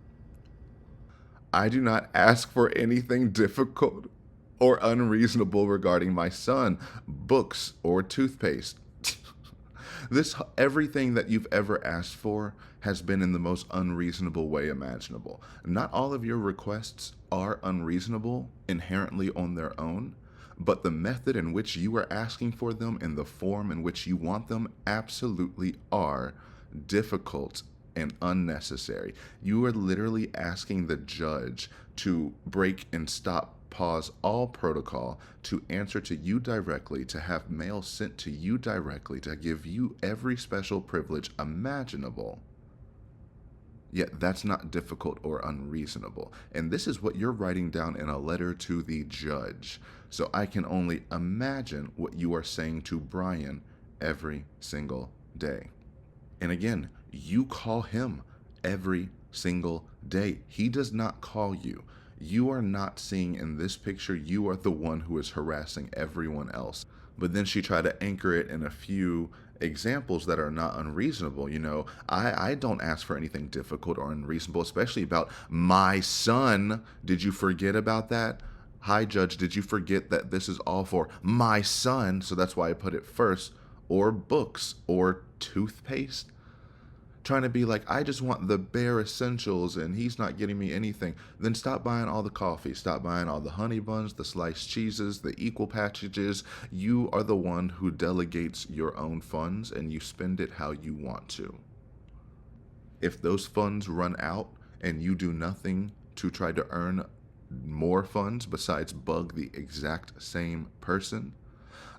I do not ask for anything difficult or unreasonable regarding my son, books, or toothpaste. Everything that you've ever asked for has been in the most unreasonable way imaginable. Not all of your requests are unreasonable inherently on their own, but the method in which you are asking for them and the form in which you want them absolutely are difficult and unnecessary. You are literally asking the judge to break and stop, pause all protocol, to answer to you directly, to have mail sent to you directly, to give you every special privilege imaginable. Yet that's not difficult or unreasonable. And this is what you're writing down in a letter to the judge. So I can only imagine what you are saying to Brian every single day. And again, you call him every single day. He does not call you. You are not seeing in this picture, you are the one who is harassing everyone else. But then she tried to anchor it in a few examples that are not unreasonable. You know, I don't ask for anything difficult or unreasonable, especially about my son. Did you forget about that? Hi, Judge, did you forget that this is all for my son? So that's why I put it first. Or books or toothpaste. Trying to be like, I just want the bare essentials and he's not getting me anything. Then stop buying all the coffee. Stop buying all the honey buns, the sliced cheeses, the equal packages. You are the one who delegates your own funds and you spend it how you want to. If those funds run out and you do nothing to try to earn more funds besides bug the exact same person,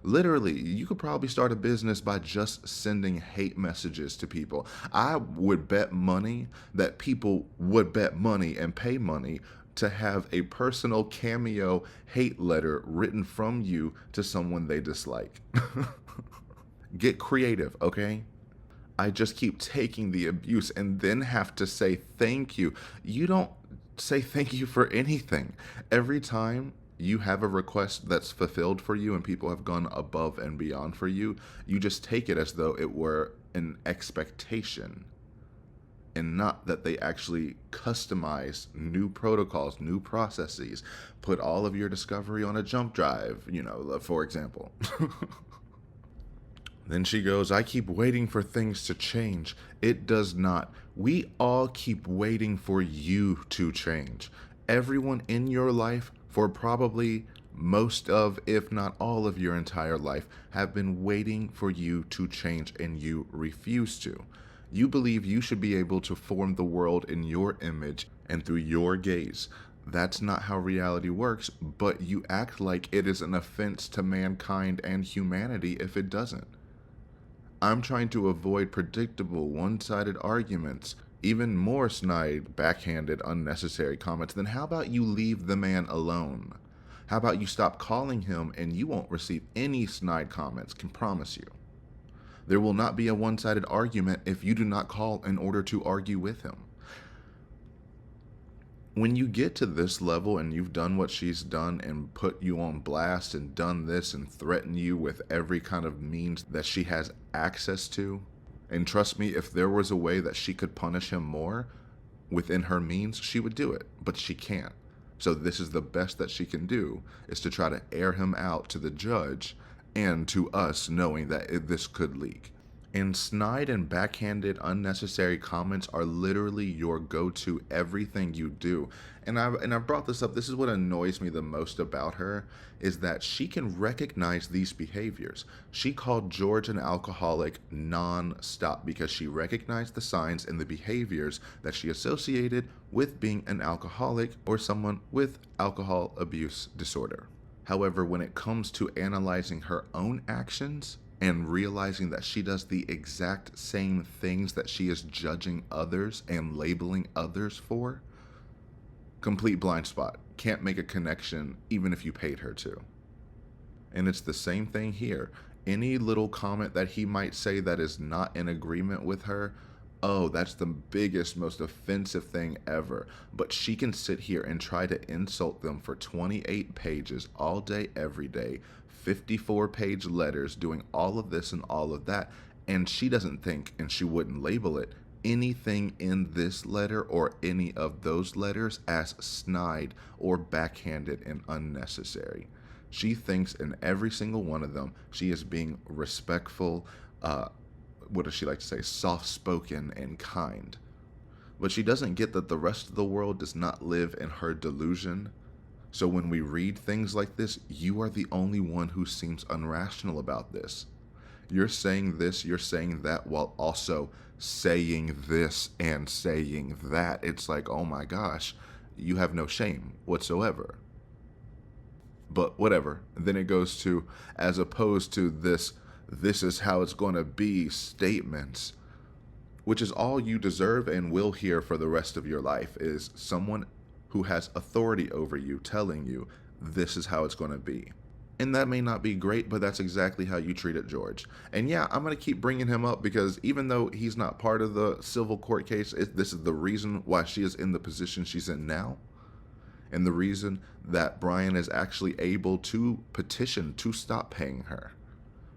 literally, you could probably start a business by just sending hate messages to people. I would bet money that people would bet money and pay money to have a personal cameo hate letter written from you to someone they dislike. Get creative, okay? I just keep taking the abuse and then have to say thank you. You don't say thank you for anything. Every time you have a request that's fulfilled for you and people have gone above and beyond for you, you just take it as though it were an expectation. and not that they actually customize new protocols, new processes, put all of your discovery on a jump drive, for example. Then she goes, I keep waiting for things to change. It does not. We all keep waiting for you to change. Everyone in your life, for probably most of, if not all of your entire life, have been waiting for you to change, and you refuse to. You believe you should be able to form the world in your image and through your gaze. That's not how reality works, but you act like it is an offense to mankind and humanity if it doesn't. I'm trying to avoid predictable, one-sided arguments, even more snide, backhanded, unnecessary comments. Then how about you leave the man alone? How about you stop calling him and you won't receive any snide comments, can promise you. There will not be a one-sided argument if you do not call in order to argue with him. When you get to this level and you've done what she's done and put you on blast and done this and threatened you with every kind of means that she has access to, and trust me, if there was a way that she could punish him more within her means, she would do it, but she can't. So this is the best that she can do, is to try to air him out to the judge and to us, knowing that this could leak. And snide and backhanded unnecessary comments are literally your go-to everything you do. And I've brought this up. This is what annoys me the most about her, is that she can recognize these behaviors. She called George an alcoholic non-stop because she recognized the signs and the behaviors that she associated with being an alcoholic or someone with alcohol abuse disorder. However, when it comes to analyzing her own actions and realizing that she does the exact same things that she is judging others and labeling others for, complete blind spot. Can't make a connection even if you paid her to. And it's the same thing here. Any little comment that he might say that is not in agreement with her, oh, that's the biggest, most offensive thing ever. But she can sit here and try to insult them for 28 pages all day, every day, 54-page letters, doing all of this and all of that. And she doesn't think, and she wouldn't label it, anything in this letter or any of those letters as snide or backhanded and unnecessary. She thinks in every single one of them, she is being respectful, what does she like to say, soft-spoken and kind. But she doesn't get that the rest of the world does not live in her delusion. So when we read things like this, you are the only one who seems unrational about this. You're saying this, you're saying that, while also saying this and saying that. It's like, oh my gosh, you have no shame whatsoever. But whatever. Then it goes to, as opposed to this is how it's going to be statements, which is all you deserve and will hear for the rest of your life, is someone who has authority over you telling you this is how it's going to be. And that may not be great, but that's exactly how you treated George. And yeah, I'm going to keep bringing him up because even though he's not part of the civil court case, this is the reason why she is in the position she's in now. And the reason that Brian is actually able to petition to stop paying her.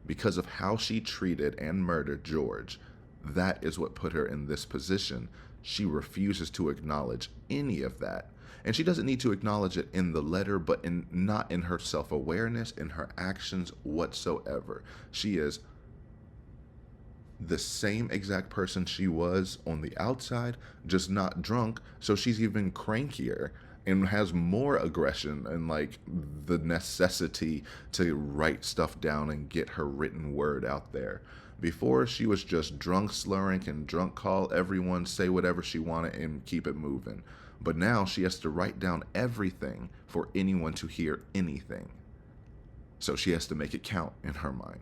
Because of how she treated and murdered George. That is what put her in this position. She refuses to acknowledge any of that. And she doesn't need to acknowledge it in the letter, but not in her self-awareness, in her actions whatsoever. She is the same exact person she was on the outside, just not drunk, so she's even crankier and has more aggression and like the necessity to write stuff down and get her written word out there. Before, she was just drunk slurring and drunk call everyone, say whatever she wanted and keep it moving. But now she has to write down everything for anyone to hear anything. So she has to make it count in her mind.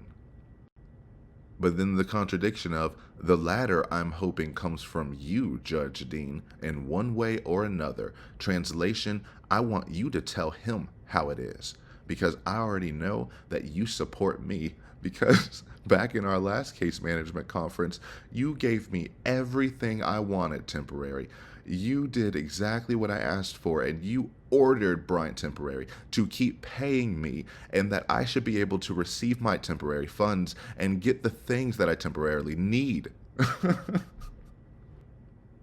But then the contradiction of, the latter I'm hoping comes from you, Judge Dean, in one way or another. Translation, I want you to tell him how it is. Because I already know that you support me, because back in our last case management conference, you gave me everything I wanted temporary. You did exactly what I asked for, and you ordered Bryant Temporary to keep paying me, and that I should be able to receive my temporary funds and get the things that I temporarily need.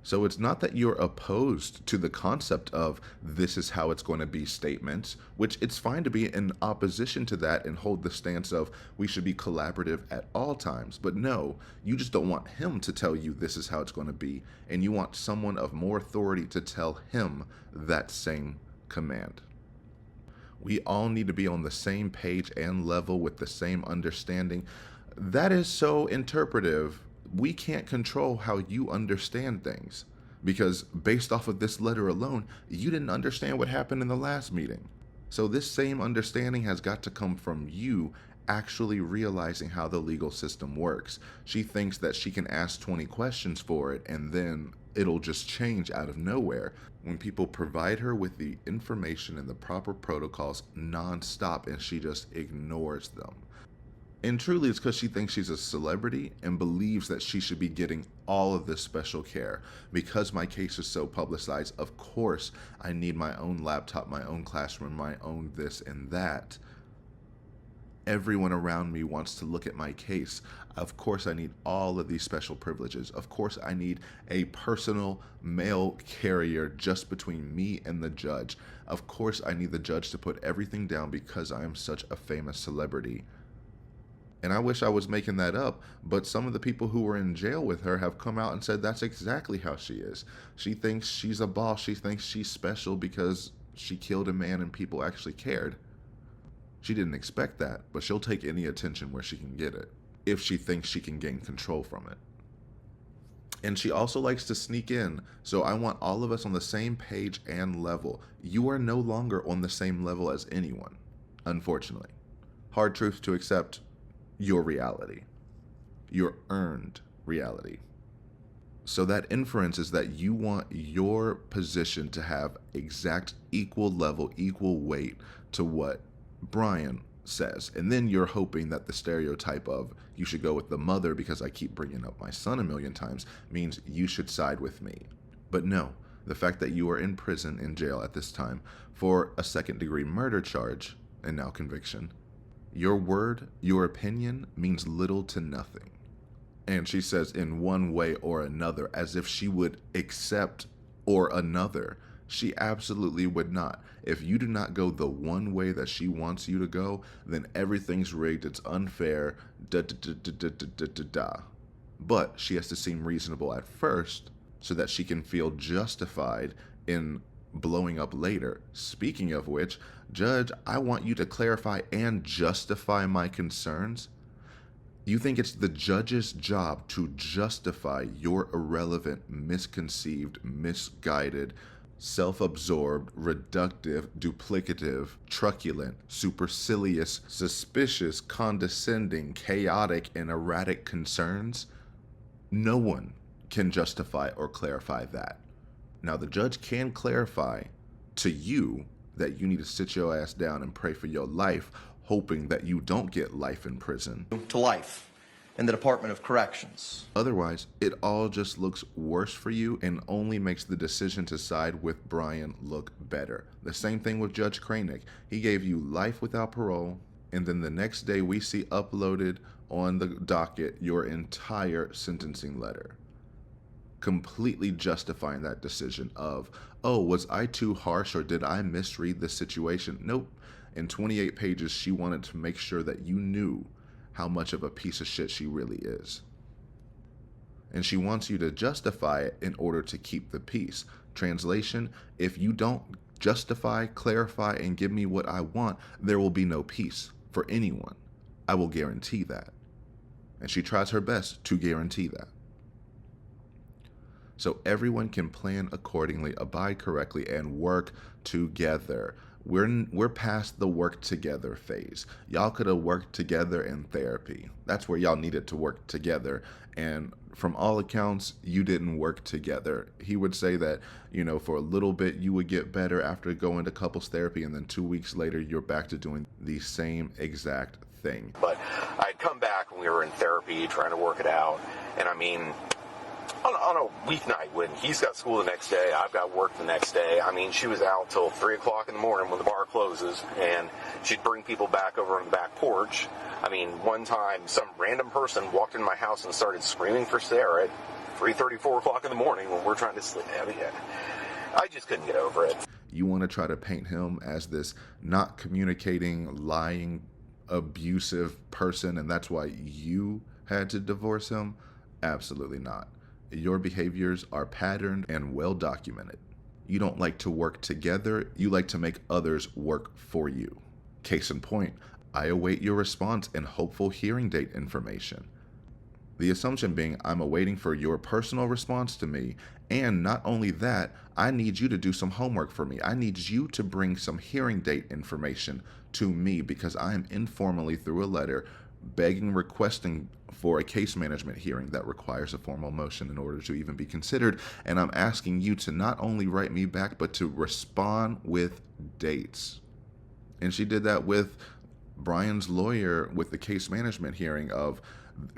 So it's not that you're opposed to the concept of this is how it's going to be statements, which it's fine to be in opposition to that and hold the stance of we should be collaborative at all times. But no, you just don't want him to tell you this is how it's going to be. And you want someone of more authority to tell him that same command. We all need to be on the same page and level with the same understanding. That is so interpretive. We can't control how you understand things, because based off of this letter alone, you didn't understand what happened in the last meeting. So this same understanding has got to come from you actually realizing how the legal system works. She thinks that she can ask 20 questions for it and then it'll just change out of nowhere, when people provide her with the information and the proper protocols nonstop and she just ignores them. And truly it's because she thinks she's a celebrity and believes that she should be getting all of this special care. Because my case is so publicized, of course I need my own laptop, my own classroom, my own this and that. Everyone around me wants to look at my case. Of course I need all of these special privileges. Of course I need a personal mail carrier just between me and the judge. Of course I need the judge to put everything down because I am such a famous celebrity. And I wish I was making that up, but some of the people who were in jail with her have come out and said that's exactly how she is. She thinks she's a boss. She thinks she's special because she killed a man and people actually cared. She didn't expect that, but she'll take any attention where she can get it, if she thinks she can gain control from it. And she also likes to sneak in, so I want all of us on the same page and level. You are no longer on the same level as anyone, unfortunately. Hard truth to accept. Your reality, your earned reality. So that inference is that you want your position to have exact equal level, equal weight to what Brian says. And then you're hoping that the stereotype of you should go with the mother because I keep bringing up my son a million times means you should side with me. But no, the fact that you are in prison, in jail at this time for a second-degree murder charge and now conviction, your word, your opinion means little to nothing. And she says in one way or another, as if she would accept or another. She absolutely would not. If you do not go the one way that she wants you to go, then everything's rigged, it's unfair, But she has to seem reasonable at first so that she can feel justified in blowing up later. Speaking of which, Judge, I want you to clarify and justify my concerns. You think it's the judge's job to justify your irrelevant, misconceived, misguided, self-absorbed, reductive, duplicative, truculent, supercilious, suspicious, condescending, chaotic, and erratic concerns? No one can justify or clarify that. Now, the judge can clarify to you that you need to sit your ass down and pray for your life, hoping that you don't get life in prison. To life in the Department of Corrections. Otherwise, it all just looks worse for you and only makes the decision to side with Brian look better. The same thing with Judge Kranick. He gave you life without parole, and then the next day we see uploaded on the docket your entire sentencing letter, completely justifying that decision of, oh, was I too harsh or did I misread the situation? Nope. In 28 pages, she wanted to make sure that you knew how much of a piece of shit she really is. And she wants you to justify it in order to keep the peace. Translation, if you don't justify, clarify, and give me what I want, there will be no peace for anyone. I will guarantee that. And she tries her best to guarantee that. So everyone can plan accordingly, abide correctly, and work together. We're past the work together phase. Y'all could have worked together in therapy. That's where y'all needed to work together. And from all accounts, you didn't work together. He would say that, you know, for a little bit you would get better after going to couples therapy, and then 2 weeks later you're back to doing the same exact thing. But I'd come back when we were in therapy trying to work it out. And I mean, on a weeknight when he's got school the next day, I've got work the next day. I mean, she was out till 3 o'clock in the morning when the bar closes, and she'd bring people back over on the back porch. I mean, one time some random person walked in my house and started screaming for Sarah 3:30, 4 o'clock in the morning when we're trying to sleep. I mean, I just couldn't get over it. You want to try to paint him as this not communicating, lying, abusive person, and that's why you had to divorce him? Absolutely not. Your behaviors are patterned and well documented. You don't like to work together, you like to make others work for you. Case in point, I await your response and hopeful hearing date information. The assumption being I'm awaiting for your personal response to me, and not only that, I need you to do some homework for me. I need you to bring some hearing date information to me because I am informally through a letter begging, requesting for a case management hearing that requires a formal motion in order to even be considered, and I'm asking you to not only write me back, but to respond with dates. And she did that with Brian's lawyer with the case management hearing of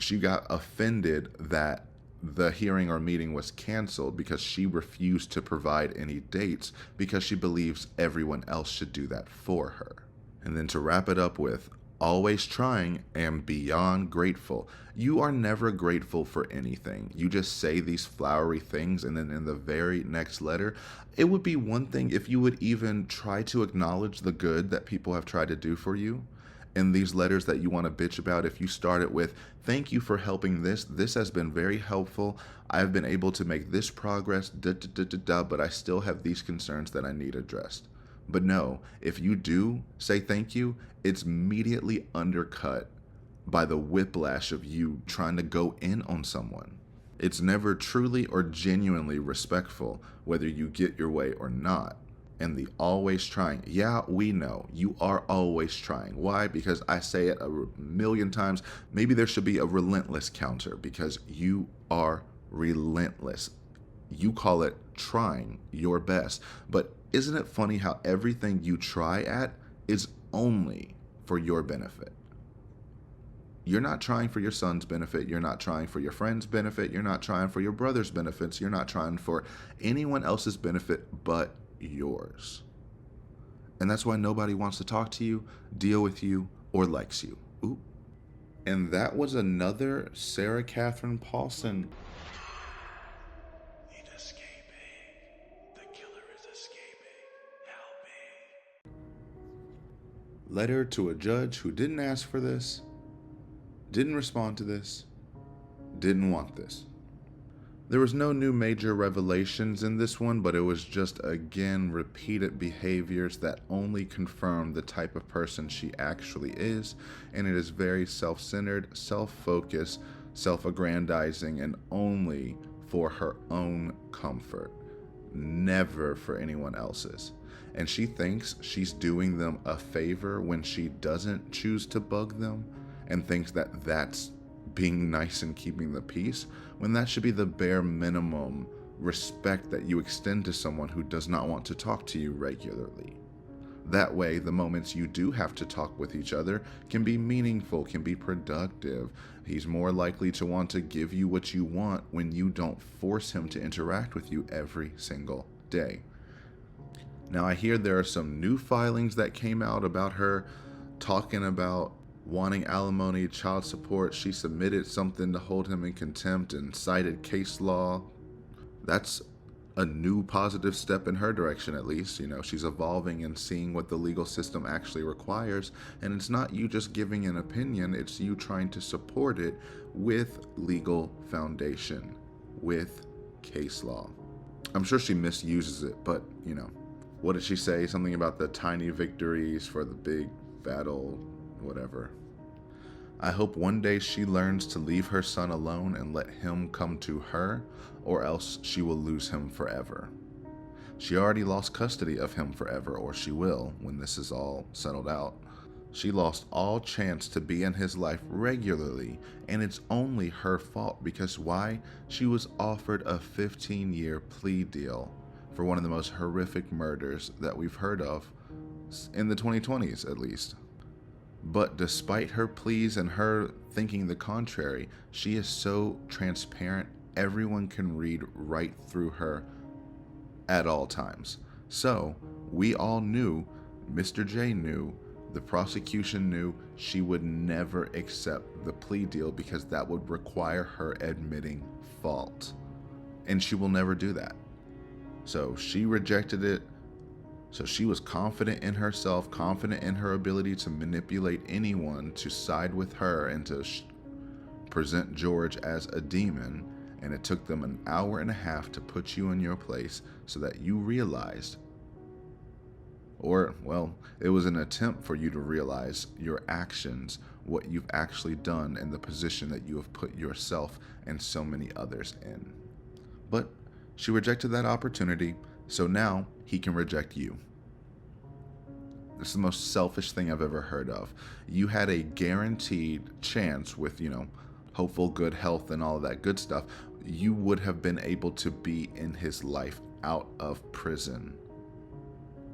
she got offended that the hearing or meeting was canceled because she refused to provide any dates because she believes everyone else should do that for her. And then to wrap it up with, always trying and beyond grateful. You are never grateful for anything. You just say these flowery things, and then in the very next letter, it would be one thing if you would even try to acknowledge the good that people have tried to do for you. In these letters that you want to bitch about, if you start it with, thank you for helping this has been very helpful, I've been able to make this progress, but I still have these concerns that I need addressed. But no, if you do say thank you, it's immediately undercut by the whiplash of you trying to go in on someone. It's never truly or genuinely respectful, whether you get your way or not. And the always trying, yeah, we know, you are always trying. Why? Because I say it a million times. Maybe there should be a relentless counter because you are relentless. You call it trying your best. But isn't it funny how everything you try at is only for your benefit? You're not trying for your son's benefit. You're not trying for your friend's benefit. You're not trying for your brother's benefits. You're not trying for anyone else's benefit but yours. And that's why nobody wants to talk to you, deal with you, or likes you. Ooh. And that was another Sarah Catherine Paulsen. Need escaping. The killer is escaping. Help me. Letter to a judge who didn't ask for this, didn't respond to this, didn't want this. There was no new major revelations in this one, but it was just, again, repeated behaviors that only confirm the type of person she actually is, and it is very self-centered, self-focused, self-aggrandizing, and only for her own comfort, never for anyone else's. And she thinks she's doing them a favor when she doesn't choose to bug them, and thinks that that's being nice and keeping the peace, when that should be the bare minimum respect that you extend to someone who does not want to talk to you regularly. That way, the moments you do have to talk with each other can be meaningful, can be productive. He's more likely to want to give you what you want when you don't force him to interact with you every single day. Now, I hear there are some new filings that came out about her talking about wanting alimony, child support. She submitted something to hold him in contempt and cited case law. That's a new positive step in her direction, at least. You know, she's evolving and seeing what the legal system actually requires. And it's not you just giving an opinion, it's you trying to support it with legal foundation, with case law. I'm sure she misuses it, but, you know, what did she say? Something about the tiny victories for the big battle, whatever. I hope one day she learns to leave her son alone and let him come to her, or else she will lose him forever. She already lost custody of him forever, or she will when this is all settled out. She lost all chance to be in his life regularly, and it's only her fault because why? She was offered a 15-year plea deal for one of the most horrific murders that we've heard of in the 2020s, at least. But despite her pleas and her thinking the contrary, she is so transparent, everyone can read right through her at all times. So we all knew, Mr. J knew, the prosecution knew she would never accept the plea deal because that would require her admitting fault. And she will never do that. So she rejected it. So she was confident in herself, confident in her ability to manipulate anyone to side with her and to present George as a demon. And it took them an hour and a half to put you in your place so that you realized, or, well, it was an attempt for you to realize your actions, what you've actually done, and the position that you have put yourself and so many others in. But she rejected that opportunity, so now he can reject you. It's the most selfish thing I've ever heard of. You had a guaranteed chance with, hopeful good health and all of that good stuff. You would have been able to be in his life out of prison.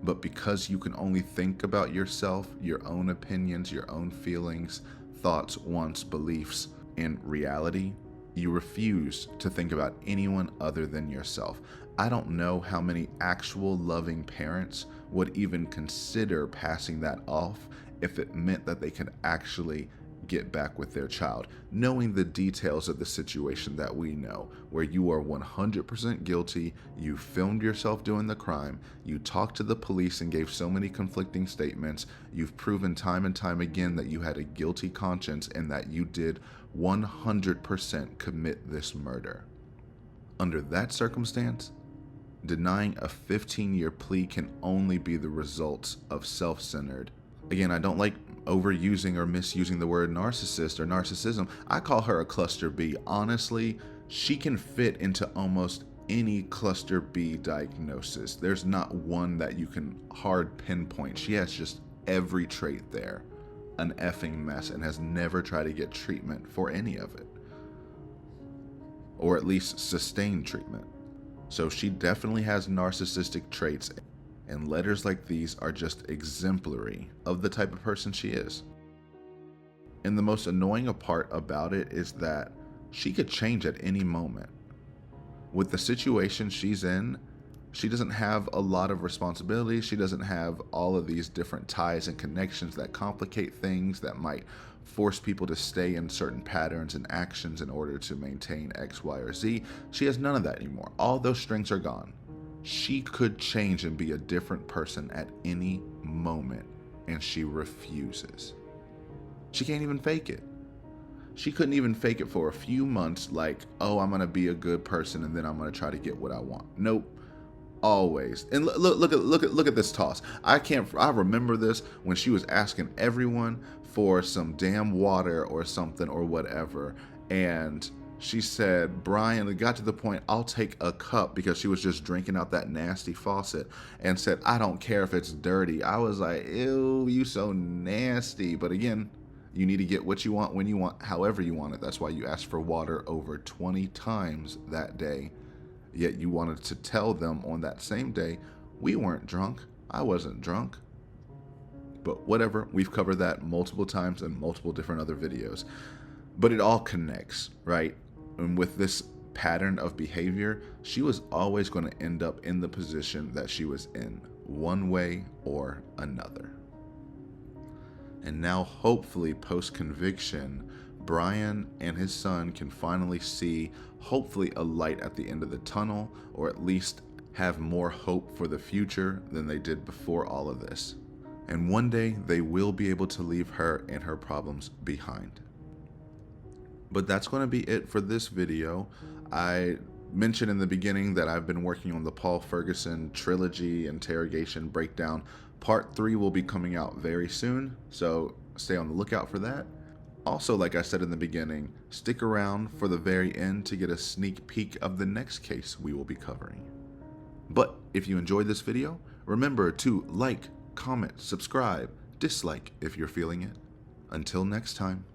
But because you can only think about yourself, your own opinions, your own feelings, thoughts, wants, beliefs, and reality, you refuse to think about anyone other than yourself. I don't know how many actual loving parents would even consider passing that off if it meant that they could actually get back with their child, knowing the details of the situation that we know, where you are 100% guilty, you filmed yourself doing the crime, you talked to the police and gave so many conflicting statements, you've proven time and time again that you had a guilty conscience and that you did 100% commit this murder. Under that circumstance, denying a 15-year plea can only be the results of self-centered. Again, I don't like overusing or misusing the word narcissist or narcissism. I call her a cluster B. Honestly, she can fit into almost any cluster B diagnosis. There's not one that you can hard pinpoint. She has just every trait there. An effing mess, and has never tried to get treatment for any of it. Or at least sustained treatment. So she definitely has narcissistic traits, and letters like these are just exemplary of the type of person she is. And the most annoying part about it is that she could change at any moment. With the situation she's in, she doesn't have a lot of responsibility. She doesn't have all of these different ties and connections that complicate things, that might force people to stay in certain patterns and actions in order to maintain X, Y, or Z. She has none of that anymore. All those strings are gone. She could change and be a different person at any moment, and she refuses. She can't even fake it. She couldn't even fake it for a few months, like, oh, I'm gonna be a good person and then I'm gonna try to get what I want. Nope. Always. And look at this toss. I remember this when she was asking everyone for some damn water or something or whatever, and she said, Brian, it got to the point, I'll take a cup, because she was just drinking out that nasty faucet, and said, I don't care if it's dirty. I was like, ew, you so nasty. But again, you need to get what you want when you want, however you want it. That's why you asked for water over 20 times that day. Yet you wanted to tell them on that same day, we weren't drunk. I wasn't drunk. But whatever, we've covered that multiple times in multiple different other videos. But it all connects, right? And with this pattern of behavior, she was always going to end up in the position that she was in, one way or another. And now, hopefully, post-conviction, Brian and his son can finally see, hopefully, a light at the end of the tunnel, or at least have more hope for the future than they did before all of this. And one day, they will be able to leave her and her problems behind. But that's going to be it for this video. I mentioned in the beginning that I've been working on the Paul Ferguson trilogy interrogation breakdown. Part 3 will be coming out very soon, so stay on the lookout for that. Also, like I said in the beginning, stick around for the very end to get a sneak peek of the next case we will be covering. But if you enjoyed this video, remember to like, comment, subscribe, dislike if you're feeling it. Until next time.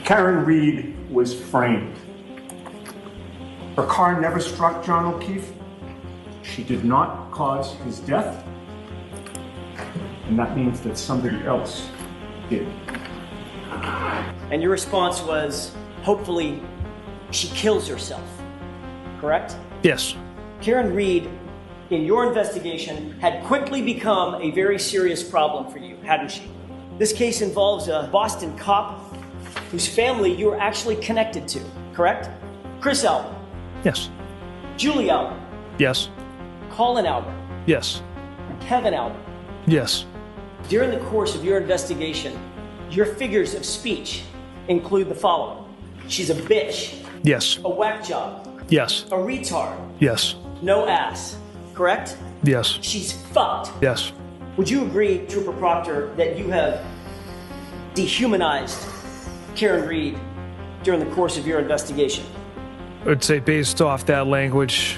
Karen Reed was framed. Her car never struck John O'Keefe. She did not cause his death. And that means that somebody else did. And your response was, hopefully, she kills herself, correct? Yes. Karen Reed, in your investigation, had quickly become a very serious problem for you, hadn't she? This case involves a Boston cop whose family you were actually connected to, correct? Chris Albert. Yes. Julie Albert. Yes. Colin Albert. Yes. Kevin Albert. Yes. During the course of your investigation, your figures of speech include the following. She's a bitch. Yes. A whack job. Yes. A retard. Yes. No ass. Correct? Yes. She's fucked. Yes. Would you agree, Trooper Proctor, that you have dehumanized Karen Reed during the course of your investigation? I would say based off that language,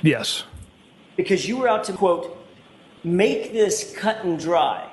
yes. Because you were out to, quote, make this cut and dry.